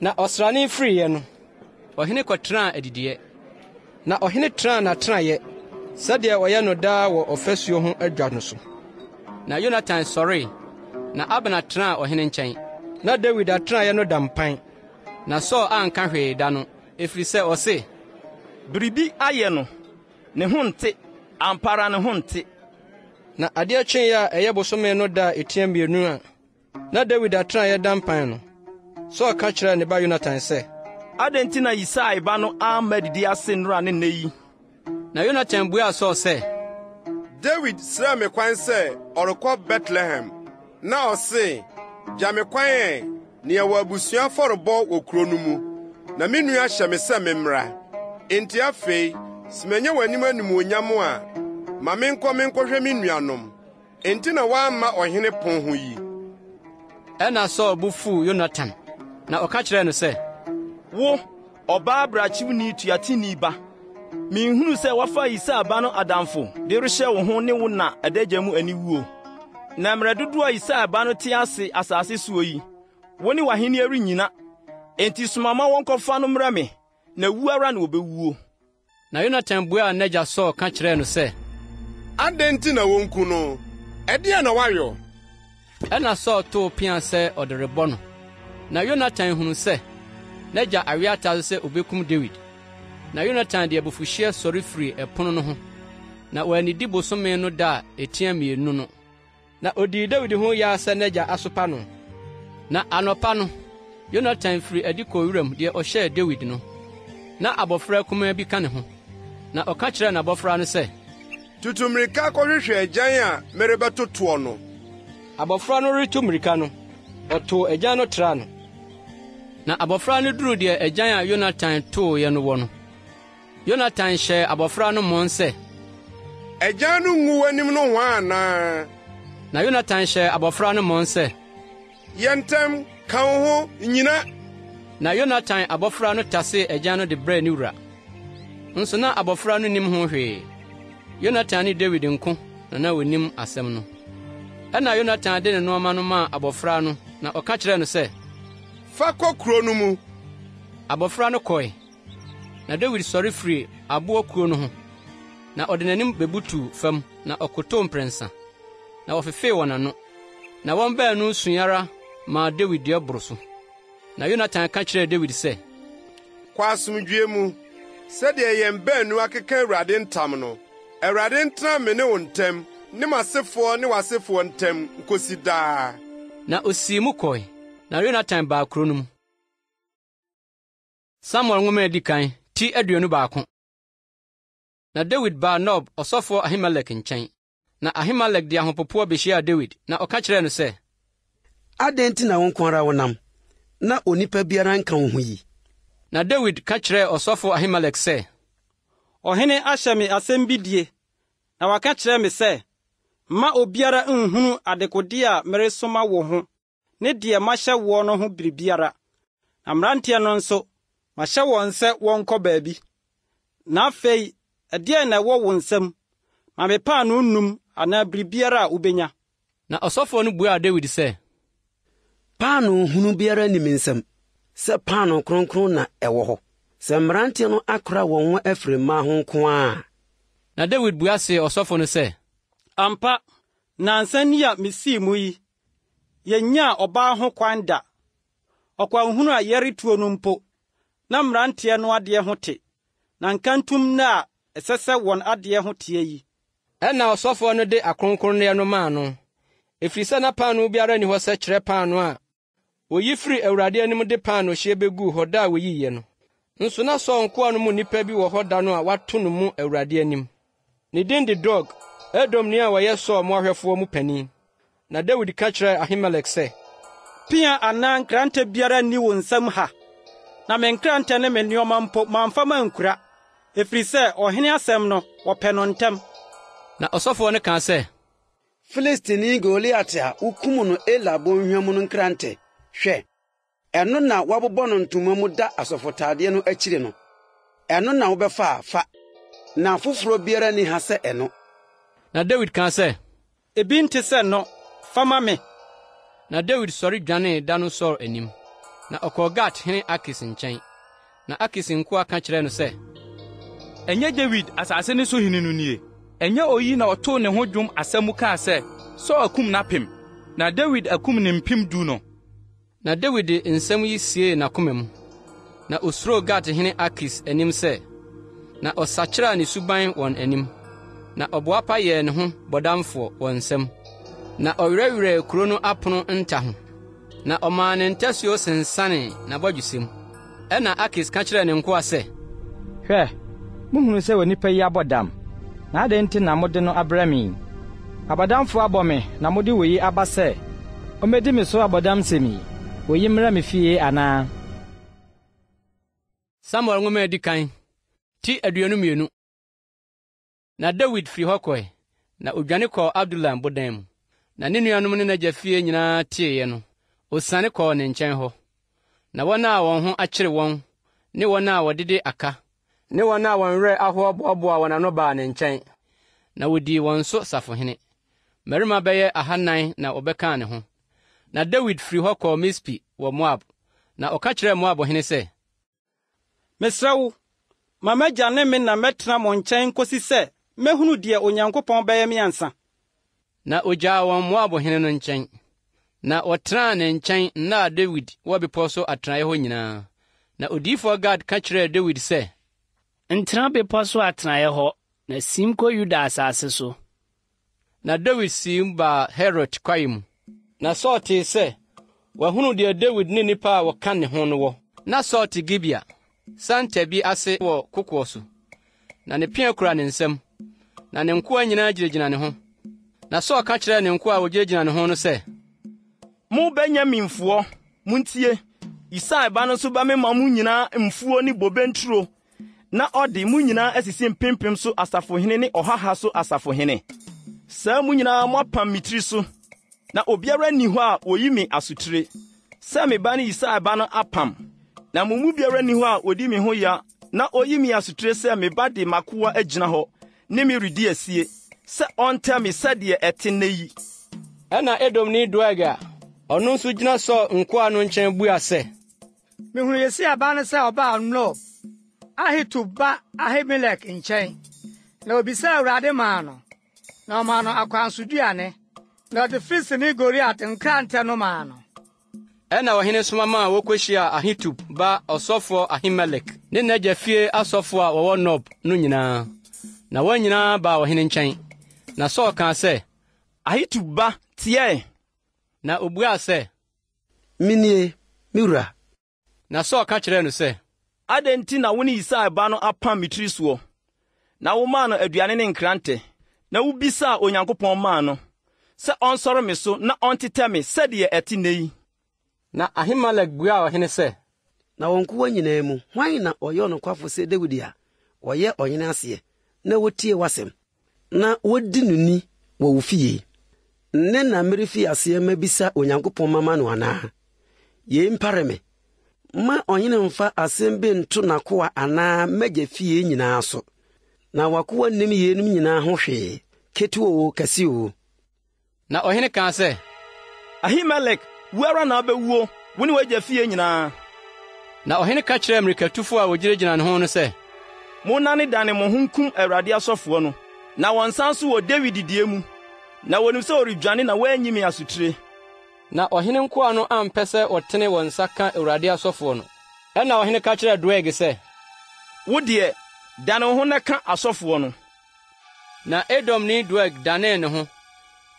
Na ɔsrane firiiɛ no, ɔhene kɔtenaa adidiɛ. Na ɔhene tenaa n'atenaeɛ, sɛdeɛ ɔyɛ no daa wɔ ɔfasuo ho adwa no so. Na Yonatan sɔree, na Abner tenaa ɔhene nkyɛn. Na David atenaeɛ no da mpan. Na Saul anka hwee da no, efiri sɛ ɔse, biribi ayɛ no, ne ho nte, ampara ne ho nte. Na adeɛ kyee a ɛyɛ bosome no da etia mmienu a, na David atenaeɛ da mpan no, Saul ka kyerɛɛ ne ba Yonatan sɛ, adɛn nti na Yisai ba no amma didi ase nnora ne nnɛ yi? Na Yonatan buaa Saul sɛ, David srɛ me kwan sɛ ɔrekɔ Bethlehem, na ɔse, gya me kwan ɛ, nea wɔ abusua afɔrebɔ wɔ kuro no mu, na me nua hyɛ me sɛ memmra. Enti afei, sɛ manya w'anim animuonyam a, ma menkɔhwɛ me nuanom. Enti na woamma ɔhene pon ho yi. Ɛna Saul bo fuu Yonatan, na ɔka kyerɛɛ no sɛ, wo, ɔbaa abrakyewni tuateni ba, minhunu sɛ wafa Yisai ba no adamfo de rehyɛ wo ho ne wo na adagya mu aniwuo. Na mmerɛ dodoɔ a Yisai ba no te ase asase soɔ yi, wo ne w'ahenni renyina. Enti soma ma wɔnkɔfa no mmrɛ me, na wu ara na wɔbɛwuo. Na Yonatan buaa n'agya Saul ka kyerɛɛ no sɛ, adɛn nti na wonku no? Ɛdeɛ na wayɔ? Ɛna Saul too pia sɛ ɔde rebɔ no. Na Yonatan hunu sɛ n'agya awe ata sɛ obekum David. Na Yonatan de abufuhyeɛ sɔre firi ɛpono no ho. Na wɔanidi bosome no da a etia mmienu no. Na odii David ho yaa sɛ n'agya asopa no. Na anɔpa no, Yonatan firi adi kɔ wuram deɛ ɔhyɛɛ David no. Na abɔfra kumaa bi ka ne ho. Na ɔka kyerɛɛ n'abɔfra no sɛ, tutu mmirika kɔhwehwɛ agyan a merebɛtotoɔ no. Abɔfra no retu mmirika no, ɔtoo agyan no traa no. Na abɔfra no duruu deɛ agyan a Yonatan tooeɛ no wɔ no. Yonatan hyɛɛ abɔfra no mmɔn sɛ, agyan no ngu w'anim no hɔ anaa? Na Yonatan hyɛɛ abɔfra no mmɔn sɛ, yɛ ntɛm, ka wo ho, nyina. Na Yonatan abɔfra no tasee agyan no de brɛɛ ne wura. Nso na abɔfra no nim ho hwee. Yonatan ne David nko na wonim asɛm no. Ɛna Yonatan de ne nneɛma no maa abɔfra no, na ɔka kyerɛɛ no sɛ, fa kɔ kuro no mu. Abɔfra no kɔe. Na David sɔre firi aboɔ kuro no ho. Na ɔde n'anim bebutuu fam, na ɔkotow mprɛnsa. Na wɔfefee wɔn ano. Na wɔn baanu sunyara maa David dua boro so. Na Yonatan ka kyerɛɛ David sɛ, kɔ asomdwoe mu, sɛdeɛ yɛn baanu akeka Awurade ntam no. Awurade ntena me ne wo ntam, ne m'asefoɔ ne w'asefoɔ ntam, nkosi daa. Na osii mu kɔe. Na Yonatan baa kuro no mu. Samuel nwoma edi kan, ti aduonu baako. Na David baa Nob ɔsɔfoɔ Ahimelek nkyɛn. Na Ahimelek de ahopopoɔ behyiaa David, na ɔka kyerɛɛ no sɛ, adɛn nti na wo nko ara wonam, na onipa biara nka wo ho yi? Na David ka kyerɛɛ ɔsɔfoɔ Ahimelek sɛ, ɔhene ahyɛ me asɛm bi die, na waka kyerɛ me sɛ, mma obiara nhunu adekode a meresoma wo ho, ne deɛ mahyɛ woɔ no ho biribiara. Na mmeranteɛ no nso, mahyɛ wɔn sɛ wɔnkɔ baabi. Na afei, ɛdeɛn na ɛwɔ wo nsam? Ma me paano nnum anaa biribiara a wobenya. Na ɔsɔfoɔ no buaa David sɛ, paano hunu biara ni me nsam, sɛ paano kronkron na ɛwɔ hɔ. Sɛ mmeranteɛ no akora wɔn ho afiri mmaa ho nko a. Na David buaa se ɔsɔfoɔ no sɛ, ampa, nansa ni a misii mu yi, yenya ɔbaa ho kwan da. Ɔkwanhunu a yɛretuo no mpo, na mmeranteɛ no adeɛ ho te, na nkantum na a ɛsɛ sɛ wɔn adeɛ ho teɛ yi. Ɛna ɔsɔfoɔ no de akronkronneɛ no maa no, ɛfiri sɛ na paano biara ni hɔ sɛ kyerɛ paano a oyi firi Awurade anim de paano hye beguu hɔ da a woyiye no. Nso na Saul nkoa no mu nnipa bi wɔ hɔ da no a wato no mu Awurade anim. Ne din de Dog, Edomni a wɔyɛ Saul mmoahwɛfoɔ mu panin. Na Dawid ka kyerɛɛ Ahimelek sɛ, Pia anaa nkrantɛ biara nni wo nsɛm ha, na me nkrantɛ ne me nneɔma mpo mamfa mankura, ɛfiri sɛ ɔhene asɛm no wɔpɛ no ntɛm. Na ɔsɔfoɔ no kaa sɛ, Filistini Goliat a wokum no Ela bɔnhwa mu no nkrantɛ, hwɛ, ɛno na wɔabobɔ no ntoma mu da asɔfotadeɛ no akyiri no. Ɛno na wobɛfa fa, na foforɔ biara ni ha sɛ ɛno. Na Dawid kaa sɛ, ebi nte sɛ no, fama me. Na Dawid sɔre dwanee da no Saul anim, na ɔkɔɔ Gat hene Akis nkyɛn. Na Akis nkoa ka kyerɛɛ no sɛ, ɛnyɛ Dawid asase ne so hene no nie. Ɛnyɛ oyi na ɔtoo ne ho dwom asɛm kaa sɛ, Saul akum n'apem, na Dawid akum ne mpem 10 no. Na Dawid de nsɛm yi siee n'akoma mu, na osuroo Gat hene Akis anim sɛ, na ɔsakyerɛɛ ne suban wɔn anim, na ɔboapa yɛɛ ne ho bɔdamfoɔ wɔ nsɛm. Na ɔwerɛwerɛɛ kuro no apono nta ho, na ɔmaa ne ntasuo sensanee n'abɔdwesɛm. Ɛna Akis ka kyerɛɛ ne nkoa sɛ, hwɛ, muhunu sɛ onipa yi abɔ dam, na adɛn nti na mode no abrɛ me? Abɔdamfo abɔ me na mode woyi aba sɛ, ɔmɛdi me so abɔdamsɛm yi, woyi mmra me fie anaa? Samuel nwoma edi kan, ti 22. Na Dawid firi hɔ kɔe, na odwane kɔɔ Adulam bodan mu. Na ne nuanom ne n'agya fie nyinaa tieeɛ no, osiane kɔɔ ne nkyɛn hɔ. Na wɔn a wɔn ho akyere wɔn, ne wɔn a wɔdede aka, ne wɔn a wɔn werɛ ahoɔ boaboa wɔn ano baa ne nkyɛn. Na wodii wɔn so safohene. Mmarima bɛyɛ 400 na wɔbɛkaa ne ho. Na Dawid firi hɔ kɔɔ Mispi wɔ Moab, na ɔka kyerɛɛ Moabhene sɛ, mesrɛ wo, ma m'agya ne me na mɛtena mo nkyɛn kosi sɛ mehunu deɛ Onyankopɔn bɛyɛ me ansa. Na ogyaa wɔn Moabhene no nkyɛn, na wɔtenaa ne nkyɛn nna a Dawid wɔ bepɔw so atenaeɛ hɔ nyinaa. Na odiyifoɔ Gad ka kyerɛɛ Dawid sɛ, ntena bepɔw so atenaeɛ hɔ, na sim kɔ Yuda asase so. Na Dawid sim baa Herot kwae mu. Na Saul tee sɛ, wahunu deɛ Dawid ne nnipa a wɔka ne ho no wɔ. Na Saul te Gibea, santa bi ase wɔ kokoɔ so. Na ne pea kura ne nsam, na ne nkoa nyinaa gyinagyina ne ho. Na Saul ka kyerɛɛ ne nkoa a wogyinagyina ne ho no sɛ, mo Benyaminfoɔ, muntie, Yisai ba no so ba me ma mo nyinaa mfuo ne bobe nturo, na ɔde mo nyinaa asisi mpempem so asafohene ne ɔhaha so asafohene. Saa mo nyinaa moapam me tiri so, na obiara nni hɔ a oyi me asotire. Sɛ me ba ne Yisai ba no apam, na mo mu biara nni hɔ a odi me ho ya, na oyi me asotire sɛ me ba de makoa agyina hɔ, ne me redi asie, sɛ ɔntɛ me sɛdeɛ ɛte nna yi. Ɛna Edomni Doeg a ɔno nso gyina Saul nkoa no nkyɛn bua sɛ, mehunu Yesia ba no sɛ ɔbaa Nob, Ahitub ba Ahimelek nkyɛn, na obisaa Awurade maa no, na ɔmaa no akwansoduane, na ɔde Filistini Goliat nkrantɛ no maa no. Ɛna ɔhene soma maa wɔkɔhyia Ahitub ba ɔsɔfoɔ Ahimelek ne n'agya fie asɔfoɔ a wɔwɔ Nob no nyinaa. Na wɔn nyinaa baa ɔhene nkyɛn. Na Saul kaa sɛ, Ahitub ba, tiɛ. Na obuaa sɛ, minie, me wura. Na Saul ka kyerɛɛ no sɛ, adɛn nti na wo ne Yisai ba no apam me tiri soɔ, na womaa no aduane ne nkrantɛ, na wobisaa Onyankopɔn maa no, sɛ ɔnsɔre me so na ɔntetɛ me sɛdeɛ ɛte nne yi. Na Ahimelek buaa ɔhene sɛ, na wɔn nkoa nyinaa mu, hwan na ɔyɛ ɔnokwafo sɛ Dawid a wɔyɛ ɔhene aseɛ, na wotie w'asɛm, na wodi no ni wɔ wo fie? Nne na merefi aseɛ mabisa Onyankopɔn mama no anaa? Yei mpare me, ma ɔhene mfa asɛm bi nto n'akoa anaa magya fie nyinaa so. Na wakoa nim yeinom nyinaa ho hwee, ketewa o kɛse o. Na ɔhene kaa sɛ, Ahimelek, wo ara na abɛwuo, wo ne wagya fie nyinaa. Na ɔhene ka kyerɛɛ mmirikatufo a wogyinagyina ne ho no sɛ, monnane dane mo ho nkum Awurade asɔfoɔ no, na wɔnsan so wɔ Dawid die mu. na wonim sɛ ɔredwane na woanyi me asotire. Na ɔhene nkoa no ampɛ sɛ ɔtene wɔn nsa ka Awurade asɔfoɔ no. Ɛna ɔhene ka kyerɛɛ Doeg sɛ, wo deɛ, dane wo ho na ka asɔfoɔ no. Na Edomni Doeg danee ne ho.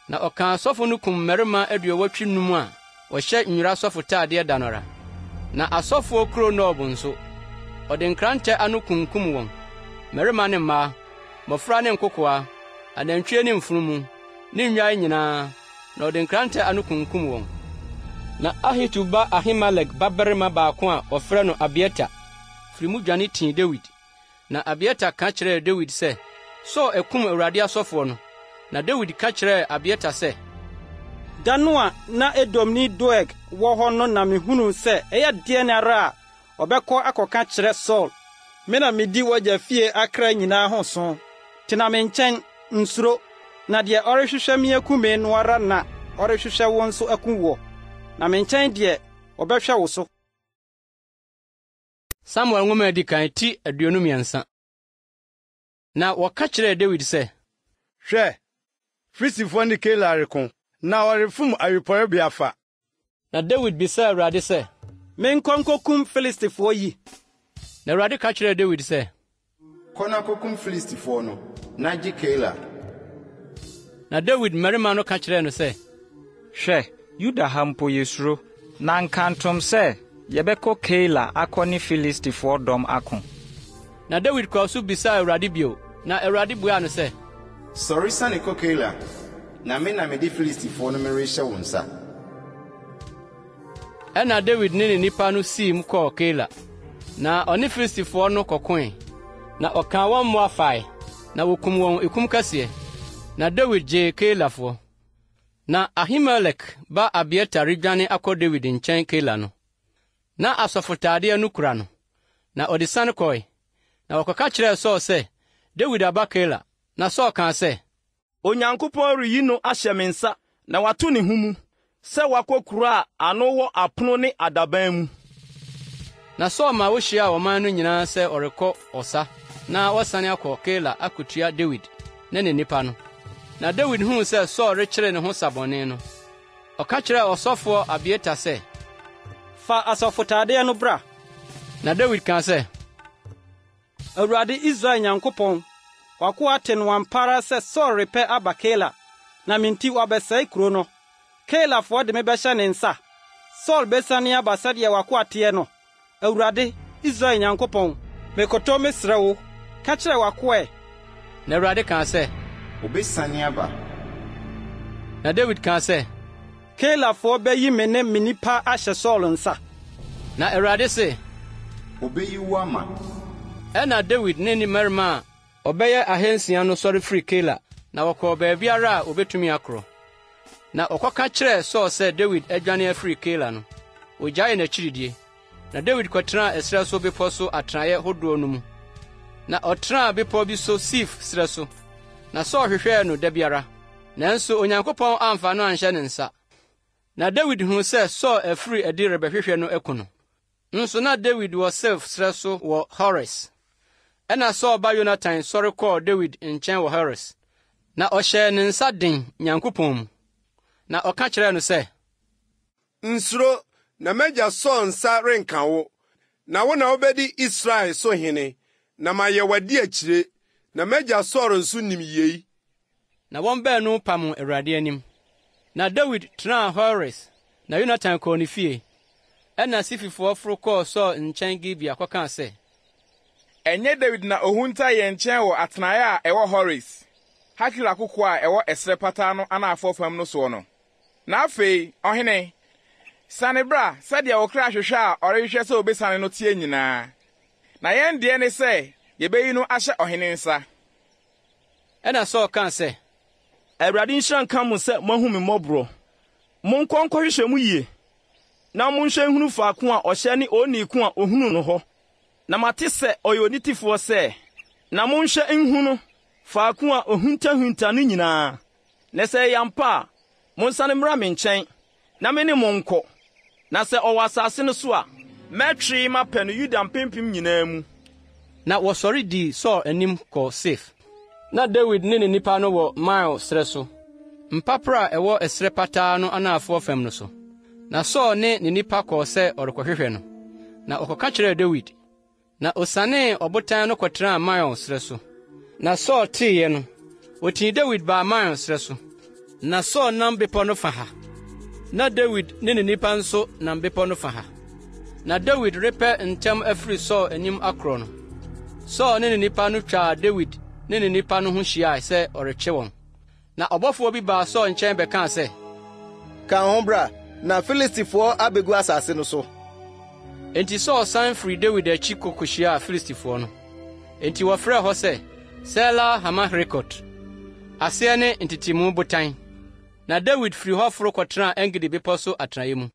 Na ɔkaa asɔfo no kum mmarima 25 a wɔhyɛ nwura asɔfotaadeɛ da no ara. Na asɔfoɔ kuro Nob nso, ɔde nkrantɛ ano kunkum wɔn, mmarima ne mmaa, mmɔfra ne nkokoaa, anantwie ne mfunumu, ne nnwan nyinaa, na ɔde nkrantɛ ano kunkum wɔn. Na Ahitub ba Ahimelek babarima baako a ɔfrɛ no Abiata firi mu dwane tii Dawid. Na Abiata ka kyerɛɛ Dawid sɛ, Saul ekum Awurade asɔfoɔ no. Na Dawid ka kyerɛɛ Abiata sɛ, da no a na Edomni Doeg wɔ hɔ no na mehunu sɛ ɛyɛ deɛ ne ara a ɔbɛkɔ akɔka kyerɛ Saul. Me na medi wagya fie akra nyinaa ho so. Tena me nkyɛn, nsuro, na deɛ ɔrehwehwɛ me akum me no ara na ɔrehwehwɛ wo nso akum wɔ. Na me nkyɛn deɛ ɔbɛhwɛ wo so. Samuel nwoma adi kan ti 23. Na wɔka kyerɛɛ Dawid sɛ, hwɛ, Filistifoɔ ne Keila reko, na ɔrefom awiporowbea fa. Na Dawid bisaa Awurade sɛ, menkɔ nkokum Filistifoɔ yi. Na Awurade ka kyerɛɛ Dawid sɛ, kɔ na kokum Filistifoɔ no, na gye Keila. Na Dawid mmarima no ka kyerɛɛ no sɛ, hwɛ, Yuda ha mpo yɛsuro, na nkantom sɛ yɛbɛkɔ Keila akɔ ne Filistifoɔ dɔm ako. Na Dawid kɔɔ so bisaa Awurade bio, na Awurade buaa no sɛ, sɔre sane kɔ Keila, na me na mede Filistifoɔ no merehyɛ wo nsa. Ɛna Dawid ne nnipa no sii mu kɔɔ Keila, na ɔne Filistifoɔ no kɔkoe, na ɔkaa wɔn mmoa fae, na wokum wɔn ekum kɛseɛ. Na Dawid gyee Keilafoɔ. Na Ahimelek ba Abiata redwane akɔ Dawid nkyɛn Keila no. Na asɔfotaadeɛ no kura no, na ɔde sane kɔe. Na wɔkɔka kyerɛɛ Saul sɛ, Dawid aba Keila. Na Saul kaa sɛ, Onyankopɔn reyi no ahyɛ me nsa, na wato ne ho mu, sɛ wakɔ kuro a ano wɔ apono ne adaban mu. Na Saul ma wohyiaa ɔman no nyinaa sɛ ɔrekɔ ɔsa, na wɔsane akɔ Keila akotua Dawid ne ne nnipa no. Na Dawid huu sɛ Saul rekyere ne ho sabɔne no. Ɔka kyerɛɛ ɔsɔfoɔ Abiata sɛ, fa asɔfotaadeɛ no bra. Na Dawid kaa sɛ, Awurade Israel Nyankopɔn, wako ate no ampara sɛ Saul repɛ aba Keila, na minti wabɛsɛe kuro no. Keilafoɔ de me bɛhyɛ ne nsa. Saul bɛsane aba sɛdeɛ wako ateɛ no. Awurade Israel Nyankopɔn, mekɔtɔ mesrɛ wo, ka kyerɛ wako ɛ. Na Awurade kaa sɛ, obɛsane aba. Na Dawid kaa sɛ, Keilafoɔ bɛyi me ne me nipa ahyɛ Saul nsa. Na Awurade se, obɛyi wo ama. Ɛna Dawid ne ne mmarima a ɔbɛyɛ 600 no sɔre firi Keila, na wɔkɔɔ baabiara a obetumi akorɔ. Na ɔkɔka kyerɛɛ Saul sɛ Dawid adwane afiri Keila no. Ogyaee n'akyiridie. Na Dawid kɔtenaa ɛserɛ so bepɔ so atenaeɛ hodoɔ no mu. Na ɔtenaa bepɔ bi so Sif serɛ so. Na Saul hwehwɛɛ no da biara, nanso Onyankopɔn amfa no anhyɛ ne nsa. Na Dawid huu sɛ Saul afiri adi rebɛhwehwɛ no aku no. Nso na Dawid wɔ Sif serɛ so wɔ Hores. Ɛna Saul ba Yonatan sɔre kɔɔ Dawid nkyɛn wɔ Hores. Na ɔhyɛɛ ne nsa den Nyankopɔn mu. Na ɔka kyerɛɛ no sɛ, nsuro, na m'agya Saul nsa renka wo, na wo na wobɛdi Israel so hene, na mayɛ w'adi akyire, na m'agya Saul nso nim yei. Na wɔn baanu pam Awurade anim. Na Dawid tenaa Hores, na Yonatan kɔɔ ne fie. Ɛna Sififoɔ foro kɔɔ Saul nkyɛn Gibea kɔkaa sɛ, ɛnyɛ Dawid na ohunta yɛn nkyɛn wɔ atenaeɛ a ɛwɔ Hores, Hakila koko a ɛwɔ ɛserɛ pata no anaafɔ fam no soɔ no. Na afei, ɔhene, sane bra sɛdeɛ wo kra hwehwɛ a ɔrehwehwɛ sɛ obesane no tie nyinaa. Na yɛn deɛ ne sɛ, yɛbɛyi no ahyɛ ɔhene nsa. Ɛna Saul kaa sɛ, Awurade nhyira nka mo sɛ moahu me mmɔborɔ. Monkɔ nkɔhwehwɛ mu yie, na monhwɛ nhunu faako a ɔhyɛ ne oniiko a ohunu no hɔ. Na mate sɛ ɔyɛ onitifoɔ sɛ, na monhwɛ nhunu faako a ohuntahunta no nyinaa. Na sɛ ɛyɛ ampa a, monsane mmra me nkyɛn, na me ne mo nkɔ. Na sɛ ɔwɔ asase no so a, mɛtwee mapɛ no Yuda mpempem nyinaa mu. Na wɔsɔre dii Saul anim kɔɔ Sif. Na Dawid ne ne nipa no wɔ Maon serɛ so. mpapra ɛwɔ ɛsrɛ pataa no anaafo fam no so. Na Saul ne ne nipa kɔɔ sɛ ɔrekɔhwehwɛ no. Na ɔkɔka kyerɛɛ Dawid. Na osanee ɔbotan no kɔtenaa Maon srɛ so. Na Saul teeɛ no, otii Dawid baa Maon srɛ so. Na Saul nam bepɔ no fa ha. Na Dawid ne ne nipa nso nam bepɔ no fa ha. Na Dawid repɛ ntɛm afiri Saul anim akorɔ no. Saul ne ne nipa no twaa Dawid ne ne nipa no ho hyiae sɛ ɔrekye wɔn. Na ɔbɔfoɔ bi baa Saul nkyɛn bɛkaa sɛ, ka ho bra, na Filistifoɔ abegu asase no so. Enti Saul san firi Dawid akyi kɔkɔhyiaa Filistifoɔ no. Enti wɔfrɛɛ hɔ sɛ Sela Hamarekot. Aseɛ ne ntetimu botan. Na Dawid firi hɔ foro kɔtenaa Engedi bepɔ so atenaeɛ mu.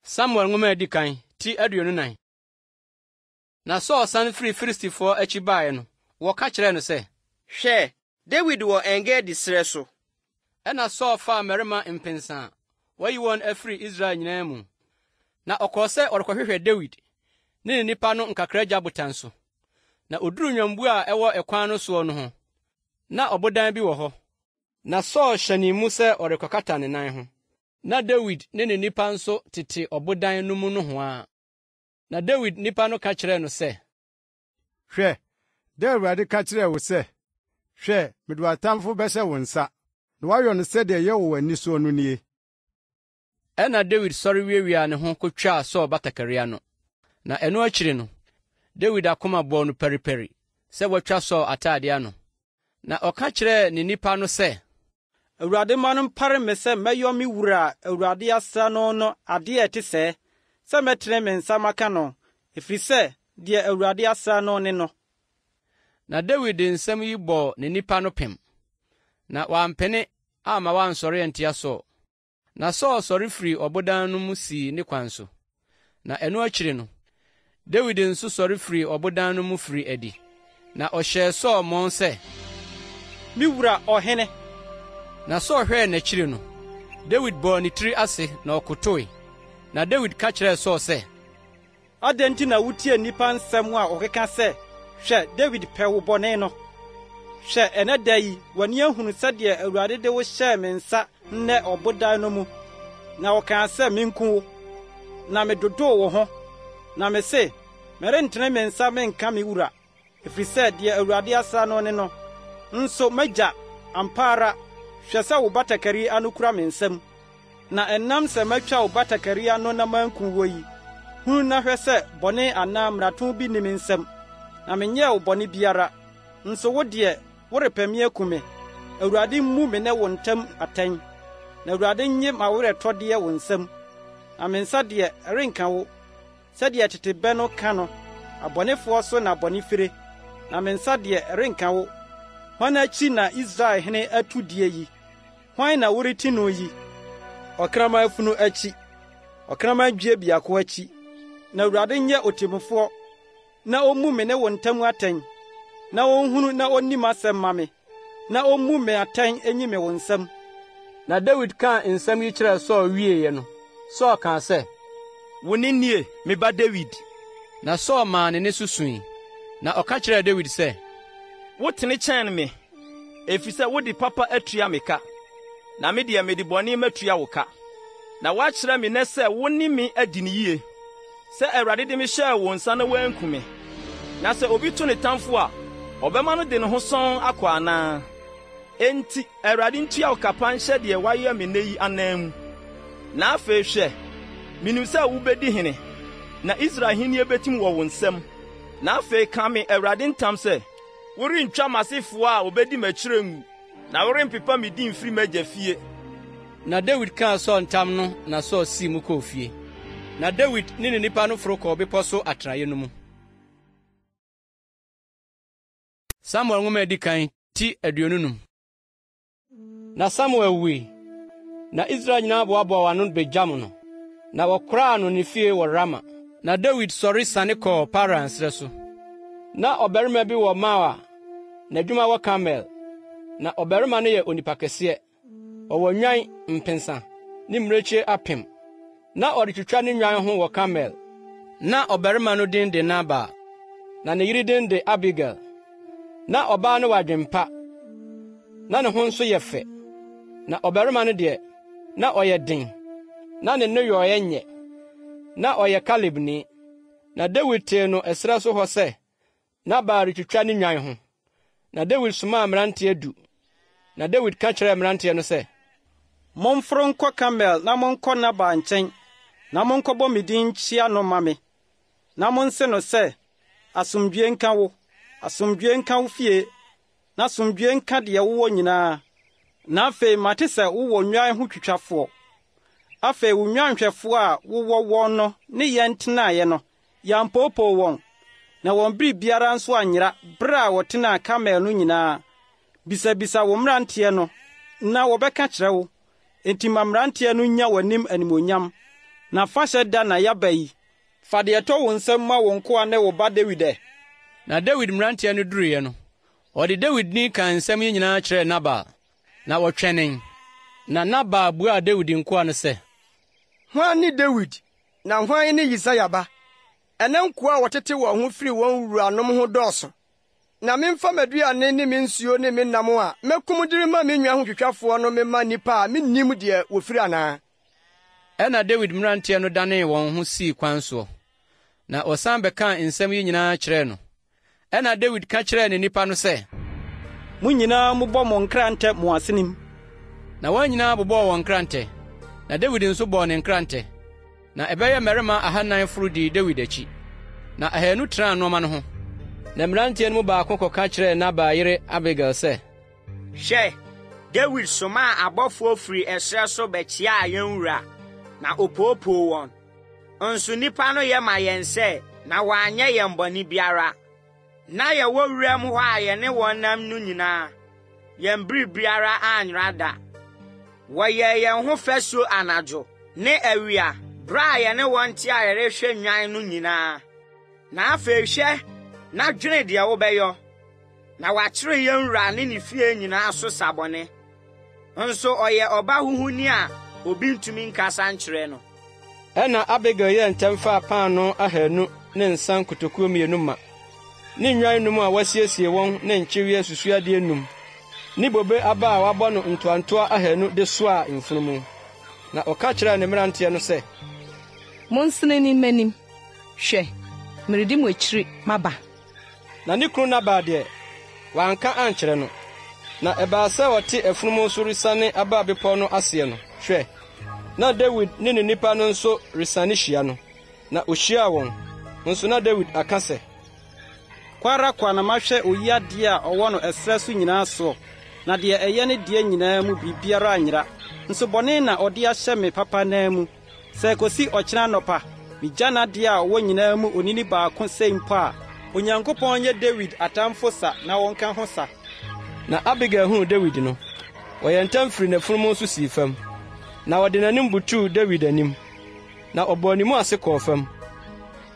Samuel nwoma edi kan, ti 24. Na Saul san firi Filistifoɔ akyi baeɛ no, wɔka kyerɛɛ no sɛ, hwɛ, Dawid wɔ Engedi srɛ so. Ɛna Saul faa mmarima mpensa, wayi wɔn afiri Israel nyinaa mu. Na ɔkɔɔ sɛ ɔrekɔhwehwɛ Dawid ne ne nipa no nkakra gya botan so. Na oduru nnwambu a ɛwɔ ɛkwan no soɔ no ho. Na ɔbodan bi wɔ hɔ. Na Saul hyɛne mu sɛ ɔrekɔkata ne nan ho. Na Dawid ne ne nipa nso tete ɔbodan no mu no ho a. Na Dawid nipa no ka kyerɛɛ no sɛ, hwɛ, da Awurade ka kyerɛɛ wo sɛ, hwɛ, mede w'atamfo bɛhyɛ wo nsa, na woayɔ no sɛdeɛ ɛyɛ wɔ w'ani soɔ no nie. Ɛna Dawid sɔre wiawia ne ho kotwaa Saul batakaria no. Na ɛno akyiri no, Dawid akoma bɔɔ no periperi sɛ wɔtwa Saul atade ano. Na ɔka kyerɛɛ ne nipa no sɛ, Awurade ma no mpare me sɛ mɛyɔ me wura a Awurade asra no no adeɛ ɛte sɛ mɛtene me nsa maka no, ɛfiri sɛ deɛ Awurade asra no ne no. Na Dawid de nsɛm yi bɔɔ ne nipa no pem. Na wampene amma wansɔre antia Saul. Na Saul sɔre firi ɔbodan no mu sii ne kwan so. Na ɛno akyiri no, Dawid nso sɔre firi ɔbodan no mu firi adi. Na ɔhyɛɛ Saul mmɔn sɛ, me wura ɔhene. Na Saul hwɛɛ n'akyiri no, Dawid bɔɔ ne tiri ase na ɔkotoe. Na Dawid ka kyerɛɛ Saul sɛ, adɛn nti na wotie nnipa nsɛm a ɔkeka sɛ, hwɛ, Dawid pɛ wo bɔne no. Hwɛ, ɛnɛ da yi, w'ani ahunu sɛdeɛ Awurade de wo hyɛɛ me nsa nnɛ ɔbodan no mu. Na ɔkaa sɛ menku wo, na medodoo wo ho. Na me se, merentene me nsa menka me wura, ɛfiri sɛ deɛ Awurade asra no ne no. Nso magya, ampa ara, hwɛ sɛ wo batakari ano kura me nsam. Na ɛnam sɛ matwa wo batakari ano na manku wo yi, hunu na hwɛ sɛ bɔne anaa mmarato bi ni me nsam. Na menyɛɛ wo bɔne biara, nso wo deɛ, worepɛ me akum me. Awurade mmu me ne wo ntam atɛn. Na Awurade nye m'awerɛtɔdeɛ wo nsam. Na me nsa deɛ renka wo, sɛdeɛ tetebɛ no ka no, abɔnefoɔ so na bɔne fire. Na me nsa deɛ renka wo. Hwan akyi na Israel hene atu die yi? Hwan na woreti no yi? Ɔkraman funu akyi, ɔkraman dwie biako akyi. Na Awurade nyɛ otemmufoɔ, na ommu me ne wo ntam atɛn. Na onhunu na onnim asɛm ma me, na ommu me atɛn enyi me wo nsam. Na Dawid kaa nsɛm yi kyerɛɛ Saul wieeɛ no, Saul kaa sɛ, wo ne nie, me ba Dawid. Na Saul maa ne so sui. Na ɔka kyerɛɛ Dawid sɛ, wotene kyɛn me, efisɛ wode papa atua me ka, na me deɛ mede bɔne matua wo ka. Na woakyerɛ me nɛ sɛ wo ne me adi ne yie, sɛ Awurade de me hyɛɛ wo nsa na woanku me. Na sɛ obi to ne tamfo a, ɔbɛma no de ne ho sɔn akɔ anaa? Enti Awurade ntua wo kapa nhyɛ deɛ wayɛ me nnɛ yi anan mu. Na afei hwɛ, minim sɛ wobedi hene, na Israel henni betim wɔ wo nsam. Na afei ka me Awurade ntam sɛ, worentwa m'asefoɔ a obedi m'akyirɛ ngu, na worempepa me din mfiri m'agya fie. Na Dawid kaa Saul ntam no, na Saul sii mu kɔɔ fie. Na Dawid ne ne nipa no foro kɔɔ bepɔ so atenaeɛ no mu. Samuel nwoma edi kan, ti 25. Na Samuel wui. Na Israel nyinaa boaboa wɔn ano begyam no. Na wɔkoraa no ne fie wɔ Rama. Na Dawid sɔre sane kɔɔ Paran srɛ so. Na ɔbarima bi wɔ Mawa, n'adwuma wɔ Kamel. Na ɔbarima no yɛ onipa kɛseɛ. Ɔwɔ nwan mpensa, ne mmirekyi 1,000. Na ɔretwitwa ne nwan ho wɔ Kamel. Na ɔbarima no din de Nabal, na ne yere din de Abigail. Na ɔbaa no wɔ adwempa. na ne ho nso yɛ fɛ, na ɔbarima no deɛ na ɔyɛ den, na ne no yɛ ɔyɛ nyɛ, na ɔyɛ Kalebni. Na Dawid tee no ɛserɛ so hɔ sɛ Nabal retwitwa ne nwan ho. Na Dawid somaa mmerante 10. Na Dawid ka kyerɛɛ mmerante no sɛ, momforo nkɔ Kamel na monkɔ Nabal nkyɛn, na monkɔbɔ me din kyia no ma me, na monse no sɛ, asomdwie nka wo, asomdwie nka wo fie, na asomdwie nka deɛ wowɔ nyinaa. Na afei mate sɛ wowɔ nnwan ho twitwafoɔ. Afei wo nnwanhwɛfoɔ a wowɔ wɔn no ne yɛn tenaeɛ no, yɛampoopoo wɔn, na wɔn bere biara nso anyera bere a wɔtenaa Kamel no nyinaa. Bisabisa wo mmeranteɛ no, na wɔbɛka kyerɛ wo. Enti ma mmeranteɛ no nya w'anim animonyam. Na fahyɛ da na yaba yi, fa deɛ ɛtɔ wo nsɛm ma wo nkoa ne wo ba Dawid ɛ. Na Dawid mmeranteɛ no duruiɛ no, ɔde Dawid ni ka nsɛm yi nyinaa kyerɛɛ Nabal, na wɔtwɛnen. Na Nabal buaa Dawid nkoa no sɛ, hwan ne Dawid, na hwan ne Yisai ba? Ɛnɛ nkoa a wɔtete wɔn ho firi wɔn wuranom ho dɔɔso. Na memfa m'aduane ne me nsuo ne me nam a mɛkum diri ma me nwa ho twitwafoɔ no mema nnipa a mennim deɛ wofiri anaa. Ɛna Dawid mmeranteɛ no danee wɔn ho sii kwan soɔ, na ɔsan bɛkaa nsɛm yi nyinaa kyerɛɛ no. Ɛna Dawid ka kyerɛɛ ne nnipa no sɛ, mo nyinaa mobɔ mo nkrantɛ mo asenim. Na wɔn nyinaa bobɔɔ wɔn nkrantɛ, na Dawid nso bɔɔ ne nkrantɛ. Na ɛbɛyɛ mmarima 400 foro dii Dawid akyi, na 200 tenaa nneɛma no ho. Na mmeranteɛ no mu baako kɔka kyerɛɛ Nabal yere Abigail sɛ, hwɛ, Dawid somaa abɔfoɔ firi ɛserɛ so bɛkyiaa yɛn wura, na opoopoo wɔn. Nso nnipa no yɛ ma yɛn sɛ, na wɔanyɛ yɛn bɔne biara. Na yɛwɔ wuram hɔ a yɛne wɔn nam no nyinaa, yɛn bere biara anyera da. Wɔyɛɛ yɛn ho fɛsuo anadwo ne awia, bere a yɛne wɔn te a yɛrehwɛ nnwan no nyinaa. Na afei hwɛ, na dwene deɛ wobɛyɔ, na wakyere yɛn wura ne ne fie nyinaa so sabɔne. Nso ɔyɛ ɔba huhuni a obi ntumi nkasa nkyerɛ no. Ɛna Abigail yɛ ntɛm faa paano 200 ne nsa nkotokuo 2 ma, ne nnwan num a wɔasiesie wɔn ne nkyewe asusuade 5, ne bobe aba a wɔabɔ no ntoantoa 200 de soaa mfunumu. Na ɔka kyerɛɛ ne mmeranteɛ no sɛ, monsene ni m'anim, hwɛ, meredi mo akyiri maba. Na ne kunu Nabal deɛ, wanka ankyerɛ no. Na ɛbaa sɛ wɔte afunumu so resane aba bepɔw no aseɛ no, hwɛ, na Dawid ne ne nnipa no nso resane hyia no. Na ohyiaa wɔn, nso na Dawid aka sɛ, kwara kwa na mahwɛ oyiadeɛ a ɔwɔ no ɛserɛ so nyinaa soɔ, na deɛ ɛyɛ ne deɛ nyinaa mu biribiara anyera. Nso bɔne na ɔde ahyɛ me papa naa mu. Sɛ kosi ɔkyena nɔpa, megya n'adeɛ a ɔwɔ nyinaa mu onini baako sɛ mpo a, Onyankopɔn nyɛ Dawid atamfo sa na wɔnka ho sa. Na Abigail huu Dawid no, wɔyɛ ntɛm firi n'afunumu so sii fam, na wɔde n'anim butuu Dawid anim, na ɔbɔɔ ne mu ase kɔɔ fam,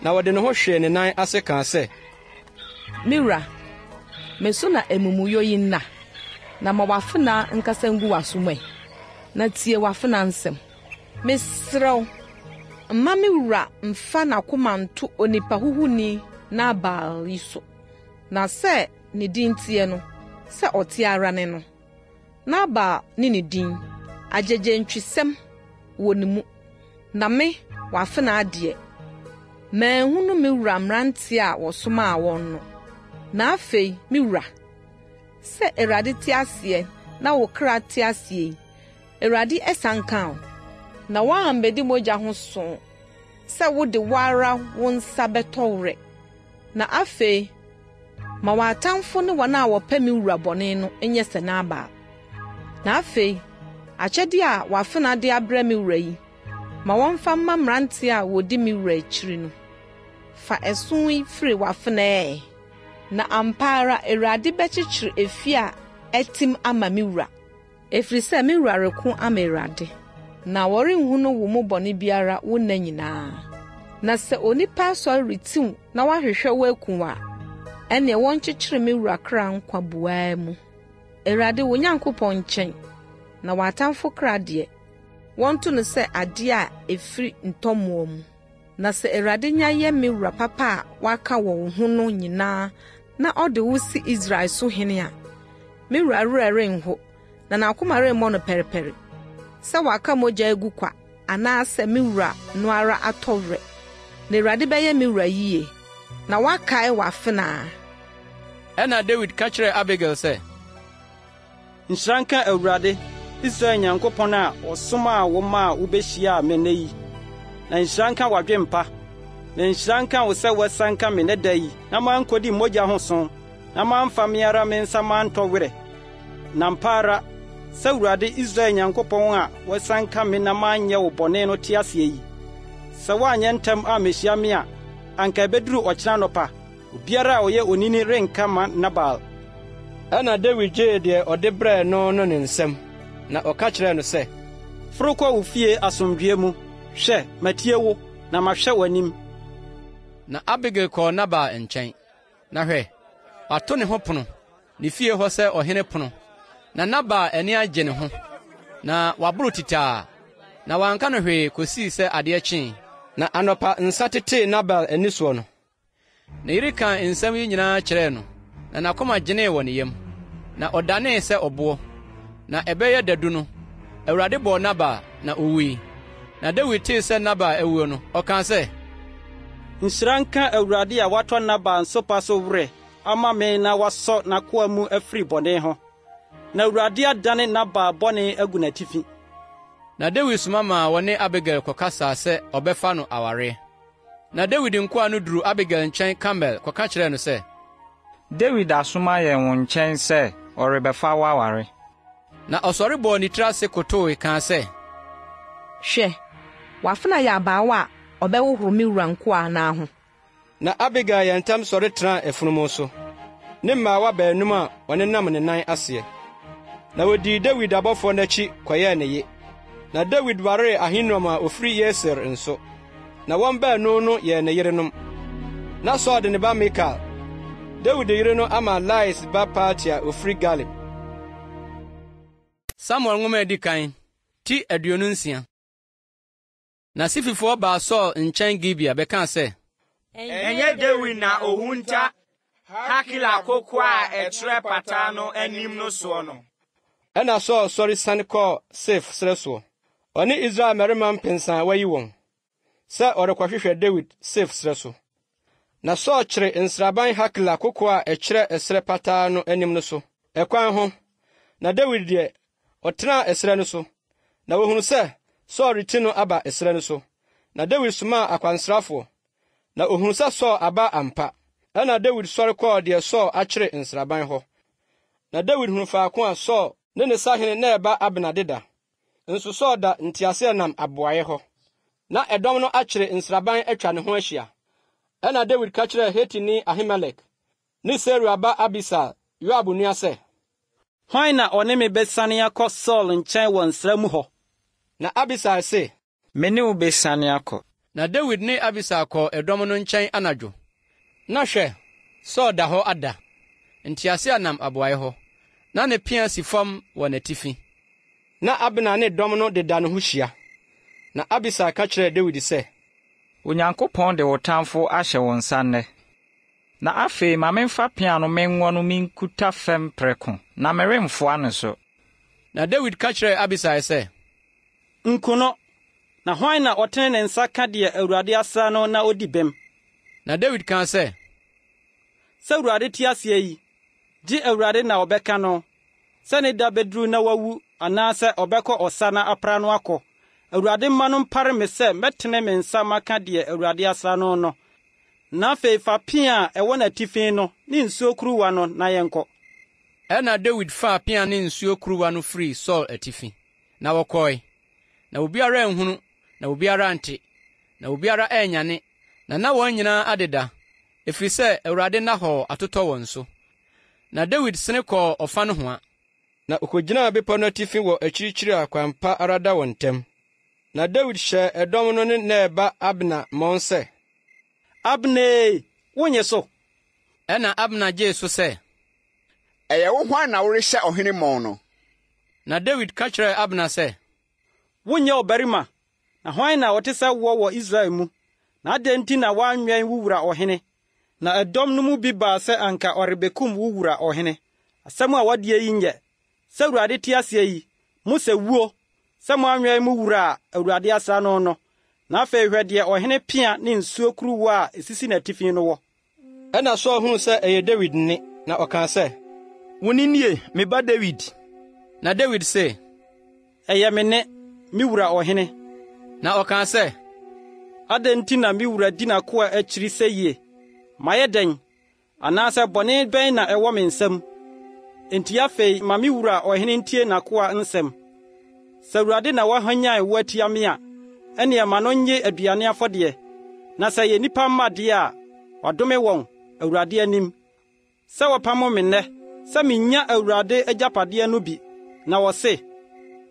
na wɔde ne ho hwee ne nan ase kaa sɛ, me wura, me so na amumuyɔ yi nna, na ma wafena nkasa ngu w'asom na tie wafena nsɛm. Mesrɛw, mma me wura mfa n'akoma nto onipa huhuni Nabal yi so, na sɛ ne din tie no, sɛ ɔte ara ne no. Nabal ne ne din, agyegye ntwisɛm wɔ ne mu, na me wafena adeɛ. Manhunu me wura mmerante a wɔsomaa wɔn no. Na afei, me wura, sɛ Awurade te aseɛ na wo kra te aseɛ, Awurade ɛsanka wo, na woambɛdi mogya ho so, sɛ wode wara wo nsa bɛtɔwrɛ. Na afei, ma w'atamfo ne wɔn a wɔpɛ me wura bɔne no nyɛ sɛ Nabal. Na afei, akyɛde a wafena de abrɛ me wura yi, ma wɔmfa mma mmerante a wodi me wura akyiri no. Fa ɛso yi firi wafena na ampa ara Awurade bɛkyekyere efi a ɛtim ama me wura. Efiri sɛ me wura reko ama Awurade, na wɔrenhu no wo mu bɔne biara wo nna nyinaa. Na sɛ onipa asɔre retiw na wahwehwɛ wo akum a, ɛnea wɔnkyekyere me wura kra nkwa buaa mu. Awurade wo Nyankopɔn nkyɛn, na w'atamfo kra deɛ, wɔnto no sɛ ade a efiri ntɔmoɔ mu. Na sɛ Awurade nya yɛ me wura papa a waka wɔ wo ho no nyinaa, na ɔde wo si Israel so hene a, me wura renho na n'akoma remmɔ no pɛrepɛre sɛ waka mogya egu kwa anaasɛ me wura no ara atɔwerɛ na Awurade bɛyɛ me wura yie na wakae wafena. Ɛna David ka kyerɛɛ Abigail sɛ, nhyira nka Awurade Israel Nyankopɔn a ɔsoma a woma a wobɛhyia me nne yi, na nhyira nka wadwempa, na nhyira nka wo sɛ wasanka me ne da yi na mankɔdi mogya ho so na mamfa me ara me nsa mantɔwerɛ. Na mpa ara sɛ Awurade Israel Nyankopɔn a wasanka me na manyɛ wo bɔne no te aseɛ yi, sɛ woanyɛ ntɛm a mehyia me a anka ɛbɛduru ɔkyena nɔpa obiara a ɔyɛ onini renka ma Nabal. Ɛna David gyee deɛ ɔde brɛɛ no ne nsɛm, na ɔka kyerɛɛ no sɛ, foro kɔ wo fie asomdwoe mu, hwɛ, matie wo, na mahwɛ w'anim. Na Abigail kɔɔ Nabal nkyɛn, na hwɛ, wato ne ho pono, ne fie hɔ sɛ ɔhene pono, na Nabal ani agye ne ho, na waboro titaa, na wanka no hwee kosii sɛ adeɛ kyee. Na anɔpa nsa tetee Nabal ani soɔ no, na yere kaa nsɛm yi nyinaa kyerɛɛ no, na n'akoma gyenee wɔ ne yam, na ɔdanee sɛ ɔboɔ. Na ɛbɛyɛ dadu no, Awurade bɔɔ Nabal na owui. Na Dawid tee sɛ Nabal awuo no, ɔkaa sɛ, nhyira nka Awurade a watɔ Nabal nsopa so werɛ ama me na wasɔ n'akoa mu afiri bɔne ho. Na Awurade adane Nabal bɔne agu n'atifi. Na Dawid soma maa wɔne Abigail kɔkasaa sɛ ɔbɛfa no awareɛ. Na Dawid nkoa no duru Abigail nkyɛn Kamel kɔka kyerɛɛ no sɛ, Dawid asoma yɛn wo nkyɛn sɛ ɔrebɛfa wo aware. Na ɔsɔre bɔɔ ne tiri ase kotoe kaa sɛ, hwɛ, wafena yɛ abaawa a ɔbɛwohoro me wura nkoa anaa ho. Na Abigail yɛ ntam sɔre tenaa afunumu so, ne mmaawa baanum a ɔne nam ne nan aseɛ. Na wodii Dawid abɔfoɔ n'akyi kɔyɛɛ ne ye. Na Dawid waree Ahinoam a ofiri Yeser nso, na wɔn baanu no yɛ ne yerenom. Na Saul de ne ba Mikal, Dawid yere no ama Lais ba Paltia ofiri Galim. Samuel nwoma edi kan, ti 26. Na Sififoɔ baa Saul nkyɛn Gibea bɛkaa sɛ, ɛnyɛ Dawid na ohunta Hakila akoko a ɛkyerɛ pata no anim no soɔ no. Ɛna Saul sɔre sane kɔɔ Sif serɛ soɔ, ɔne Israel mmarima mpensa a wayi wɔn, sɛ ɔrekɔhwehwɛ Dawid Sif serɛ so. Na Saul kyere nsraban Hakila akoko a ɛkyerɛ ɛserɛ pataa no anim no so, ɛkwan ho. Na Dawid deɛ, ɔtenaa ɛserɛ no so, na wohunu sɛ Saul reti no aba ɛserɛ no so. Na Dawid somaa akwansrafoɔ, na ohunu sɛ Saul aba ampa. Ɛna Dawid sɔre kɔɔ deɛ Saul akyere nsraban hɔ. Na Dawid hunu faako a Saul ne ne sahene na ɛba Abner deda. Nso Saul da nteaseɛnam aboaeɛ hɔ. Na ɛdɔm no akyere nsraban atwa ne ho ahyia. Ɛna Dawid ka kyerɛɛ Hetini Ahimelek ne Seruia ba Abisai, Yoab nua sɛ, hwan na ɔne me bɛsane akɔ Saul nkyɛn wɔ nsra mu hɔ? Na Abisai se, me ne wo bɛsane akɔ. Na Dawid ne Abisai kɔɔ ɛdɔm no nkyɛn anadwo. Na hwɛ, Saul da hɔ ada, nteaseɛnam aboaeɛ hɔ, na ne pea si fam wɔ n'atifi. Na Abner ne dɔm no deda ne ho hyia. Na Abisai ka kyerɛɛ Dawid sɛ, Onyankopɔn de wo tamfo ahyɛ wo nsa nnɛ. Na afei ma memfa pea no menwɔ no menkuta fam prɛko, na meremfoa no so. Na Dawid ka kyerɛɛ Abisai sɛ, nku no, na hwan na ɔtene ne nsa ka deɛ Awurade asa no na odi bem? Na Dawid kaa sɛ, sɛ Awurade te aseɛ yi, gye Awurade na ɔbɛka no, sɛ ne da bɛduru na wawu anaasɛ ɔbɛkɔ ɔsa na apra no akɔ. Awurade mma no mpare me sɛ mɛtene me nsa maka deɛ Awurade asa no no. Na afei fa pea a ɛwɔ n'atifi no ne nsuo kuruwa no na yɛnkɔ. Ɛna Dawid faa pea ne nsuo kuruwa no firi Saul atifi, na wɔkɔe. Na obiara anhunu, na obiara ante, na obiara anyane, na wɔn nyinaa adeda, ɛfiri sɛ Awurade nna hɔ atotɔ wɔn so. Na Dawid sene kɔɔ ɔfa no ho a, na okogyinaa bepɔ no atifi wɔ akyirikyiri a kwan pa ara da wɔn ntam. Na Dawid hyɛ ɛdɔm no ne na ɛba Abner mmɔn sɛ, Abner, wonyɛ so? Ɛna Abner gyee so sɛ, ɛyɛ wo hwan na worehyɛ ɔhene mmɔn no? Na Dawid ka kyerɛɛ Abner sɛ, wonyɛ ɔbarima, na hwan na ɔte sɛ woɔ wɔ Israel mu? Na adɛn nti na woanwɛn wo wura ɔhene? Na ɛdɔm no mu bi baa sɛ anka ɔrebekum wo wura ɔhene. asɛm a wɔde yi nyɛ sɛ Awurade te ase yi Mose wuo sɛ mo anwɛn mu wura a Awurade asra no na afei hwɛ deɛ ɔhene pia ne nsuo kuruwa a esisi n'atifi no wɔ. Ɛna Saul hunu sɛ ɛyɛ David nne na ɔka sɛ, "Wo ni nie, me ba David." Na David sɛ, "Ɛyɛ me ne, me wura ɔhene." Na ɔka sɛ, "Adɛn nti na me wura di n'akoa akyiri sɛ yie? Mayɛ dɛn, anaasɛ bɔne bɛn na ɛwɔ me nsam? Enti afei ma me wura ɔhene ntie n'akoa nsɛm. Sɛ Awurade na wahwanyan wo atia me a, ɛnea ma no nye aduane afɔdeɛ. Na sɛ yɛ nipa mma deɛ a, wadome wɔn Awurade anim. Sɛ wɔpam me nnɛ, sɛ minya Awurade agyapadeɛ no bi, na wɔse,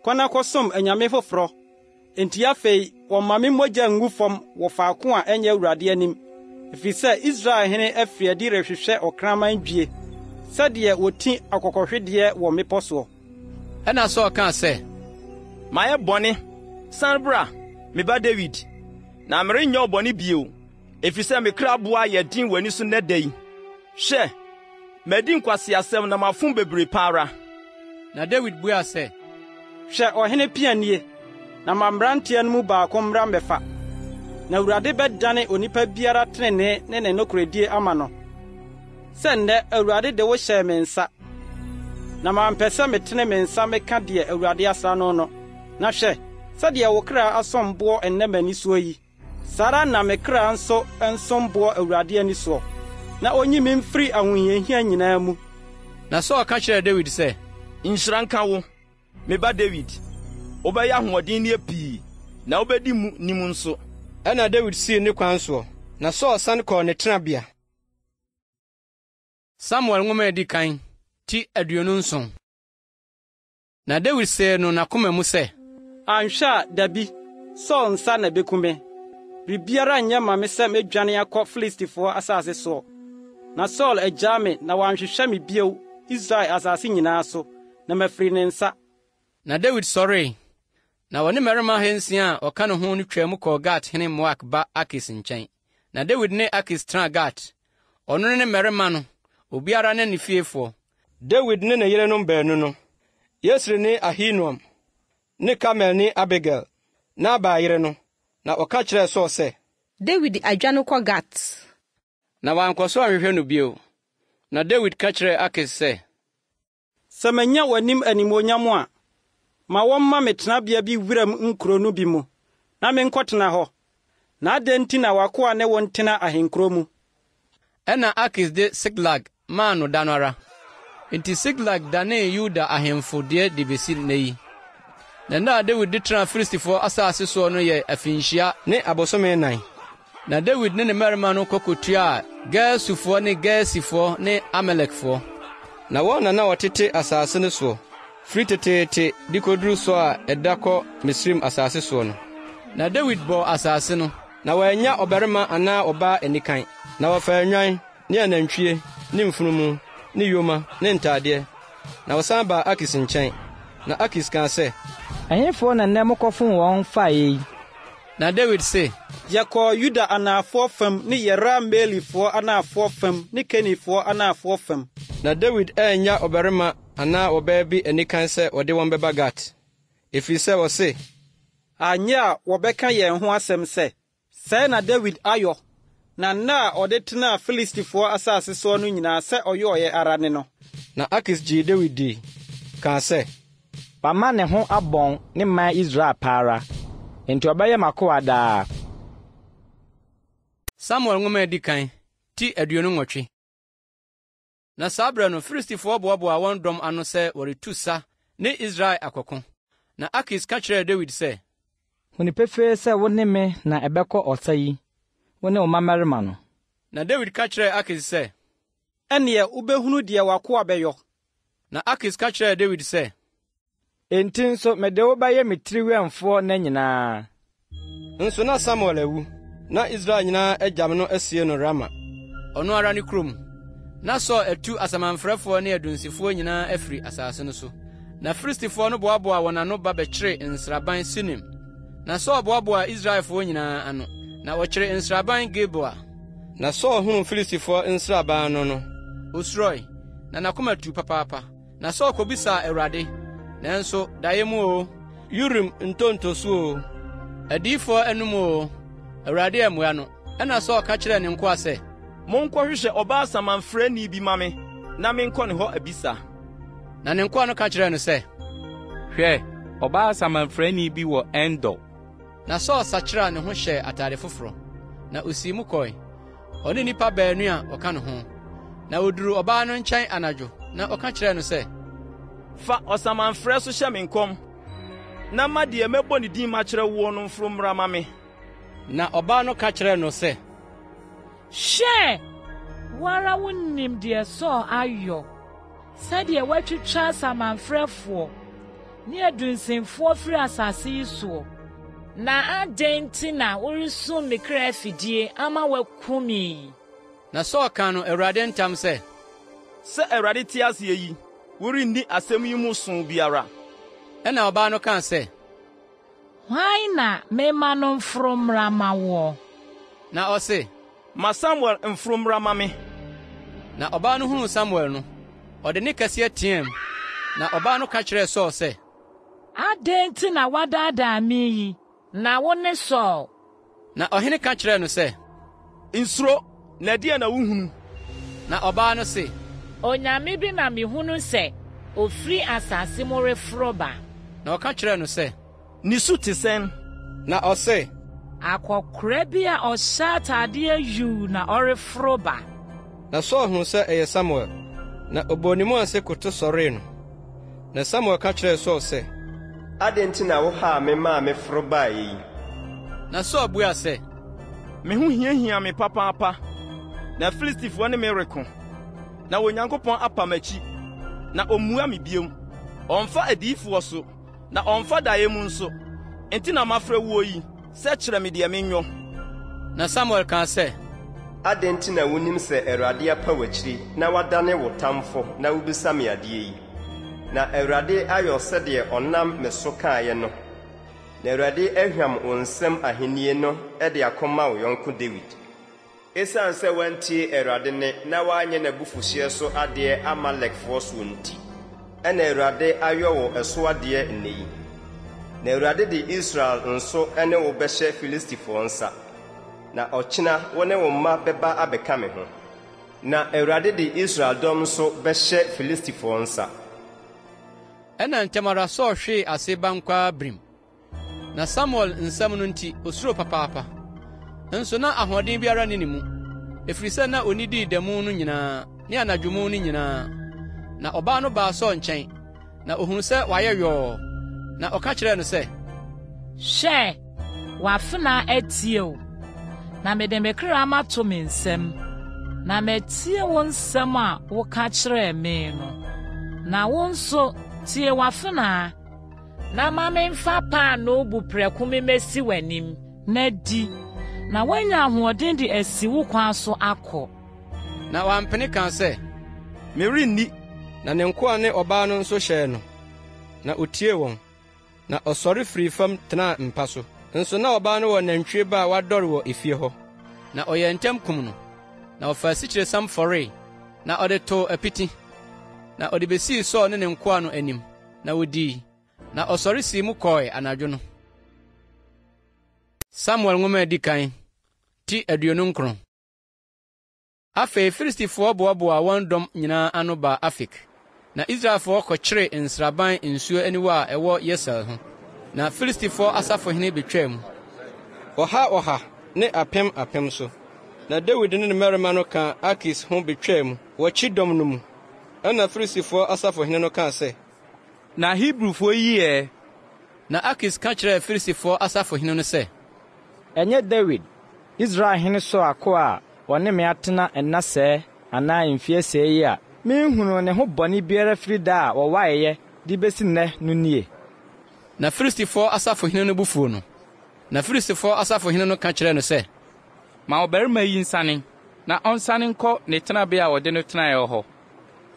kɔ na kɔsom anyame foforɔ. Enti afei wɔma me mogya ngu fam wɔ faako a ɛnyɛ Awurade anim. Efisɛ Israel hene afiri adi rehwehwɛ ɔkraman dwie, sɛdeɛ wɔti akɔkɔhwedeɛ wɔ mmepɔ soɔ." Ɛna Saul kaa sɛ, "Mayɛ bɔne, san bra, me ba David, na merenyɛ bɔne bio, efisɛ me kra boa yɛ din w'ani so nnɛ da yi. Hwɛ, madi nkwaseasɛm na mafom bebree pa ara." Na David buaa sɛ, "Hwɛ ɔhene pia nie, na ma mmeranteɛ no mu baako mmra mmɛfa. Na Awurade bɛdane onipa biara trenee ne ne nokoredie ama no. Sɛ nnɛ Awurade de wo hyɛɛ me nsa, na mampɛ sɛ metene me nsa meka deɛ Awurade asra no. Na hwɛ, sɛdeɛ wo kra asɔm boɔ ɛnnɛ m'ani soɔ yi, saa ara na me kra nso nsom boɔ Awurade ani soɔ. Na onyi me mfiri ahohiahia nyinaa mu." Na Saul ka kyerɛɛ David sɛ, "Nhyira nka wo, me ba David. Wobɛyɛ ahoɔden ne pii, na wobɛdi mu nim nso." Ɛna David sii ne kwan soɔ, na Saul san kɔɔ ne tenabea. Samuel nwoma edi kan ti 27. Na David sɛɛ no n'akoma mu sɛ, "Anhwɛ a dabi, Saul nsa na bekume. Biribiara nyɛ ma me sɛ medwane akɔ Filistifoɔ asase soɔ. Na Saul agyaa me na wanhwehwɛ me bio Israel asase nyinaa so, na mafiri ne nsa." Na David sɔree, na wɔne mmarima 600 a ɔka ne ho no twam kɔɔ Gat hene Moak ba Akis nkyɛn. Na David ne Akis tenaa Gat. Ɔno ne mmarima no, obiara ne ne fiefoɔ. David ne ne yerenom baanu no, Yesri ne Ahinoam, ne Kamel ne Abigail, na Nabal yere no, na ɔka kyerɛɛ Saul sɛ, "David adwa no kɔ Gat." Na wankɔ so anhwehwɛ no bio. Na David ka kyerɛɛ Akis sɛ, "Sɛ manya w'anim animuonyam a, ma wɔmma me tenabea bi wiram nkuro no bi mu, na menkɔtena hɔ. Na adɛn nti na wakoa ne wo ntena ahenkuro mu?" Ɛna Akis de Siklag maa no da no ara. Enti Siklag danee Yuda ahemfo deɛ de besi nnɛ yi. Na nna a David de tena Filistifoɔ asase soɔ no yɛ afinhyia ne abosome 9. Na David ne ne mmarima no kɔkɔtua Gersufoɔ ne Gersifoɔ ne Amalekfoɔ. Na wɔn na wɔtete asase no soɔ, firi teteete de koduru so a ɛda kɔ Misrim asase soɔ no. Na David bɔ asase no, na wɔanya ɔbarima anaa ɔbaa anikan. Na wɔfa nnwan ne anantwie ne mfunumu ne yoma ne ntadeɛ. Na wɔsan baa Akis nkyɛn. Na Akis kaa sɛ, "Ɛhefoɔ na nnɛ mokɔfom wɔn faeɛ yi?" Na David sɛ, "Yɛkɔɔ Yuda anaafoɔ fam ne Yerahmeelifoɔ anaafoɔ fam ne Kenifoɔ anaafoɔ fam." Na David ɛnya ɔbarima anaa ɔbaa bi anikan sɛ ɔde wɔn bɛba Gat. Ɛfiri sɛ wɔse, "Anyɛ a wɔbɛka yɛn ho asɛm sɛ, sɛɛ na David ayɔ, na nna a ɔde tenaa Filistifoɔ asase soɔ no nyinaa sɛ ɔyɛɛ ara ne no." Na Akis gyee David dii, kaa sɛ, "Wama ne ho abɔn ne man Israel pa ara, enti ɔbɛyɛ m'akoa daa." Samuel nwoma edi kan ti 28. Na saa bere no Filistifoɔ boaboa wɔn dɔm ano sɛ wɔretu sa ne Israel akɔko. Na Akis ka kyerɛɛ David sɛ, "Huni pefee sɛ wo ne me na ɛbɛkɔ ɔsa yi, wo ne wo mmarima no." Na David ka kyerɛɛ Akis sɛ, "Ɛneɛ wobɛhunu deɛ w'akoa bɛyɔ." Na Akis ka kyerɛɛ David sɛ, "Enti nso mede wo bɛyɛ me tiriwɛmfoɔ nna nyinaa." Nso na Samuel awu, na Israel nyinaa agyam no asie no Rama. Ɔno ara ne kurom. Na Saul atu asamanfrɛfoɔ ne adunsifoɔ nyinaa afiri asase no so. Na Filistifoɔ no boaboa wɔn ano ba bɛkyeree nsraban Sinim. Na Saul boaboa Israelfoɔ nyinaa ano, na wɔkyeree nsraban Gilboa. Na Saul hunu Filistifoɔ nsraban no, osuroi, na n'akoma tu papaapa. Na Saul kobisa Awurade, nanso dae mu o, Urim ntontoso o, adifo anum o, Awurade amoa no. Ɛna Saul ka kyerɛ ne nkoa sɛ, monkɔhwehwɛ ɔbaa samanfrɛni bi ma me, na menkɔ ne hɔ abisa. Na ne nkoa no ka kyerɛ no sɛ, hwɛ, ɔbaa samanfrɛni bi wɔ Endor. Na Saul sakyerɛ ne ho hyɛ atade foforo, na osii mu kɔe. Ɔne nnipa baanu a ɔka ne ho. Na oduru ɔbaa no nkyɛn anadwo, na ɔka kyerɛ no sɛ, fa ɔsamanfrɛ so hyɛ me nkɔm, na ma deɛ mɛbɔ ne din makyerɛ wo no mforo mmra ma me. Na ɔbaa no ka kyerɛ no sɛ, hyɛ, wara wonnim deɛ Saul ayɔ, sɛdeɛ watwitwa asamanfrɛfoɔ ne adunsimfoɔ firi asase yi soɔ. Na adɛn nti na woresum me kra afidie ama wakum me? Na Saul ka no Awurade ntam sɛ Awurade te ase yi, worenni asɛm yi mu so biara. Ɛna ɔbaa no ka sɛ, hwan na mema no mforo mmra ma wo? Na ɔse, ma Samuel mforo mmra ma me. Na ɔbaa no huu Samuel no, ɔde ne kɛseɛ teɛm. Na ɔbaa no ka kyerɛɛ Saul sɛ, adɛn nti na wadaadaa me yi, na wo ne Saul? Na ɔhene ka kyerɛɛ no sɛ, nsuro, na deɛ na wuhunu? Na ɔbaa no se, onyame bi na mihunu sɛ ofiri asase mu reforo ba. Na ɔka kyerɛɛ no sɛ, ne su te sɛn? Na ɔse, akɔkora bi a ɔhyɛ atadeɛ yuu na ɔreforo ba. Na Saul huu sɛ ɛyɛ Samuel, na ɔbɔɔ ne mu ase koto sɔree no. Na Samuel ka kyerɛɛ Saul sɛ, adɛn nti na wohaa me maa meforo baeɛ yi? Na Saul buaa sɛ, me ho hiahia me papaapa, na Filistifoɔ ne me reko, na Onyankopɔn apa m'akyi, na ommua me biom. Ɔmfa adiyifoɔ so, na ɔmfa daeɛ mu nso. Enti na mafrɛ wo yi, sɛ kyerɛ me deɛ menyɔ. Na Samuel kaa sɛ, adɛn nti na wonim sɛ Awurade apa w'akyiri na wadane wo tamfo na wubisa me adeɛ yi? Na Awurade ayɔ sɛdeɛ ɔnam me so kaeɛ no. Na Awurade ahwam wo nsɛm ahennie no de akɔma wo yɔnko Dawid. Esiane sɛ wantie Awurade ne na wanyɛ n'abufuhyeɛ so adeɛ Amalekfoɔ so nti, ɛna Awurade ayɔ wo ɛso adeɛ nnɛ yi. Na Awurade de Israel nso ne wo bɛhyɛ Filistifoɔ nsa. Na ɔkyena wo ne wo mma bɛba abɛka me ho. Na Awurade de Israel dɔm nso bɛhyɛ Filistifoɔ nsa. Ɛna ntɛm ara Saul hwee ase bankwaa birim. Na Samuel nsɛm no nti osuro papaapa. Nso na ahoɔden biara ne ne mu, ɛfiri sɛ na onidii da mu no nyinaa ne anadwo mu no nyinaa. Na ɔbaa no baa Saul nkyɛn, na ohunu sɛ wayɛ yɔɔ. Na ɔka kyerɛɛ no sɛ, hyɛ, w'afena atie o, na mede me kra mato me nsɛm, na matie wo nsɛm a woka kyerɛɛ me no. Na wo nso tie w'afena, na ma memfa paano bu prɛko me mesi w'anim, na di, na woanya ahoɔden de asi wo kwan so akɔ. Na wampene ka sɛ, merenni. Na ne nkoa ne ɔbaa no nso hyɛɛ no, na otie wɔn. Na ɔsɔre firi fam tenaa mpa so. Nso na ɔbaa no wɔ nantwie ba a wadɔre wɔ efie hɔ. Na ɔyɛ ntɛm kum no, na ɔfaa asikyiresiam fɔree, na ɔde too apiti. Na ɔde besii Saul ne ne nkoa no anim, na wodii. Na ɔsɔre sii mu kɔɔe anadwo no. Samuel nwoma edi kan, ti 29. Afei Filistifoɔ boaboa wɔn dɔm nyinaa ano baa Afik. Na Israelfoɔ kɔkyeree nsraban nsuo aniwa a ɛwɔ Yesel ho. Na Filistifoɔ asafohene betwaa mu. Ɔha ne apem so. Na Dawid ne ne mmarima no ka Akis ho betwaa mu, wɔkyi dɔm no mu. Ɛna Filistifoɔ asafohene no kaa sɛ, na Hebrufoɔ yi ɛ? Na Akis ka kyerɛɛ Filistifoɔ asafohene no sɛ, ɛnyɛ Dawid, Israelhene so ako a ɔne me atena ɛnna sɛɛ anaa mfeɛ sɛɛ yi a menhunu ne ho bɔne biara firi da a wɔwaeɛ de besi nnɛ no nie. Na Filistifoɔ asafohene no bufuo no. Na Filistifoɔ asafohene no ka kyerɛɛ no sɛ, ma ɔbarima yi nsane, na ɔnsane nkɔ ne tenabea a ɔde no tenaeɛ hɔ.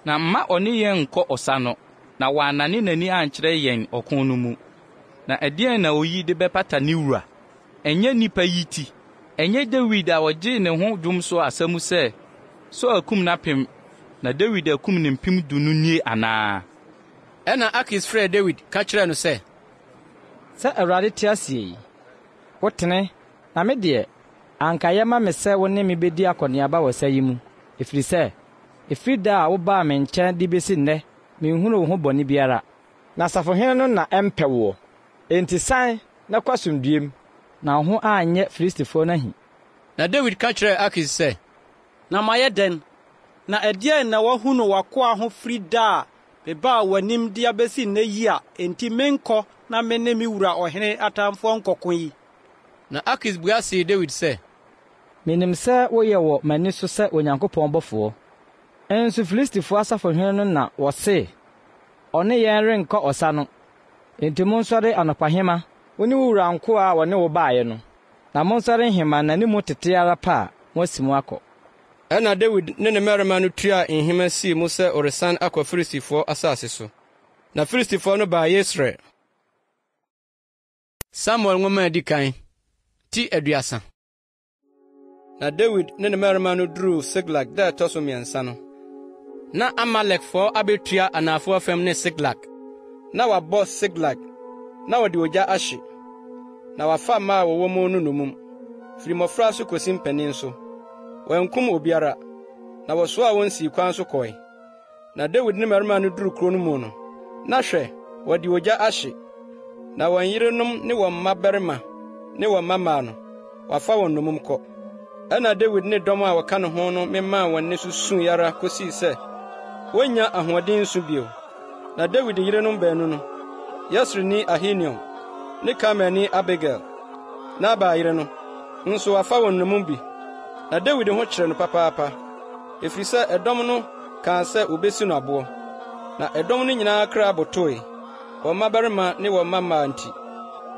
Na mma ɔne yɛn nkɔ ɔsa no, na wɔanane n'ani ankyerɛ yɛn ɔko no mu. Na ɛdeɛn na oyi de bɛpata ne wura? Ɛnyɛ nipa yi ti. Ɛnyɛ Dawid a wɔgye ne ho dwom so asɛm sɛ, so akum n'apem, na David akum ne mpem dunu nie anaa. Ɛna Akis frɛ David ka kyerɛ no sɛ, sɛ Awurade te ase yi, wotene na me deɛ anka yɛma me sɛ wo ne me bedi akɔneaba wɔ sa yi mu, ɛfiri sɛ ɛfiri da a wobaa me nkyɛn de besi nnɛ menhunu wo ho bɔne biara, na asafohene no na ɛmpɛ woɔ. Enti san na kɔ asomdwoem, na wo ho anyɛ Filistifoɔ no ahi. Na David ka kyerɛ Akis sɛ, na mayɛ dɛn, na ɛdeɛn na wahu no w'akoa ho firi da a bebaa w'anim de abesi nnɛ yi a enti menkɔ na me ne me wura ɔhene atamfoɔ nkɔko yi. Na Akis bua see David sɛ, menim sɛ woyɛ wɔ m'ani so sɛ Onyankopɔn bɔfoɔ. Ɛnso Filistifoɔ asafohene no na wɔse, ɔne yɛn renkɔ ɔsa no. Enti monsɔre anɔpahema, wo ne wo wura nkoa a wɔne wo baeɛ no, na monsɔre nhema n'animu tete ara pa a moasi mu akɔ. Ɛna David ne ne mmarima no tuaa nhema sii mu sɛ ɔresan akɔ Filistifoɔ asase so. Na Filistifoɔ no baa Yesreel. Samuel nwoma adi kan, ti 30. Na David ne ne mmarima no duruu Siklag da ɛtɔ so 3 no. Na Amalekfoɔ abetua anafoɔ fam ne Siklag. Na wabɔ Siklag, na wɔde ogya ahye. Na wafa mmaa a wɔwɔ mu no nomum, firi mmɔfra so kosi mpanin so. Wɔankum obiara, na wɔsoaa wɔn sii kwan so kɔe. Na David ne mmarima no duru kuro no mu no, na hwɛ, wɔde ogya ahye. Na wɔn yerenom ne wɔn mmabarima ne wɔn mmammaa no, wafa wɔn nomum kɔ. Ɛna David ne dɔm a wɔka ne ho no memaa wɔn ne so suu yara kosii sɛ, wonya ahoɔden nso bio. Na David yerenom baanu no, Yesreni Ahinoam ne Karmelni Abigail, Nabal yere no, nso wafa wɔn nomum bi. Na David ho kyerɛ no papaapa, ɛfiri sɛ ɛdɔm no kaa sɛ obesi no aboɔ. Na ɛdɔm no nyinaa kra botoe, wɔn mmabarima ne wɔn mmammaa nti.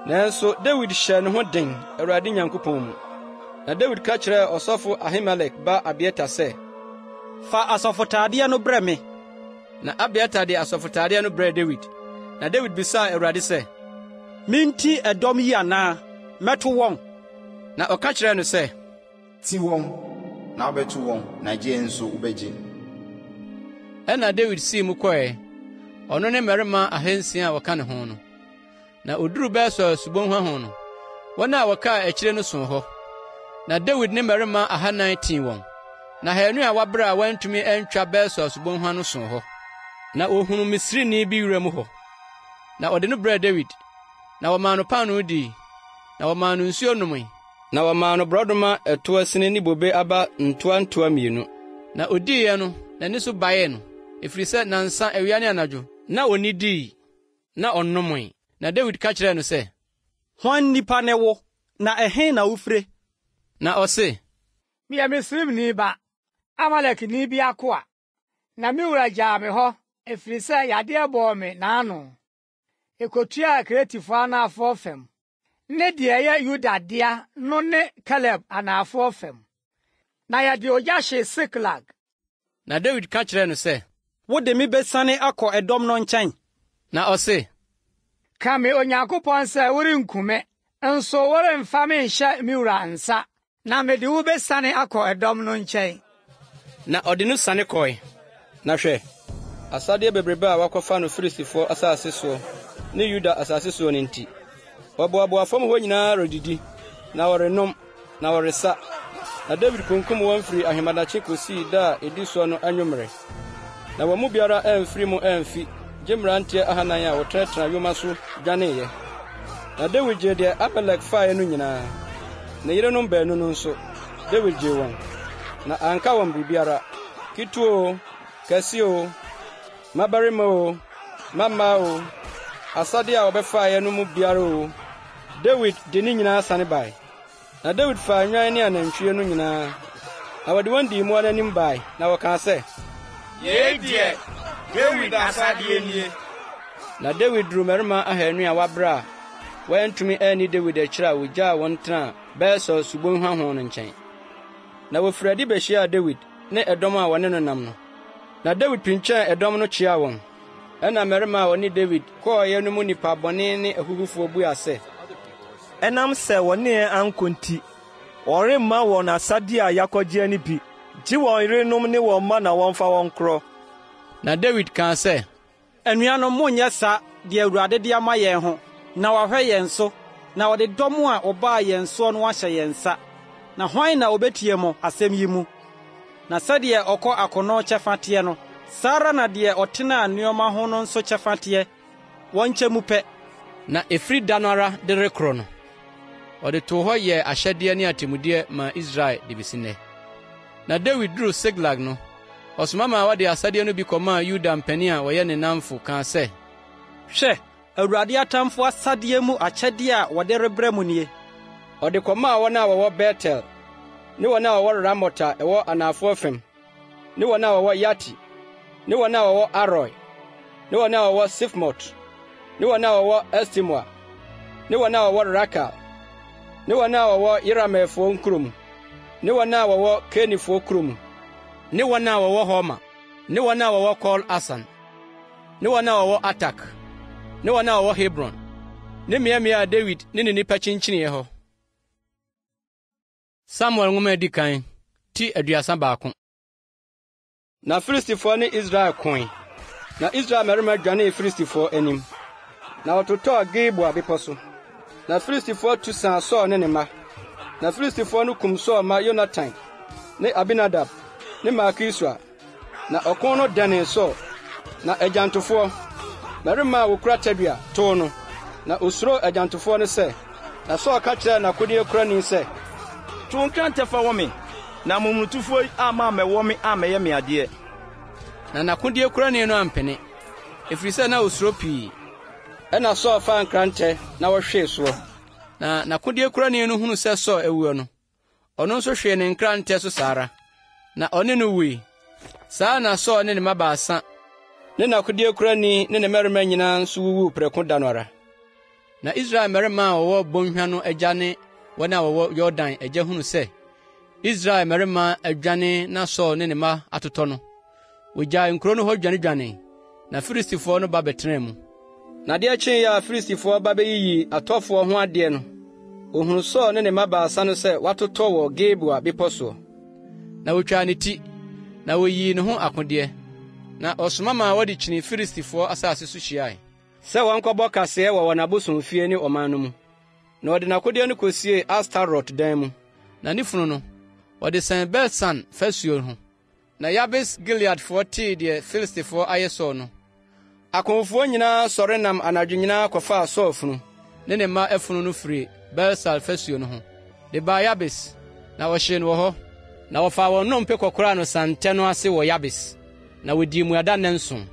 Nanso David hyɛ ne ho den Awurade Nyankopɔn mu. Na David ka kyerɛɛ ɔsɔfo Ahimelek ba Abiatar sɛ, fa asɔfotaadeɛ no brɛ me. Na Abiatar de asɔfotaadeɛ no brɛ David. Na David bisaa Awurade sɛ, minti ɛdɔm yi anaa, mɛto wɔn? Na ɔka kyerɛɛ no sɛ, ti wɔn, na wobɛto wɔn, na gye nso wobɛgye. Ɛna David sii mu kɔe, ɔno ne mmarima 600 a wɔka ne ho no. Na oduru Besor subonhwa ho no, wɔn a wɔkaa akyire no so hɔ. Na David ne mmarima 400 tii wɔn. Na 200 a wɔabrɛ a wɔantumi antwa Besor subonhwa no so hɔ. Na ohunu Misrini bi wura mu hɔ. Na ɔde no brɛ David. Na wɔmaa no paano dii. Na wɔmaa no nsuo nomee. Na wɔmaa no borɔdɔma ɛtoa sini ne bobe aba ntoa 2. Na odiiɛ no, n'ani so baeɛ no, ɛfiri sɛ nansa awia ne anadwo, na onidii, na ɔnomee. Na David ka kyerɛɛ no sɛ, hwan nipa ne wo, na ɛhe na wofire? Na ɔse, meyɛ Misrimni ba, Amalekni bi akoa, na me wura gyaa me hɔ, ɛfiri sɛ yadeɛ bɔɔ me n'ano. Ekotua Kretifoɔ anafoɔ fam, ne deɛ ɛyɛ Yuda dea no ne Kaleb anafoɔ fam. Na yɛde ogya hye Siklag. Na David ka kyerɛɛ no sɛ, wode me bɛsane akɔ ɛdɔm no nkyɛn? Na ɔse, ka me Onyankopɔn sɛ worenkume, nso woremfa me nhyɛ me wura nsa, na mede wo bɛsane akɔ ɛdɔm no nkyɛn. Na ɔde no sane kɔe. Na hwɛ, asadeɛ bebrebe a wɔakɔfa no Filistifoɔ asase soɔ ne Yuda asase soɔ no nti, wɔboaboa fam hɔ nyinaa redidi, na wɔrenom, na wɔresa. Na David kunkum wɔn firi ahemadakye kosii da a edi soɔ no anwummere. Na wɔn mu biara amfiri mu amfi, gye mmeranteɛ 400 a wɔtenatena yoma so dwaneeɛ. Na David gye deɛ Amalek faeɛ no nyinaa. Na yerenom baanu no nso, David gye wɔn. Na anka wɔn biribiara, ketewa o, kɛse o, mmabarima o, mmammaa o, asade a wɔbɛfaeɛ no mu biara o, David de ne nyinaa sane bae. Na David faa nnwan ne anantwie no nyinaa, na wɔde wɔn dii mmoa n'anim bae, na wɔkaa sɛ, yei deɛ, David asadeɛ nie. Na David duru mmarima 200 a wɔabrɛ a wɔantumi anni David akyiri a wogyaa wɔn tena Besor subonhwa ho no nkyɛn. Na wofiri adi behyiaa David ne ɛdɔm a wɔne no nam no. Na David pinkyɛn ɛdɔm no kyiaa wɔn. Ɛna mmarima a wɔne David kɔɔeɛ no mu nnipa bɔne ne ahuhufoɔ buaa sɛ, ɛnam sɛ wɔne ankɔ nti, wɔremma wɔn asade a yɛakɔgye no bi, ti wɔn yerenom ne wɔn mma na wɔmfa wɔn korɔ. Na David kaa sɛ, anuanom monyɛ saa deɛ Awurade de ama yɛn ho, na wahwɛ yɛn so, na wɔde dɔm a ɔbaa yɛn soɔ no ahyɛ yɛn nsa. Na hwan na obetie mo asɛm yi mu? Na sɛdeɛ ɔkɔ akɔnnɔ kyɛfa teɛ no, saa ara na deɛ ɔtenaa nneɔma ho no nso kyɛfa teɛ. Wɔnkyɛ mu pɛ. Na ɛfiri da no ara de rekorɔ no, ɔde too hɔ yɛɛ ahyɛdeɛ ne atemmudeɛ ma Israel de besi nnɛ. Na David duru Siklag no, ɔsoma ma wɔde asadeɛ no bi kɔmaa Yuda mpanin a wɔyɛ ne namfo kaa sɛ, hwɛ, Awurade atamfo asadeɛ mu akyɛdeɛ a wɔde rebrɛ mu nie. Ɔde kɔmaa wɔn a wɔwɔ Betel, ne wɔn a wɔwɔ Ramot a ɛwɔ anafoɔ fam, ne wɔn a wɔwɔ Yati, ne wɔn a wɔwɔ Aroi, ne wɔn a wɔwɔ Sifmot, ne wɔn a wɔwɔ Estimoa, ne wɔn a wɔwɔ Rakal, ne wɔn a wɔwɔ Yeramefoɔ nkurom, ne wɔn a wɔwɔ Kenifoɔ kurom, ne wɔn a wɔwɔ Homa, ne wɔn a wɔwɔ Kol Asan, ne wɔn a wɔwɔ Atak, ne wɔn a wɔwɔ Hebron, ne mmeammea a David ne ne nnipa kyinkyineɛ hɔ. Samuel nwoma edi kan, ti 31. Na Filistifoɔ ne Israel koe. Na Israel mmarima dwanee Filistifoɔ anim. Na wɔtotɔɔ Gilboa bepɔ so. Na Filistifoɔ tu saa Saulo ne ne mma. Na Filistifoɔ no kum Saulo mma Yonatan, ne Abinadab, ne Malkisua. Na ɔko no dɛnee Saulo. Na agyantofoɔ, mmarima a wokura tadua, too no. Na osuro agyantofoɔ no sɛ, na Saulo ka kyerɛɛ n'akodeɛ kurani sɛ, to nkrantɛ fa wɔ me, na momonotofoɔ yi ama mɛwɔ me amɛyɛ me adeɛ. Na n'akodeɛ kurani no ampene, ɛfiri sɛ na osuro pii. Ɛna Saulo fa nkrantɛ na wɔhwee soɔ. Na n'akodeɛ kurani no hunu sɛ Saulo awuo no, ɔno nso hwee ne nkrantɛ so saa ara. Na ɔne no wui. Saa na Saulo ne ne mma baasa, ne n'akodeɛ kurani ne ne mmarima nyinaa nso wuwu prɛko da no ara. Na Israel mmarima a wɔwɔ bɔnhwa no agya ne wɔn a wɔwɔ Yordan agya hunu sɛ Israel mmarima adwane na Saulo ne ne mma atotɔ no, wogyaa nkuro no hɔ dwanedwane, na Filistifoɔ no ba bɛtenaa mu. Na deɛ kyee a Filistifoɔ ba bɛyiyi atɔfoɔ ho adeɛ no, ohunu Saulo ne ne mma baasa no sɛ watotɔ wɔ Gilboa bepɔ soɔ. Na wotwaa ne ti, na woyii ne ho akodeɛ, na ɔsoma ma wɔde kyini Filistifoɔ asase so hyiae, sɛ wɔnkɔbɔ kaseɛ wɔ wɔn abosomfie ne ɔman no mu. Na ɔde n'akodeɛ no kɔsie Astarot dan mu. Na ne funu no, ɔde sɛn Bet-San fasuo ho. Na Yabes Gileadfoɔ tee deɛ Filistifoɔ ayɛ Saulo no, akomfoɔ nyinaa sɔre nam anadwo nyinaa kɔfaa Saulo funu ne ne mma afunu no firi Bet-San fasuo no ho, de baa Yabes, na wɔhyee no wɔ hɔ. Na wɔfaa wɔn nnompe kɔkoraa no santɛ no ase wɔ Yabes, na wodii mmuada nnanson.